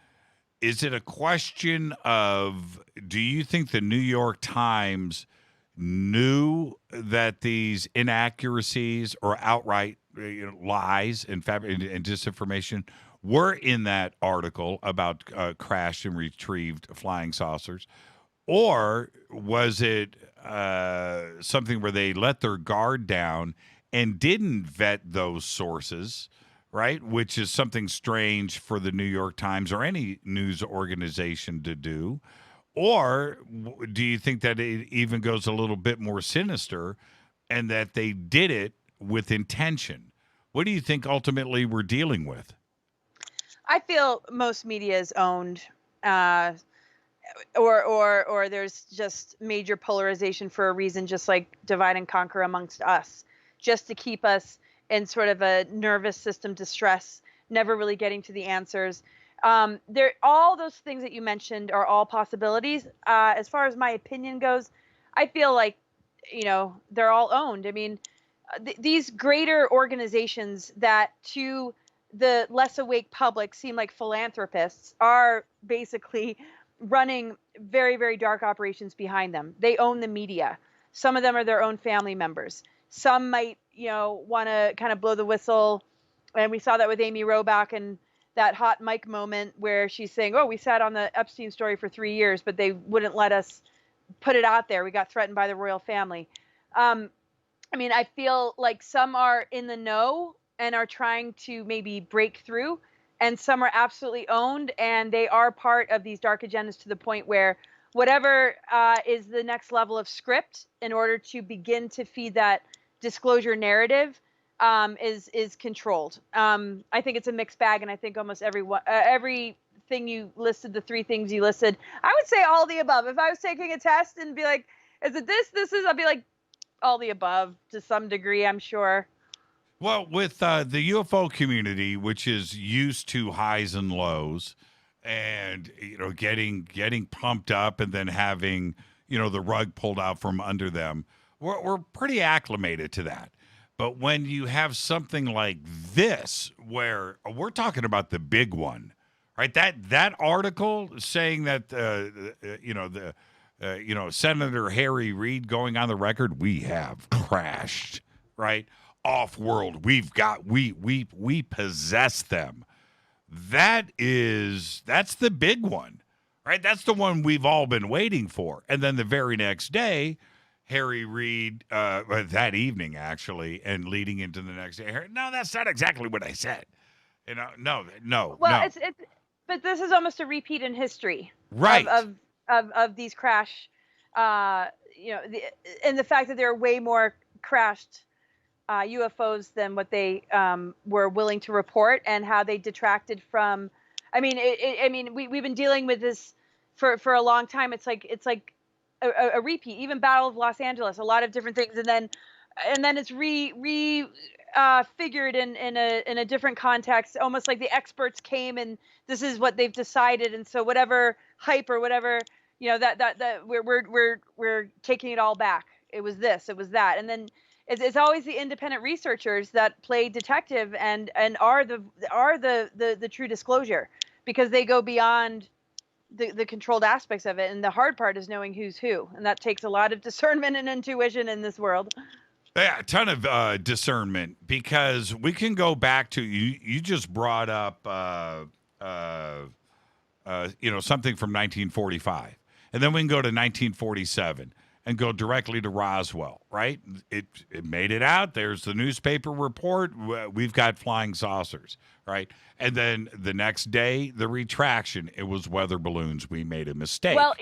is it a question of, do you think the New York Times knew that these inaccuracies or outright lies and disinformation were in that article about crashed and retrieved flying saucers? Or was it something where they let their guard down and didn't vet those sources, right? Which is something strange for the New York Times or any news organization to do. Or do you think that it even goes a little bit more sinister and that they did it with intention? What do you think ultimately we're dealing with? I feel most media is owned, or there's just major polarization for a reason, just like divide and conquer amongst us, just to keep us in sort of a nervous system distress, never really getting to the answers. All those things that you mentioned are all possibilities. As far as my opinion goes, I feel like, they're all owned. I mean, these greater organizations that to the less awake public seem like philanthropists are basically running very, very dark operations behind them. They own the media. Some of them are their own family members. Some might, want to kind of blow the whistle. And we saw that with Amy Robach and that hot mic moment where she's saying, oh, we sat on the Epstein story for 3 years, but they wouldn't let us put it out there. We got threatened by the royal family. I feel like some are in the know and are trying to maybe break through, and some are absolutely owned, and they are part of these dark agendas to the point where whatever is the next level of script in order to begin to feed that disclosure narrative is controlled. I think it's a mixed bag, and I think almost everything you listed, the three things you listed, I would say all the above. If I was taking a test and be like, is it this is, I'd be like, all the above to some degree, I'm sure. Well, with the UFO community, which is used to highs and lows, and getting pumped up and then having the rug pulled out from under them, we're pretty acclimated to that. But when you have something like this, where we're talking about the big one, right? That article saying that Senator Harry Reid going on the record, we have crashed, right? Off-world, we possess them. That's the big one, right? That's the one we've all been waiting for. And then the very next day, Harry Reid, that evening actually, and leading into the next day, no, that's not exactly what I said. No. Well, it's but this is almost a repeat in history, right? Of these crash, and the fact that there are way more crashed UFOs than what they were willing to report, and how they detracted from. We've been dealing with this for a long time. It's like a repeat. Even Battle of Los Angeles, a lot of different things, and then it's figured in a different context, almost like the experts came and this is what they've decided, and so whatever hype or whatever that we're taking it all back. It was this, it was that, and then. It's always the independent researchers that play detective and are the true disclosure, because they go beyond the controlled aspects of it. And the hard part is knowing who's who. And that takes a lot of discernment and intuition in this world. Yeah, a ton of discernment, because we can go back to you just brought up something from 1945, and then we can go to 1947 and go directly to Roswell, right? It made it out. There's the newspaper report. We've got flying saucers, right? And then the next day, the retraction. It was weather balloons. We made a mistake. Well,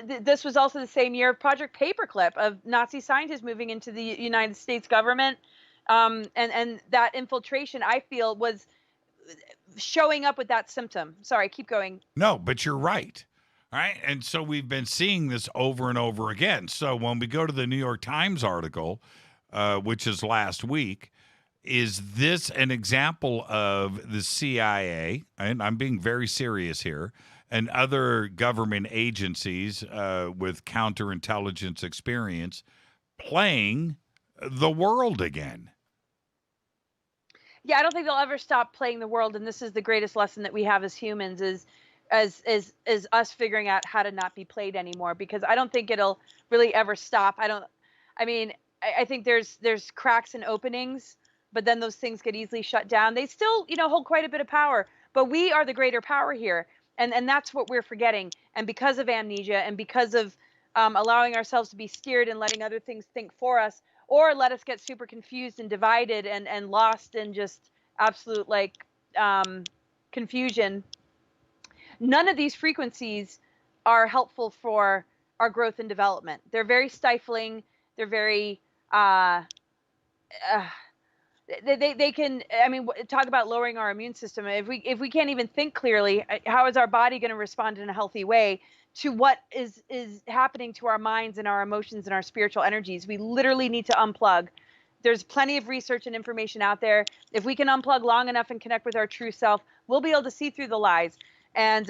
this was also the same year of Project Paperclip, of Nazi scientists moving into the United States government. And that infiltration, I feel, was showing up with that symptom. Sorry, keep going. No, but you're right. All right. And so we've been seeing this over and over again. So when we go to the New York Times article, which is last week, is this an example of the CIA, and I'm being very serious here, and other government agencies with counterintelligence experience playing the world again? Yeah, I don't think they'll ever stop playing the world. And this is the greatest lesson that we have as humans, is us figuring out how to not be played anymore, because I don't think it'll really ever stop. I think there's cracks and openings, but then those things get easily shut down. They still, hold quite a bit of power, but we are the greater power here. And that's what we're forgetting. And because of amnesia, and because of allowing ourselves to be steered and letting other things think for us, or let us get super confused and divided and lost in just absolute confusion. None of these frequencies are helpful for our growth and development. They're very stifling. They're very, they can, talk about lowering our immune system. If we can't even think clearly, how is our body going to respond in a healthy way to what is happening to our minds and our emotions and our spiritual energies? We literally need to unplug. There's plenty of research and information out there. If we can unplug long enough and connect with our true self, we'll be able to see through the lies and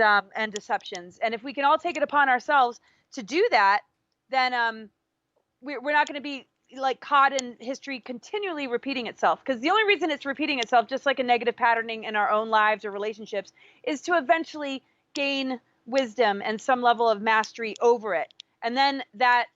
deceptions. And if we can all take it upon ourselves to do that, then we're not going to be caught in history continually repeating itself. Because the only reason it's repeating itself, just like a negative patterning in our own lives or relationships, is to eventually gain wisdom and some level of mastery over it. And then that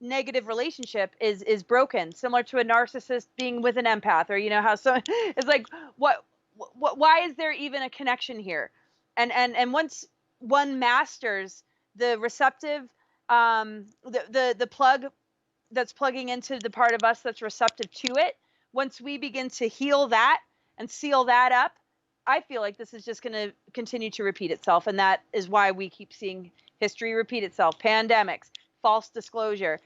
negative relationship is broken, similar to a narcissist being with an empath, or how so it's like, why is there even a connection here? And once one masters the receptive, the plug that's plugging into the part of us that's receptive to it, once we begin to heal that and seal that up, I feel like this is just going to continue to repeat itself. And that is why we keep seeing history repeat itself. Pandemics, false disclosure,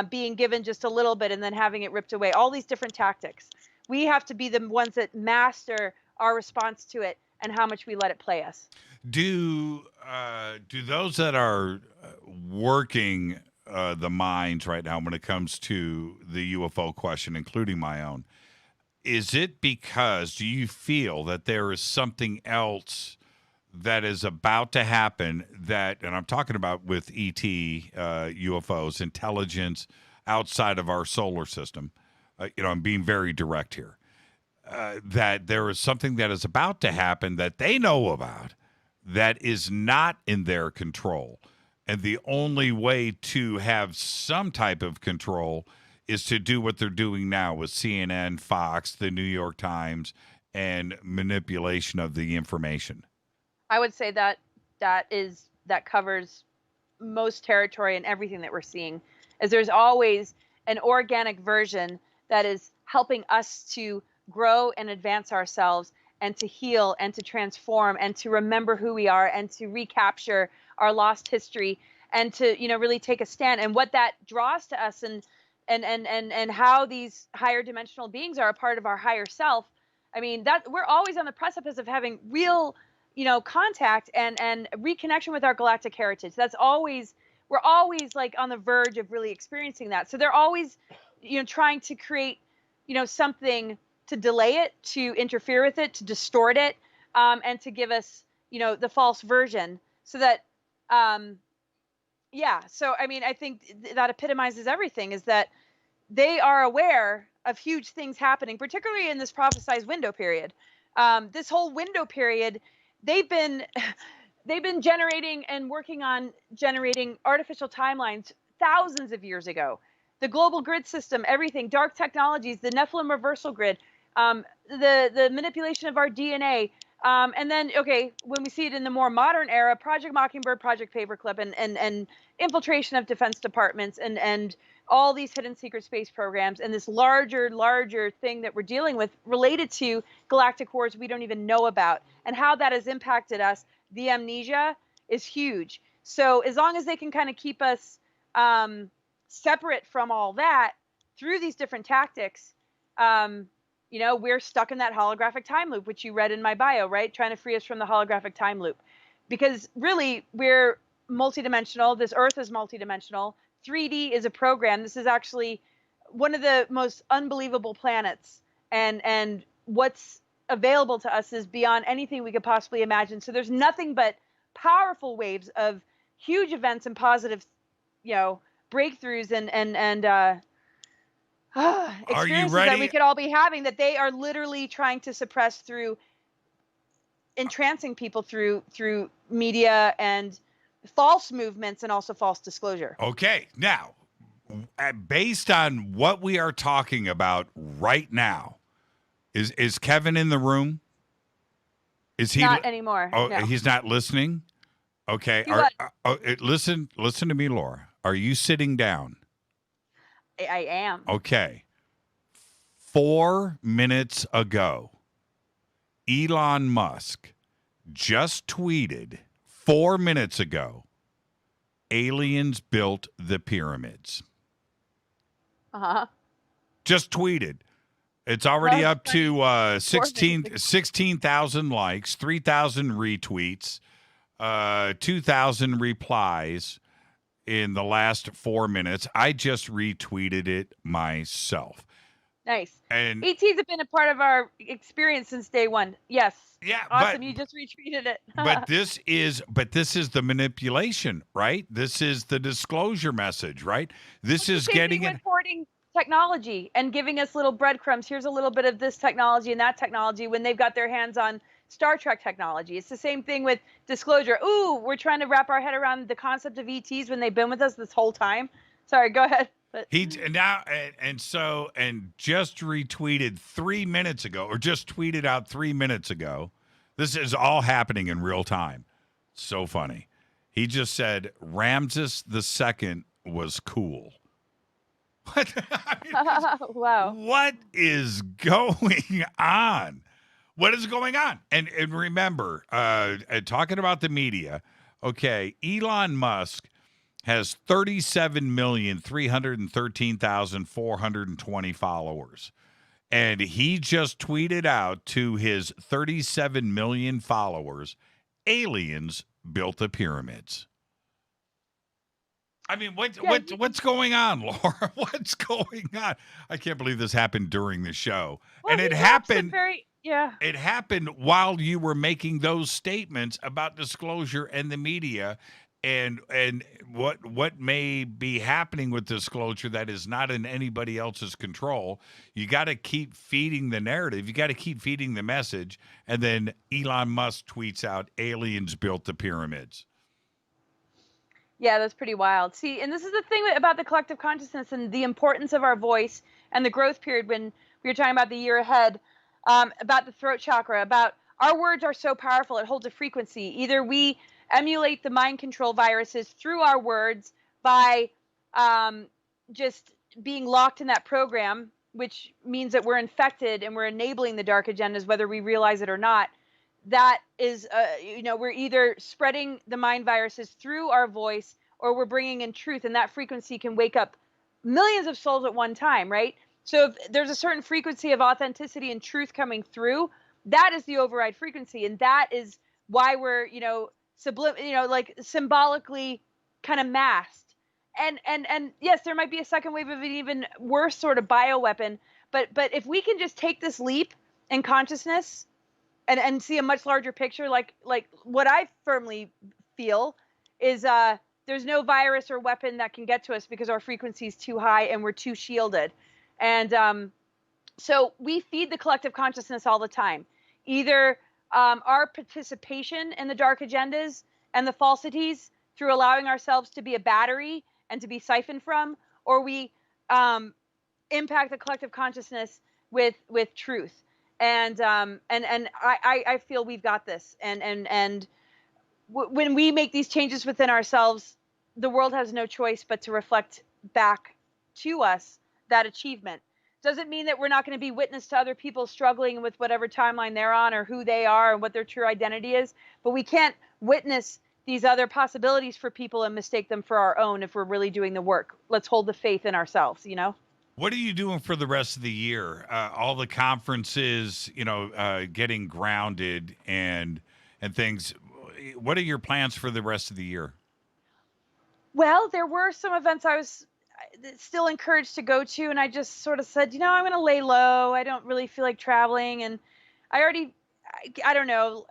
being given just a little bit and then having it ripped away, all these different tactics. We have to be the ones that master our response to it and how much we let it play us. Do those that are working the minds right now when it comes to the UFO question, including my own, do you feel that there is something else that is about to happen and I'm talking about with ET, UFOs, intelligence outside of our solar system, I'm being very direct here, that there is something that is about to happen that they know about that is not in their control. And the only way to have some type of control is to do what they're doing now with CNN, Fox, the New York Times, and manipulation of the information. I would say that covers most territory and everything that we're seeing, as there's always an organic version that is helping us to grow and advance ourselves and to heal and to transform and to remember who we are and to recapture our lost history and to, really take a stand. And what that draws to us and how these higher dimensional beings are a part of our higher self. That we're always on the precipice of having real, contact and reconnection with our galactic heritage. We're always on the verge of really experiencing that. So they're always, trying to create, something to delay it, to interfere with it, to distort it, and to give us, the false version so that, So, I think that epitomizes everything, is that they are aware of huge things happening, particularly in this prophesized window period. This whole window period, they've been generating and working on generating artificial timelines thousands of years ago. the global grid system, everything, dark technologies, the Nephilim reversal grid, the manipulation of our DNA. And then, okay, when we see it in the more modern era, Project Mockingbird, Project Paperclip, and infiltration of defense departments, and all these hidden secret space programs, and this larger thing that we're dealing with related to galactic wars we don't even know about, and how that has impacted us. The amnesia is huge. So as long as they can kind of keep us separate from all that through these different tactics, you know, we're stuck in that holographic time loop, which you read in my bio, right? Trying to free us from the holographic time loop. Because really, we're multidimensional. This Earth is multidimensional. 3D is a program. This is actually one of the most unbelievable planets. And what's available to us is beyond anything we could possibly imagine. So there's nothing but powerful waves of huge events and positive, you know, breakthroughs and experiences that we could all be having, that they are literally trying to suppress through entrancing people through media and false movements and also false disclosure. Okay. Now, based on what we are talking about right now, is Kevin in the room? Is he not anymore? Oh, no. He's not listening. Okay. Listen to me, Laura. Are you sitting down? I am. Okay. 4 minutes ago, Elon Musk just tweeted 4 minutes ago, aliens built the pyramids. Uh-huh. Just tweeted. It's already up to 16,000 likes, 3,000 retweets, 2,000 replies in the last 4 minutes. I just retweeted it myself. Nice. And ETs have been a part of our experience since day one. Yes. Yeah. Awesome. You just retweeted it. but this is the manipulation, right? This is the disclosure message, right? This is getting it. Hoarding technology and giving us little breadcrumbs. Here's a little bit of this technology and that technology when they've got their hands on Star Trek technology. It's the same thing with disclosure. Ooh, we're trying to wrap our head around the concept of ETs when they've been with us this whole time. Sorry, go ahead. But He now and just retweeted 3 minutes ago, or just tweeted out 3 minutes ago. This is all happening in real time. So funny. He just said Ramses II was cool. What? Wow. What is going on? What is going on? And remember, talking about the media, okay, Elon Musk has 37,313,420 followers. And he just tweeted out to his 37 million followers, aliens built the pyramids. I mean, what's going on, Laura? What's going on? I can't believe this happened during the show. Well, and it happened. Yeah. It happened while you were making those statements about disclosure and the media, and what may be happening with disclosure that is not in anybody else's control. You got to keep feeding the narrative. You got to keep feeding the message. And then Elon Musk tweets out, aliens built the pyramids. Yeah, that's pretty wild. See, and this is the thing about the collective consciousness and the importance of our voice and the growth period when we were talking about the year ahead, about the throat chakra, about our words are so powerful. It holds a frequency. Either we emulate the mind control viruses through our words by just being locked in that program, which means that we're infected and we're enabling the dark agendas, whether we realize it or not. That is, we're either spreading the mind viruses through our voice or we're bringing in truth, and that frequency can wake up millions of souls at one time, right? So if there's a certain frequency of authenticity and truth coming through, that is the override frequency, and that is why we're, symbolically kind of masked. And yes, there might be a second wave of an even worse sort of bioweapon, but if we can just take this leap in consciousness and see a much larger picture, like what I firmly feel is there's no virus or weapon that can get to us because our frequency is too high and we're too shielded. And so we feed the collective consciousness all the time. Either our participation in the dark agendas and the falsities through allowing ourselves to be a battery and to be siphoned from, or we impact the collective consciousness with truth. And I feel we've got this. And when we make these changes within ourselves, the world has no choice but to reflect back to us that achievement. Doesn't mean that we're not going to be witness to other people struggling with whatever timeline they're on or who they are and what their true identity is. But we can't witness these other possibilities for people and mistake them for our own if we're really doing the work. Let's hold the faith in ourselves, you know? What are you doing for the rest of the year? All the conferences, getting grounded and things. What are your plans for the rest of the year? Well, there were some events I was still encouraged to go to, and I just sort of said, I'm going to lay low. I don't really feel like traveling, and I don't know.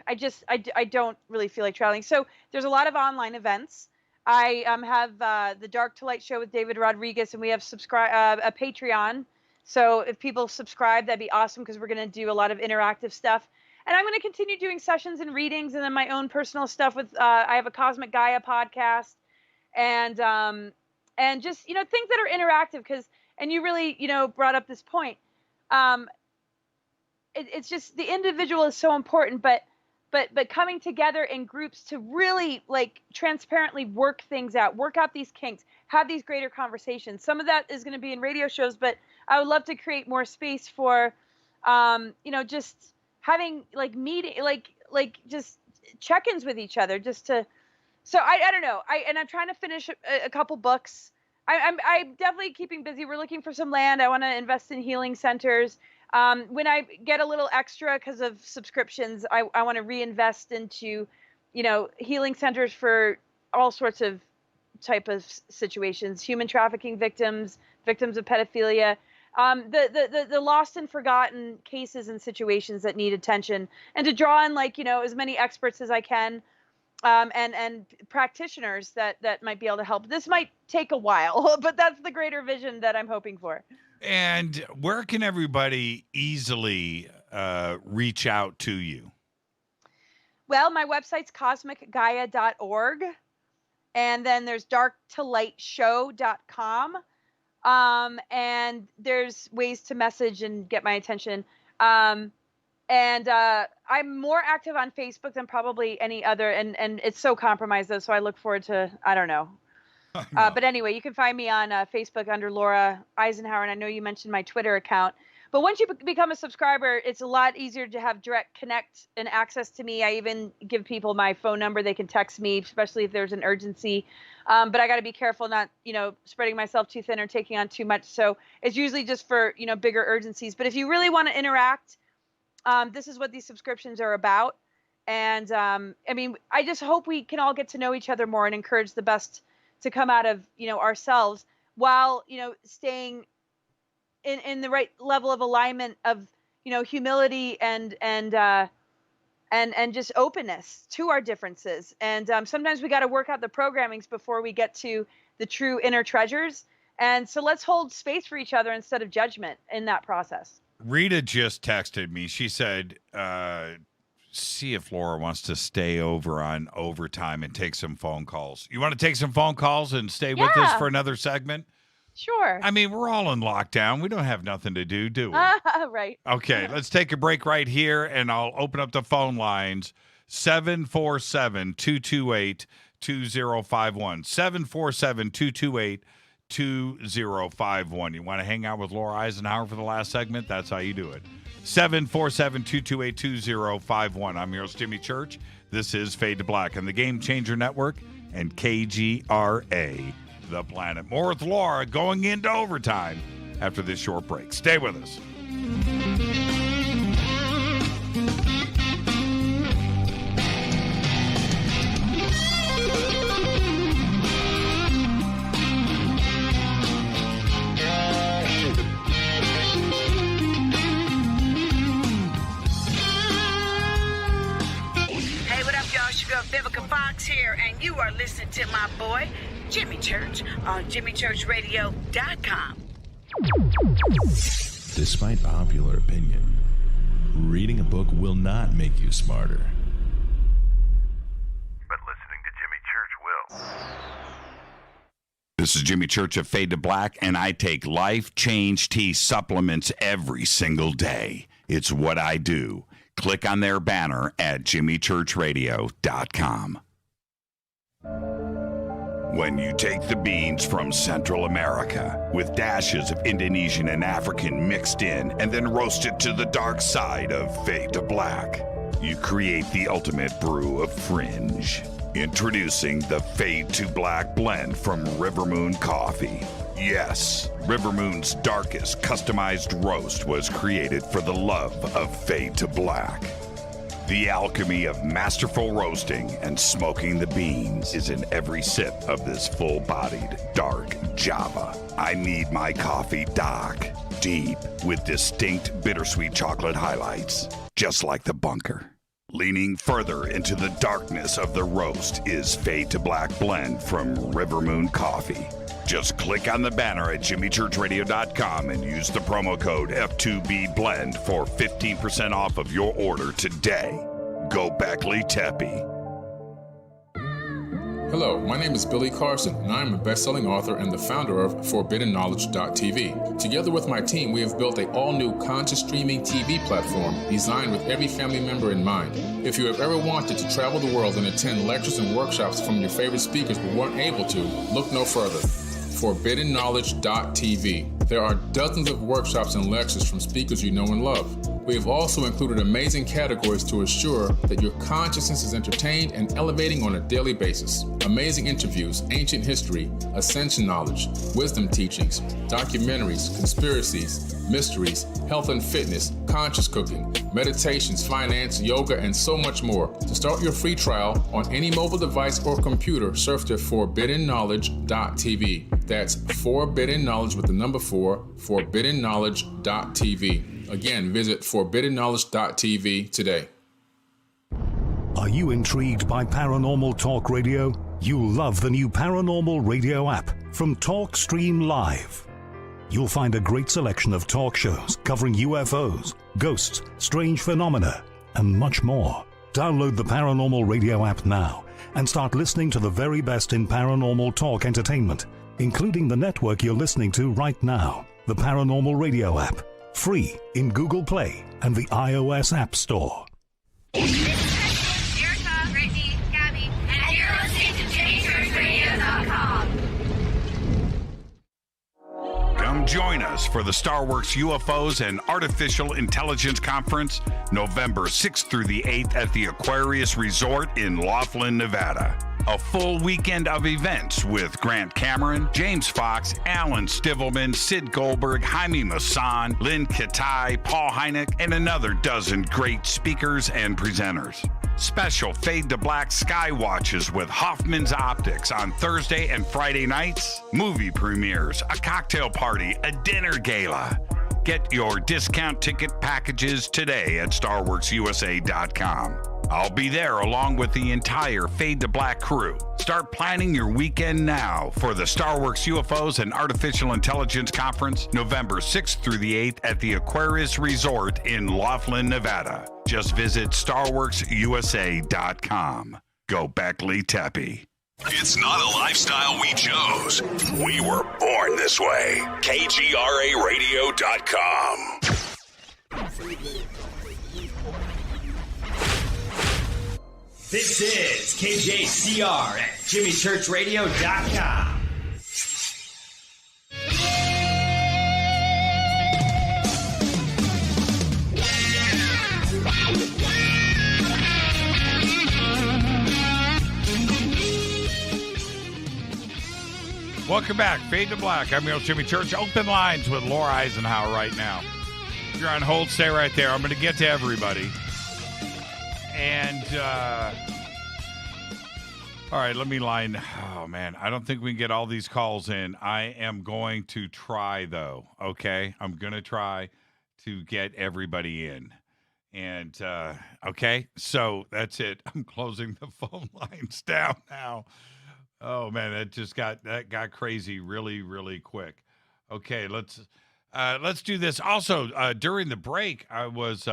I don't really feel like traveling. So there's a lot of online events. I have the Dark to Light show with David Rodriguez, and we have a Patreon. So if people subscribe, that'd be awesome, because we're going to do a lot of interactive stuff. And I'm going to continue doing sessions and readings, and then my own personal stuff with I have a Cosmic Gaia podcast, and just things that are interactive, and you really brought up this point. It's just the individual is so important, but coming together in groups to really transparently work things out, work out these kinks, have these greater conversations. Some of that is going to be in radio shows, but I would love to create more space for just having meeting just check-ins with each other, so I don't know. I'm trying to finish a couple books. I'm definitely keeping busy. We're looking for some land. I want to invest in healing centers. When I get a little extra because of subscriptions, I want to reinvest into, healing centers for all sorts of type of situations, human trafficking victims of pedophilia, the lost and forgotten cases and situations that need attention, and to draw in as many experts as I can. And practitioners that might be able to help. This might take a while, but that's the greater vision that I'm hoping for. And where can everybody easily reach out to you? Well, my website's cosmicgaia.org, and then there's darktolightshow.com, and there's ways to message and get my attention. And I'm more active on Facebook than probably any other, and it's so compromised though, so I look forward to, I don't know. But anyway, you can find me on Facebook under Laura Eisenhower, and I know you mentioned my Twitter account. But once you become a subscriber, it's a lot easier to have direct connect and access to me. I even give people my phone number. They can text me, especially if there's an urgency. But I got to be careful not, spreading myself too thin or taking on too much. So it's usually just for, bigger urgencies. But if you really want to interact, this is what these subscriptions are about. And I just hope we can all get to know each other more and encourage the best to come out of, ourselves, while, staying in the right level of alignment of, humility and just openness to our differences. And sometimes we got to work out the programmings before we get to the true inner treasures. And so let's hold space for each other instead of judgment in that process. Rita just texted me. She said, see if Laura wants to stay over on overtime and take some phone calls. You want to take some phone calls and stay with us for another segment? Sure. We're all in lockdown. We don't have nothing to do we? Right. Okay, let's take a break right here, and I'll open up the phone lines. 747-228-2051. 747-228-2051. You want to hang out with Laura Eisenhower for the last segment? That's how you do it. 747-228-2051. I'm your host, Jimmy Church. This is Fade to Black on the Game Changer Network and KGRA, The Planet. More with Laura going into overtime after this short break. Stay with us. Vivica Fox here, and you are listening to my boy, Jimmy Church, on JimmyChurchRadio.com. Despite popular opinion, reading a book will not make you smarter. But listening to Jimmy Church will. This is Jimmy Church of Fade to Black, and I take Life Change Tea supplements every single day. It's what I do. Click on their banner at jimmychurchradio.com. When you take the beans from Central America with dashes of Indonesian and African mixed in and then roast it to the dark side of Fade to Black, you create the ultimate brew of fringe. Introducing the Fade to Black blend from Rivermoon Coffee. Yes, Rivermoon's darkest customized roast was created for the love of Fade to Black. The alchemy of masterful roasting and smoking the beans is in every sip of this full-bodied, dark Java. I need my coffee dark, deep, with distinct bittersweet chocolate highlights, just like the bunker. Leaning further into the darkness of the roast is Fade to Black blend from Rivermoon Coffee. Just click on the banner at jimmychurchradio.com and use the promo code F2BBLEND for 15% off of your order today. Go Beckley Teppy. Hello, my name is Billy Carson, and I am a best-selling author and the founder of ForbiddenKnowledge.tv. Together with my team, we have built an all-new conscious streaming TV platform designed with every family member in mind. If you have ever wanted to travel the world and attend lectures and workshops from your favorite speakers but weren't able to, look no further. ForbiddenKnowledge.tv. There are dozens of workshops and lectures from speakers you know and love. We have also included amazing categories to assure that your consciousness is entertained and elevating on a daily basis. Amazing interviews, ancient history, ascension knowledge, wisdom teachings, documentaries, conspiracies, mysteries, health and fitness, conscious cooking, meditations, finance, yoga, and so much more. To start your free trial on any mobile device or computer, surf to ForbiddenKnowledge.tv. That's Forbidden Knowledge with the number 4, ForbiddenKnowledge.tv. Again, visit ForbiddenKnowledge.tv today. Are you intrigued by Paranormal Talk Radio? You'll love the new Paranormal Radio app from TalkStream Live. You'll find a great selection of talk shows covering UFOs, ghosts, strange phenomena, and much more. Download the Paranormal Radio app now and start listening to the very best in paranormal talk entertainment, including the network you're listening to right now, the Paranormal Radio app. Free in Google Play and the iOS App Store. Erica, Brittany, Gabby, and you're listening to JimmyChurchRadio.com. Come join us for the StarWorks UFOs and Artificial Intelligence Conference, November 6th through the 8th at the Aquarius Resort in Laughlin, Nevada. A full weekend of events with Grant Cameron, James Fox, Alan Stivelman, Sid Goldberg, Jaime Maussan, Lynn Katai, Paul Hynek, and another dozen great speakers and presenters. Special Fade to Black Sky Watches with Hoffman's Optics on Thursday and Friday nights, movie premieres, a cocktail party, a dinner gala. Get your discount ticket packages today at StarWorksUSA.com. I'll be there along with the entire Fade to Black crew. Start planning your weekend now for the StarWorks UFOs and Artificial Intelligence Conference, November 6th through the 8th at the Aquarius Resort in Laughlin, Nevada. Just visit StarWorksUSA.com. Go Beckley Teppy. It's not a lifestyle we chose. We were born this way. KGRARadio.com. This is KJCR at JimmyChurchRadio.com. Welcome back. Fade to Black. I'm your host, Jimmy Church. Open lines with Laura Eisenhower right now. If you're on hold, stay right there. I'm going to get to everybody. And, all right, let me line. Oh, man, I don't think we can get all these calls in. I am going to try, though, okay? I'm going to try to get everybody in. And, okay, so that's it. I'm closing the phone lines down now. Oh, man, that got crazy really, really quick. Okay, let's do this. Also, during the break, I was...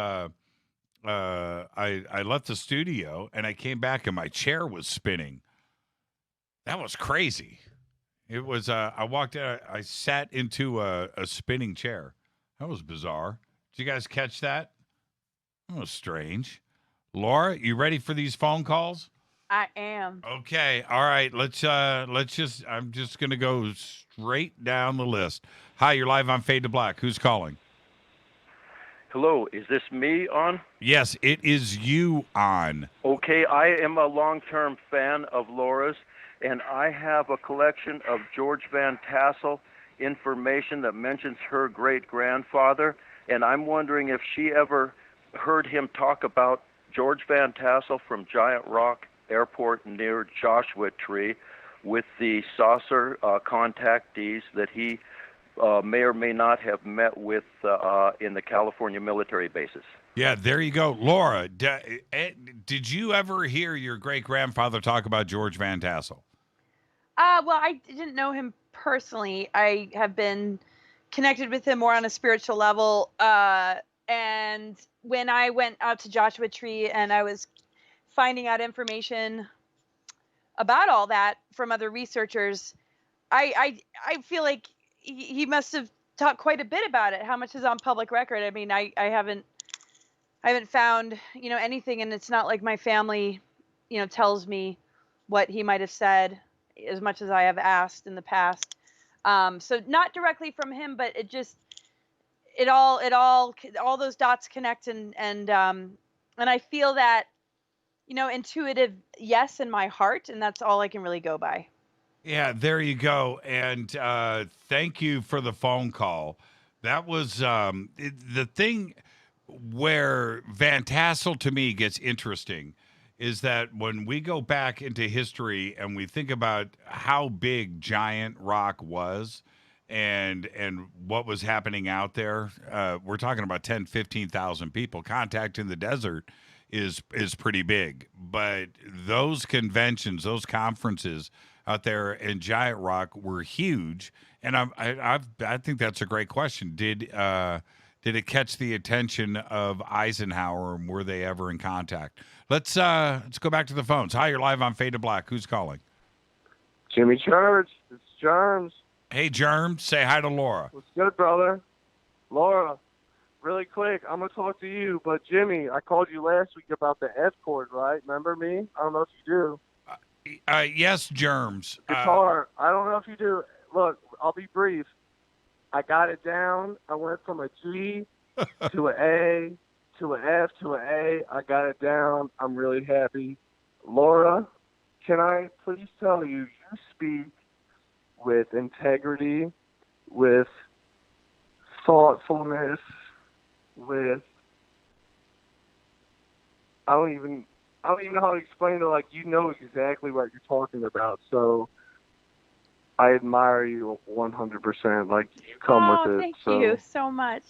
I left the studio and I came back and my chair was spinning. That was crazy. It was. I walked in. I sat into a spinning chair. That was bizarre. Did you guys catch that? That was strange. Laura, you ready for these phone calls? I am. Okay. All right. Let's just. I'm just gonna go straight down the list. Hi, you're live on Fade to Black. Who's calling? Hello, is this me on? Yes, it is you on. Okay, I am a long-term fan of Laura's, and I have a collection of George Van Tassel information that mentions her great-grandfather, and I'm wondering if she ever heard him talk about George Van Tassel from Giant Rock Airport near Joshua Tree with the saucer contactees that he may or may not have met with in the California military bases. Yeah, there you go. Laura, did you ever hear your great-grandfather talk about George Van Tassel? Well, I didn't know him personally. I have been connected with him more on a spiritual level. And when I went out to Joshua Tree and I was finding out information about all that from other researchers, I feel like he must have talked quite a bit about it. How much is on public record? I mean, I haven't found, anything, and it's not like my family, tells me what he might have said as much as I have asked in the past. So not directly from him, but it all those dots connect, and I feel that, intuitive yes in my heart, and that's all I can really go by. Yeah, there you go. And thank you for the phone call. That was the thing where Van Tassel to me gets interesting is that when we go back into history and we think about how big Giant Rock was and what was happening out there, we're talking about 10, 15,000 people. Contact in the desert is pretty big. But those conventions, those conferences out there in Giant Rock were huge, and I think that's a great question. Did it catch the attention of Eisenhower, and were they ever in contact? Let's go back to the phones. Hi, you're live on Fade to Black. Who's calling? Jimmy Church. It's Germs. Hey, Germs. Say hi to Laura. What's good, brother? Laura, really quick, I'm gonna talk to you, but Jimmy, I called you last week about the F chord, right? Remember me? I don't know if you do. Yes, Germs. Guitar. I don't know if you do. Look, I'll be brief. I got it down. I went from a G to an A to an F to an A. I got it down. I'm really happy. Laura, can I please tell you, you speak with integrity, with thoughtfulness, with I don't even know how to explain it. Like, you know exactly what you're talking about. So I admire you 100%. Like, you come with it. Thank you so much.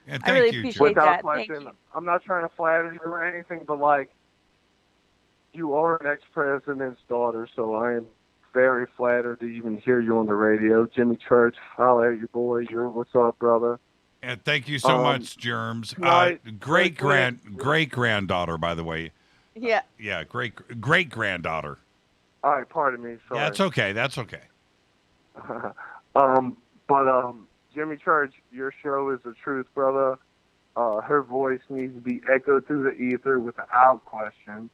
Yeah, I really appreciate that. Question, thank you. I'm not trying to flatter you or anything, but, like, you are an ex-president's daughter, so I am very flattered to even hear you on the radio. Jimmy Church, holla at your boy. What's up, brother? And thank you so much, Germs. Great-granddaughter, by the way. Yeah. Yeah, great-granddaughter. All right, pardon me. Sorry. Yeah, that's okay. That's okay. But Jimmy Church, your show is the truth, brother. Her voice needs to be echoed through the ether without question.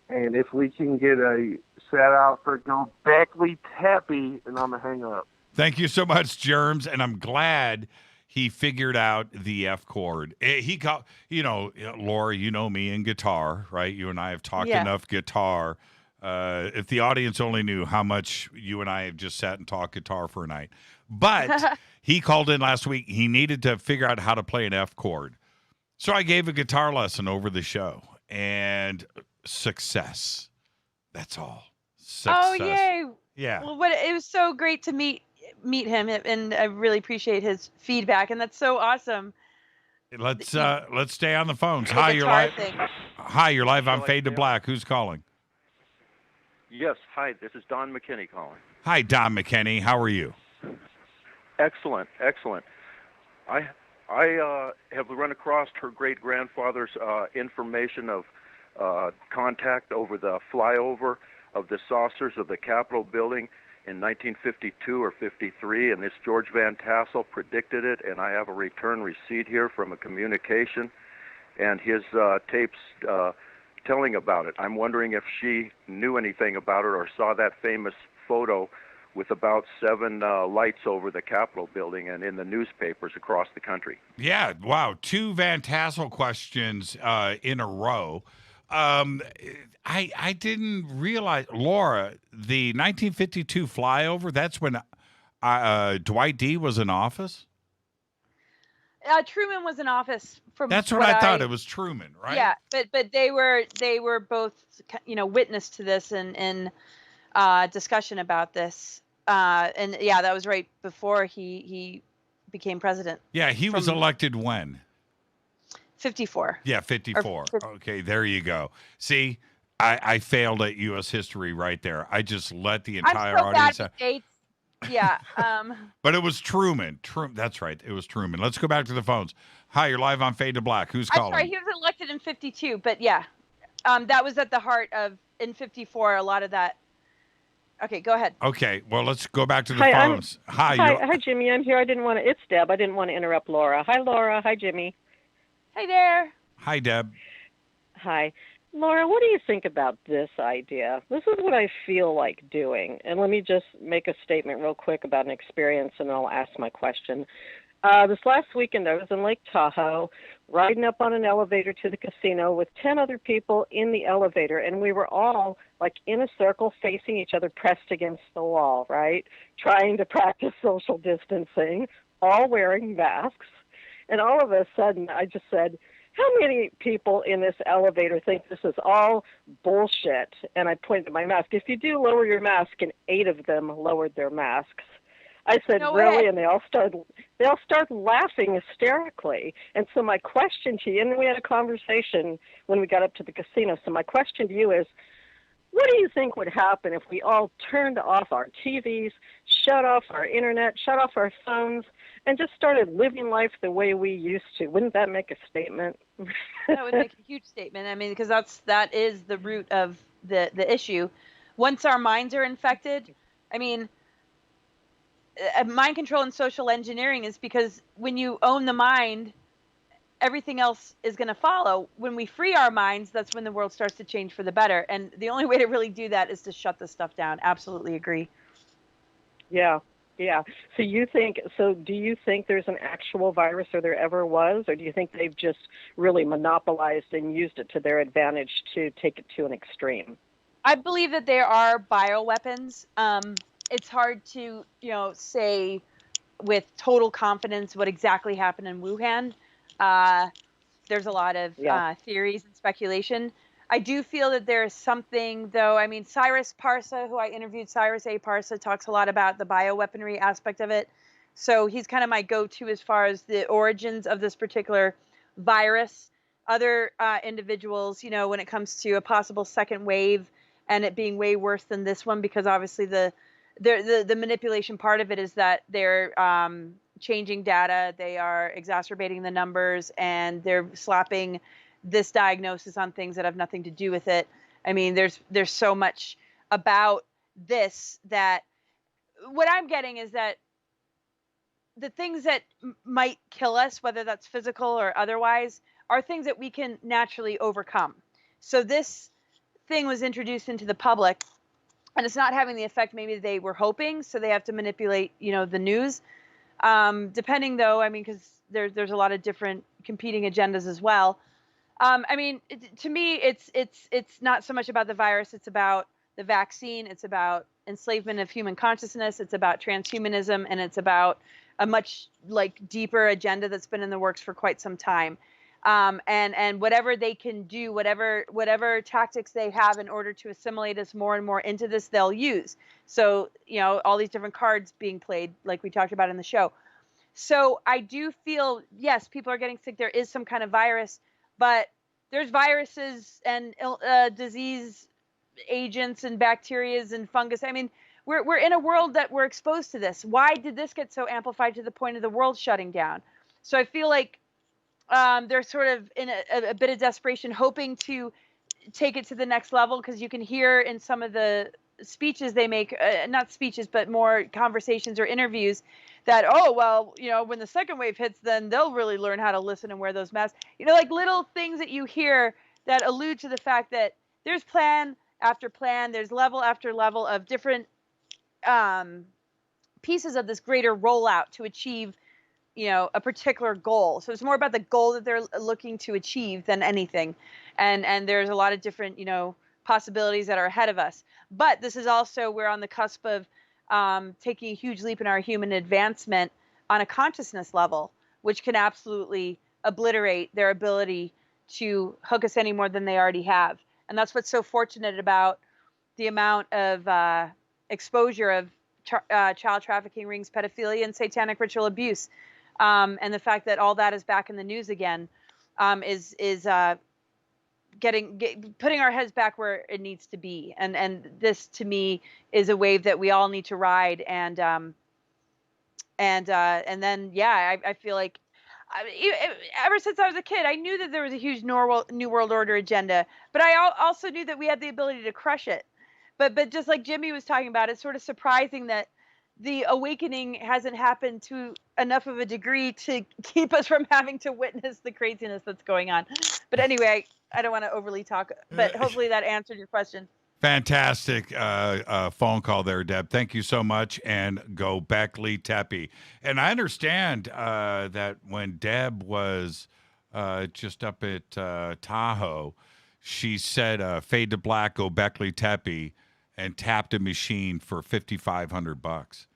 And if we can get a shout-out for Gobekli Tepe, and I'm going to hang up. Thank you so much, Germs, and I'm glad he figured out the F chord. He got, Laura, you know me and guitar, right? You and I have talked enough guitar. If the audience only knew how much you and I have just sat and talked guitar for a night. But he called in last week. He needed to figure out how to play an F chord. So I gave a guitar lesson over the show, and success. That's all. Success. Oh, yay. Yeah. Well, it was so great to meet him, and I really appreciate his feedback, and that's so awesome. Let's stay on the phones. Hi, you're live on Fade to Black. Who's calling? Yes, hi, this is Don McKinney calling. Hi, Don McKinney. How are you? Excellent. I have run across her great-grandfather's information of contact over the flyover of the saucers of the Capitol building, in 1952 or 53, and this George Van Tassel predicted it, and I have a return receipt here from a communication, and his tapes telling about it. I'm wondering if she knew anything about it or saw that famous photo with about 7 lights over the Capitol building and in the newspapers across the country. Yeah, wow. 2 Van Tassel questions in a row. I didn't realize, Laura, the 1952 flyover, that's when Dwight D was in office? Truman was in office from That's what I thought. It was Truman, right? Yeah, but they were both, witness to this in discussion about this. And yeah, that was right before he became president. Yeah, he was elected when? 54. Yeah, 54. Okay, there you go. See, I failed at U.S. history right there. I just let the entire audience. Bad with dates. Yeah. But it was Truman. That's right. It was Truman. Let's go back to the phones. Hi, you're live on Fade to Black. Who's calling? I'm sorry, he was elected in 52, but yeah. That was at the heart of, in 54, a lot of that. Okay, go ahead. Okay, well, let's go back to the phones. Hi, Jimmy. I'm here. It's Deb. I didn't want to interrupt Laura. Hi, Laura. Hi, Jimmy. Hey there. Hi, Deb. Hi. Laura, what do you think about this idea? This is what I feel like doing. And let me just make a statement real quick about an experience, and then I'll ask my question. This last weekend, I was in Lake Tahoe, riding up on an elevator to the casino with 10 other people in the elevator, and we were all like in a circle facing each other, pressed against the wall, right? Trying to practice social distancing, all wearing masks. And all of a sudden, I just said, how many people in this elevator think this is all bullshit? And I pointed at my mask. If you do lower your mask, and 8 of them lowered their masks. I said, no really? Way. And they all started laughing hysterically. And so my question to you, and we had a conversation when we got up to the casino. So my question to you is, what do you think would happen if we all turned off our TVs, shut off our internet, shut off our phones, and just started living life the way we used to? Wouldn't that make a statement? That would make a huge statement. I mean, because that is the root of the issue. Once our minds are infected, I mean, mind control and social engineering is because when you own the mind, everything else is going to follow. When we free our minds, that's when the world starts to change for the better. And the only way to really do that is to shut this stuff down. Absolutely agree. Yeah. So do you think there's an actual virus, or there ever was, or do you think they've just really monopolized and used it to their advantage to take it to an extreme? I believe that there are bioweapons. It's hard to, say with total confidence what exactly happened in Wuhan. There's a lot of theories and speculation. I do feel that there is something, though. I mean, Cyrus Parsa, who I interviewed, Cyrus A. Parsa, talks a lot about the bioweaponry aspect of it. So he's kind of my go-to as far as the origins of this particular virus. Other individuals, when it comes to a possible second wave and it being way worse than this one, because obviously the manipulation part of it is that they're changing data, they are exacerbating the numbers, and they're slapping this diagnosis on things that have nothing to do with it. I mean, there's so much about this that what I'm getting is that the things that might kill us, whether that's physical or otherwise, are things that we can naturally overcome. So this thing was introduced into the public, and it's not having the effect maybe they were hoping, so they have to manipulate, the news. Depending, though, I mean, because there's a lot of different competing agendas as well. I mean, to me, it's not so much about the virus. It's about the vaccine. It's about enslavement of human consciousness. It's about transhumanism, and it's about a much deeper agenda that's been in the works for quite some time. And whatever they can do, whatever tactics they have in order to assimilate us more and more into this, they'll use. So, all these different cards being played, like we talked about in the show. So I do feel, yes, people are getting sick. There is some kind of virus, but there's viruses and disease agents and bacterias and fungus. I mean, we're in a world that we're exposed to this. Why did this get so amplified to the point of the world shutting down? So I feel like they're sort of in a bit of desperation, hoping to take it to the next level, because you can hear in some of the speeches they make, not speeches, but more conversations or interviews that, oh, well, when the second wave hits, then they'll really learn how to listen and wear those masks. Like little things that you hear that allude to the fact that there's plan after plan, there's level after level of different pieces of this greater rollout to achieve, a particular goal. So it's more about the goal that they're looking to achieve than anything. And there's a lot of different, possibilities that are ahead of us. But this is also, we're on the cusp of taking a huge leap in our human advancement on a consciousness level, which can absolutely obliterate their ability to hook us any more than they already have. And that's what's so fortunate about the amount of exposure of child trafficking rings, pedophilia, and satanic ritual abuse. And the fact that all that is back in the news again is putting our heads back where it needs to be. And this, to me, is a wave that we all need to ride. And then, I feel like ever since I was a kid, I knew that there was a huge New World Order agenda, but I also knew that we had the ability to crush it. But just like Jimmy was talking about, it's sort of surprising that the awakening hasn't happened to enough of a degree to keep us from having to witness the craziness that's going on. But anyway, I don't want to overly talk, but hopefully that answered your question. Fantastic phone call there, Deb. Thank you so much, and go Beckley Tepe. And I understand that when Deb was just up at Tahoe, she said fade to black, go Beckley Tepe, and tapped a machine for $5,500.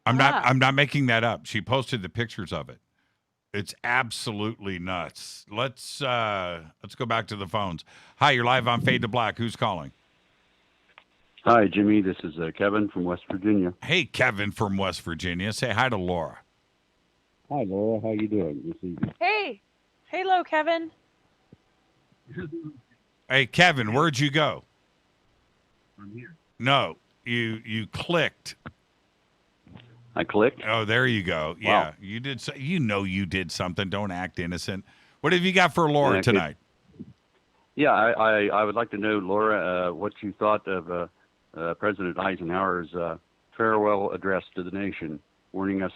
I'm not making that up. She posted the pictures of it. It's absolutely nuts. Let's go back to the phones. Hi, you're live on Fade to Black. Who's calling? Hi, Jimmy. This is Kevin from West Virginia. Hey, Kevin from West Virginia. Say hi to Laura. Hi, Laura. How you doing this evening? Hey. Hello, Kevin. Hey, Kevin, where'd you go? I'm here. No, you clicked. I clicked? Oh, there you go. Yeah, Wow. you did. You did something. Don't act innocent. What have you got for Laura tonight? Yeah, I would like to know, Laura, what you thought of President Eisenhower's farewell address to the nation, warning us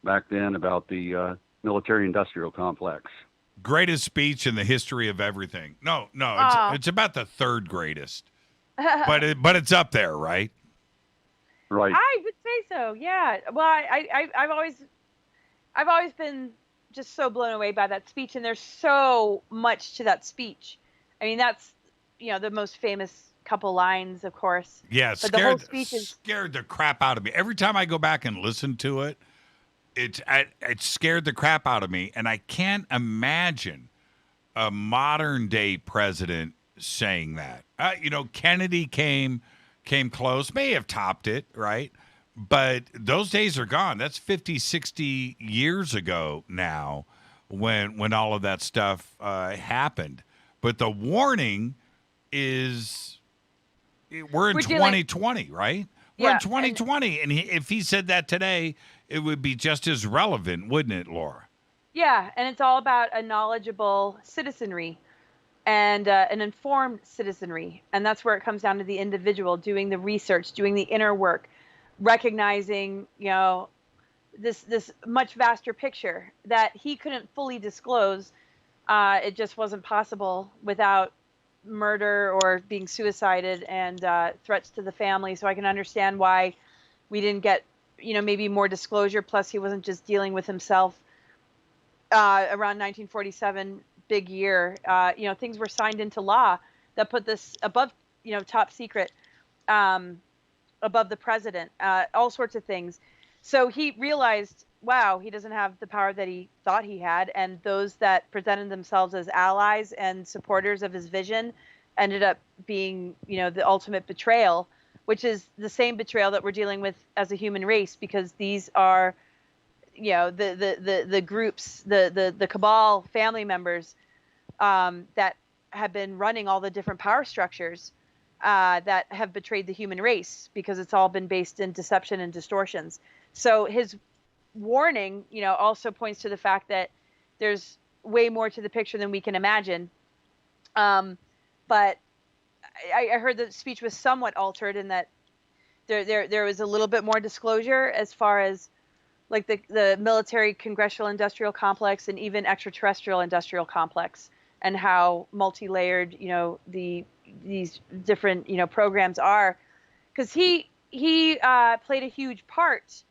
back then about the military-industrial complex. Greatest speech in the history of everything. No, it's about the third greatest, but it's up there, right? Right. I would say so. Yeah. Well, I've always been just so blown away by that speech, and there's so much to that speech. I mean, that's the most famous couple lines, of course. Yeah, but the whole speech scared the crap out of me. Every time I go back and listen to it, it scared the crap out of me, and I can't imagine a modern day president saying that. Kennedy came close, may have topped it, right? But those days are gone. That's 50, 60 years ago now when all of that stuff happened. But the warning is we're in 2020, right? We're in 2020. And if he said that today, it would be just as relevant, wouldn't it, Laura? Yeah, and it's all about a knowledgeable citizenry and an informed citizenry. And that's where it comes down to the individual doing the research, doing the inner work, recognizing, this much vaster picture that he couldn't fully disclose. It just wasn't possible without murder or being suicided and threats to the family. So I can understand why we didn't get, maybe more disclosure. Plus, he wasn't just dealing with himself. Around 1947, big year, things were signed into law that put this above, top secret, above the president, all sorts of things. So he realized, wow, he doesn't have the power that he thought he had. And those that presented themselves as allies and supporters of his vision ended up being, the ultimate betrayal, which is the same betrayal that we're dealing with as a human race, because these are, the groups, the cabal family members that have been running all the different power structures that have betrayed the human race, because it's all been based in deception and distortions. So his warning, also points to the fact that there's way more to the picture than we can imagine. But I heard the speech was somewhat altered in that there was a little bit more disclosure as far as like the military congressional industrial complex and even extraterrestrial industrial complex, and how multi-layered, these different, programs are. Because he played a huge part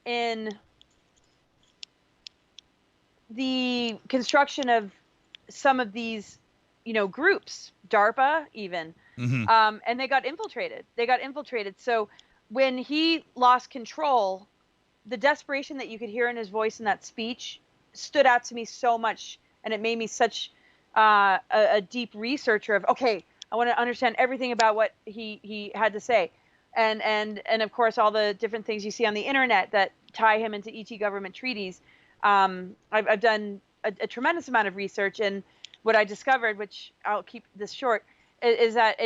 in the construction of some of these, groups, DARPA even, and they got infiltrated. So when he lost control, the desperation that you could hear in his voice in that speech stood out to me so much, and it made me such a deep researcher of, okay, I want to understand everything about what he had to say, and of course all the different things you see on the internet that tie him into ET government treaties. I've done a tremendous amount of research, and what I discovered, which I'll keep this short, is that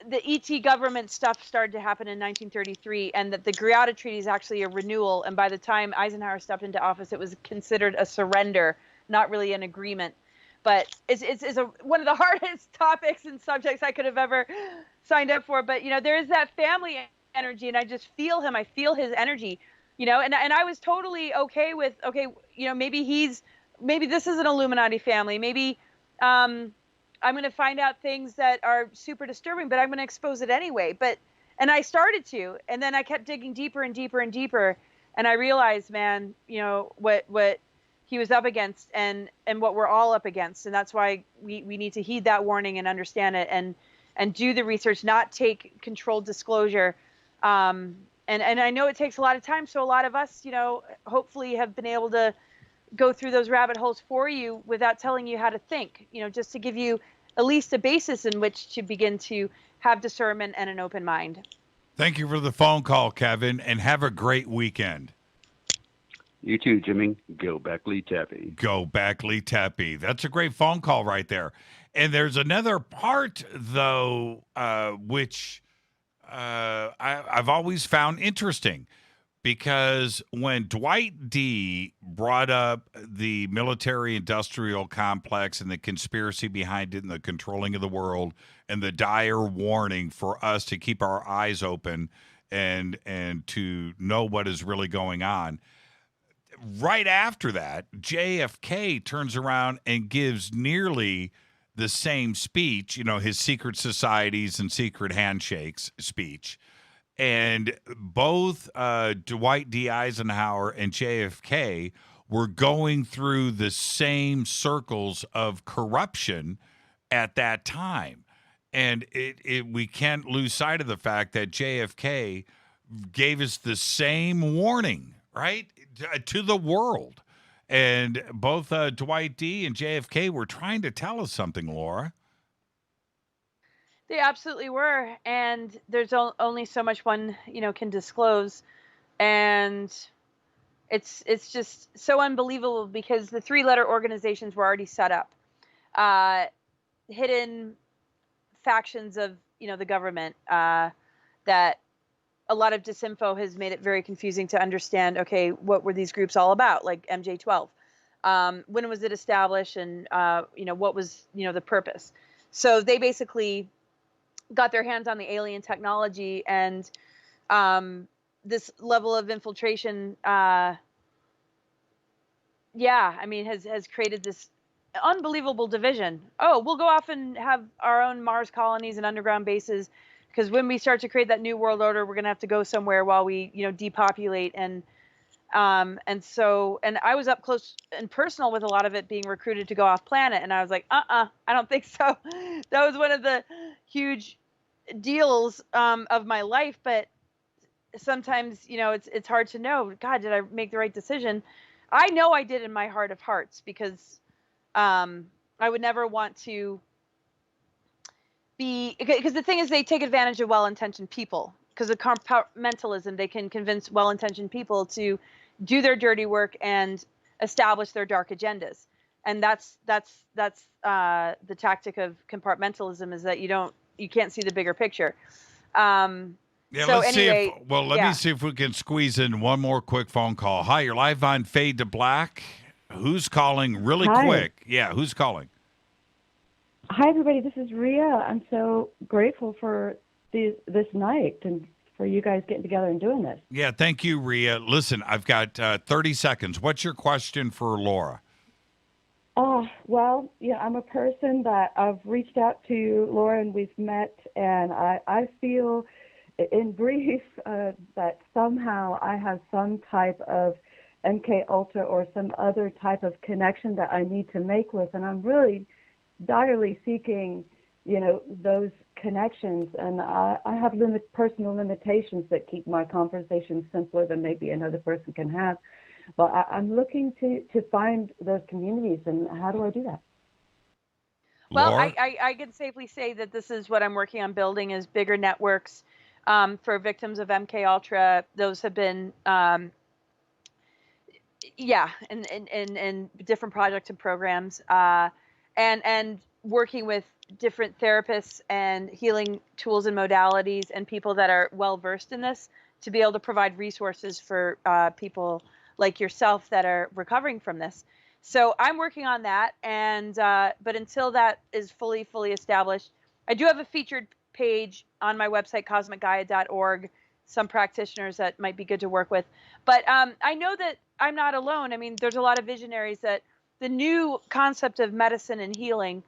the ET government stuff started to happen in 1933, and that the Greada Treaty is actually a renewal. And by the time Eisenhower stepped into office, it was considered a surrender, not really an agreement. But it's one of the hardest topics and subjects I could have ever signed up for. But, there is that family energy, and I just feel him. I feel his energy, and I was totally okay with, maybe this is an Illuminati family. Maybe I'm going to find out things that are super disturbing, but I'm going to expose it anyway. And I started to, and then I kept digging deeper and deeper and deeper. And I realized, man, what he was up against and what we're all up against. And that's why we need to heed that warning and understand it and do the research, not take controlled disclosure. And I know it takes a lot of time. So a lot of us, hopefully have been able to go through those rabbit holes for you without telling you how to think, just to give you at least a basis in which to begin to have discernment and an open mind. Thank you for the phone call, Kevin, and have a great weekend. You too, Jimmy. Go back, Lee Tappy. Go back, Lee Tappy. That's a great phone call right there. And there's another part, though, which I've always found interesting. Because when Dwight D. brought up the military-industrial complex and the conspiracy behind it and the controlling of the world and the dire warning for us to keep our eyes open and to know what is really going on, right after that, JFK turns around and gives nearly the same speech, his secret societies and secret handshakes speech. And both Dwight D. Eisenhower and JFK were going through the same circles of corruption at that time. And we can't lose sight of the fact that JFK gave us the same warning, right, to the world. And both Dwight D. and JFK were trying to tell us something, Laura. They absolutely were, and there's only so much one, can disclose, and it's just so unbelievable because the three-letter organizations were already set up, hidden factions of, the government, that a lot of disinfo has made it very confusing to understand, okay, what were these groups all about, like MJ12? When was it established, and, what was, the purpose? So they basically got their hands on the alien technology, and this level of infiltration, has created this unbelievable division. Oh, we'll go off and have our own Mars colonies and underground bases, because when we start to create that new world order, we're going to have to go somewhere while we, depopulate. And I was up close and personal with a lot of it being recruited to go off planet. And I was like, I don't think so. That was one of the huge deals of my life. But sometimes, it's hard to know, God, did I make the right decision? I know I did in my heart of hearts, because I would never want to be, because the thing is, they take advantage of well-intentioned people. Because of compartmentalism, they can convince well-intentioned people to do their dirty work and establish their dark agendas. And that's the tactic of compartmentalism, is that you can't see the bigger picture. Let me see if we can squeeze in one more quick phone call. Hi, you're live on Fade to Black. Who's calling really quick? Yeah, who's calling? Hi, everybody. This is Rhea. I'm so grateful for this night and for you guys getting together and doing this. Yeah, thank you, Rhea. Listen, I've got 30 seconds. What's your question for Laura? Well, yeah, I'm a person that I've reached out to Laura and we've met, and I feel, in brief, that somehow I have some type of MK Ultra or some other type of connection that I need to make with, and I'm really direly seeking, those connections, and I have personal limitations that keep my conversations simpler than maybe another person can have. But I'm looking to find those communities, and how do I do that? Well, I can safely say that this is what I'm working on building is bigger networks for victims of MK Ultra. Those have been, and different projects and programs, and working with different therapists and healing tools and modalities and people that are well versed in this to be able to provide resources for people like yourself that are recovering from this. So I'm working on that, and but until that is fully established, I do have a featured page on my website, cosmicgaia.org, some practitioners that might be good to work with. But I know that I'm not alone. I mean, there's a lot of visionaries that the new concept of medicine and healing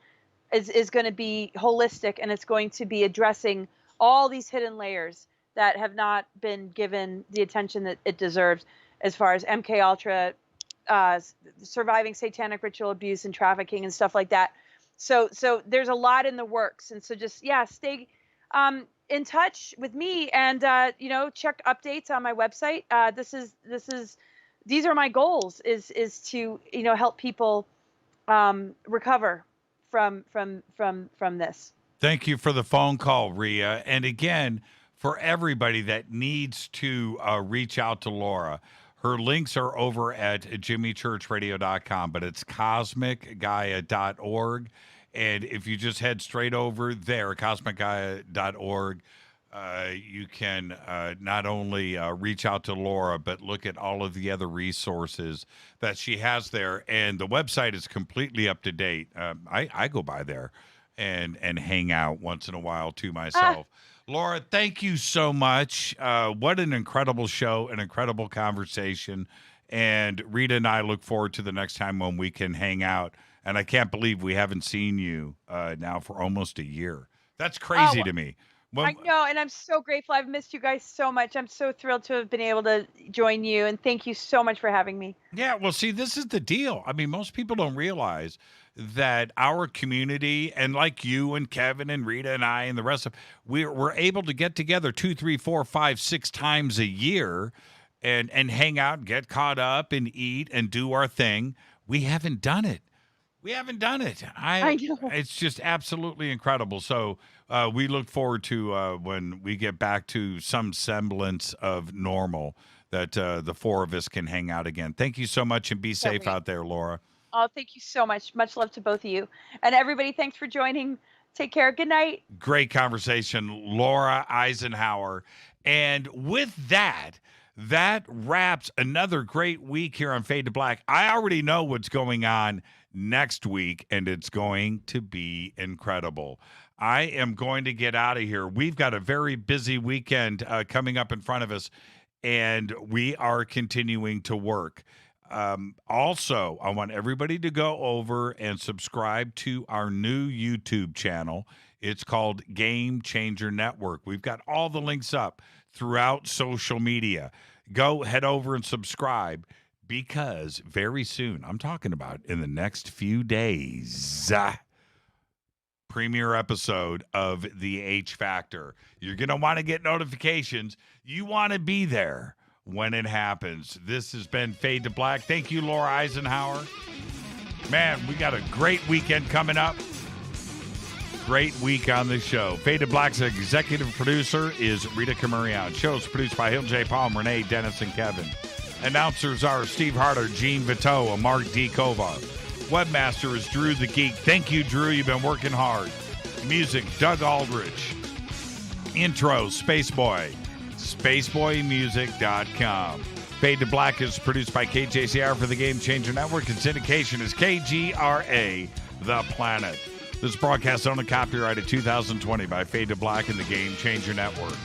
is going to be holistic, and it's going to be addressing all these hidden layers that have not been given the attention that it deserves, as far as MK Ultra, surviving satanic ritual abuse and trafficking and stuff like that. So there's a lot in the works, and so just stay in touch with me, and check updates on my website. These are my goals: is to help people recover from this. Thank you for the phone call, Rhea. And again, for everybody that needs to reach out to Laura, her links are over at jimmychurchradio.com, but it's cosmicgaia.org. And if you just head straight over there, cosmicgaia.org, you can not only reach out to Laura, but look at all of the other resources that she has there. And the website is completely up to date. I go by there and hang out once in a while to myself. Laura, thank you so much. What an incredible show, an incredible conversation. And Rita and I look forward to the next time when we can hang out. And I can't believe we haven't seen you now for almost a year. That's crazy to me. Well, I know, and I'm so grateful. I've missed you guys so much. I'm so thrilled to have been able to join you, and thank you so much for having me. Yeah, well, see, this is the deal. I mean, most people don't realize that our community, and like you and Kevin and Rita and I and the rest of, we're able to get together 2, 3, 4, 5, 6 times a year and hang out, get caught up, and eat and do our thing. We haven't done it. I know. It's just absolutely incredible. So we look forward to when we get back to some semblance of normal, that the four of us can hang out again. Thank you so much, and be safe out there, Laura. Oh, thank you so much. Much love to both of you. And everybody, thanks for joining. Take care. Good night. Great conversation, Laura Eisenhower. And with that wraps another great week here on Fade to Black. I already know what's going on next week, and it's going to be incredible. I am going to get out of here. We've got a very busy weekend coming up in front of us, and we are continuing to work. Also, I want everybody to go over and subscribe to our new YouTube channel. It's called Game Changer Network. We've got all the links up throughout social media. Go head over and subscribe, because very soon, I'm talking about in the next few days, premiere episode of The H Factor. You're going to want to get notifications. You want to be there when it happens. This has been Fade to Black. Thank you, Laura Eisenhower. Man, we got a great weekend coming up. Great week on the show. Fade to Black's executive producer is Rita Camurian. Show's produced by Hill J. Palm, Renee, Dennis, and Kevin. Announcers are Steve Harder, Gene Vito, and Mark D. Kovar. Webmaster is Drew the Geek. Thank you, Drew. You've been working hard. Music, Doug Aldrich. Intro, Spaceboy. SpaceboyMusic.com. Fade to Black is produced by KJCR for the Game Changer Network, and syndication is KGRA, The Planet. This broadcast is only copyrighted 2020 by Fade to Black and the Game Changer Network.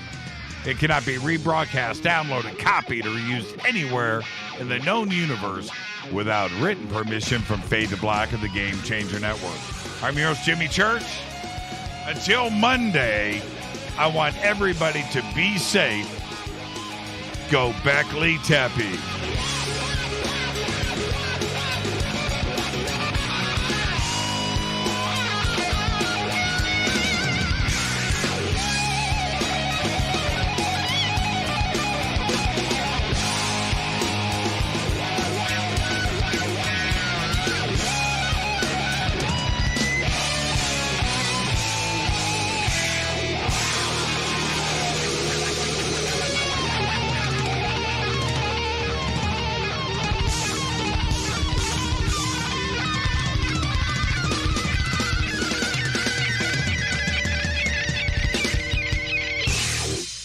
It cannot be rebroadcast, downloaded, copied, or used anywhere in the known universe without written permission from Fade to Black and the Game Changer Network. I'm your host, Jimmy Church. Until Monday, I want everybody to be safe. Go Beckley Teppy.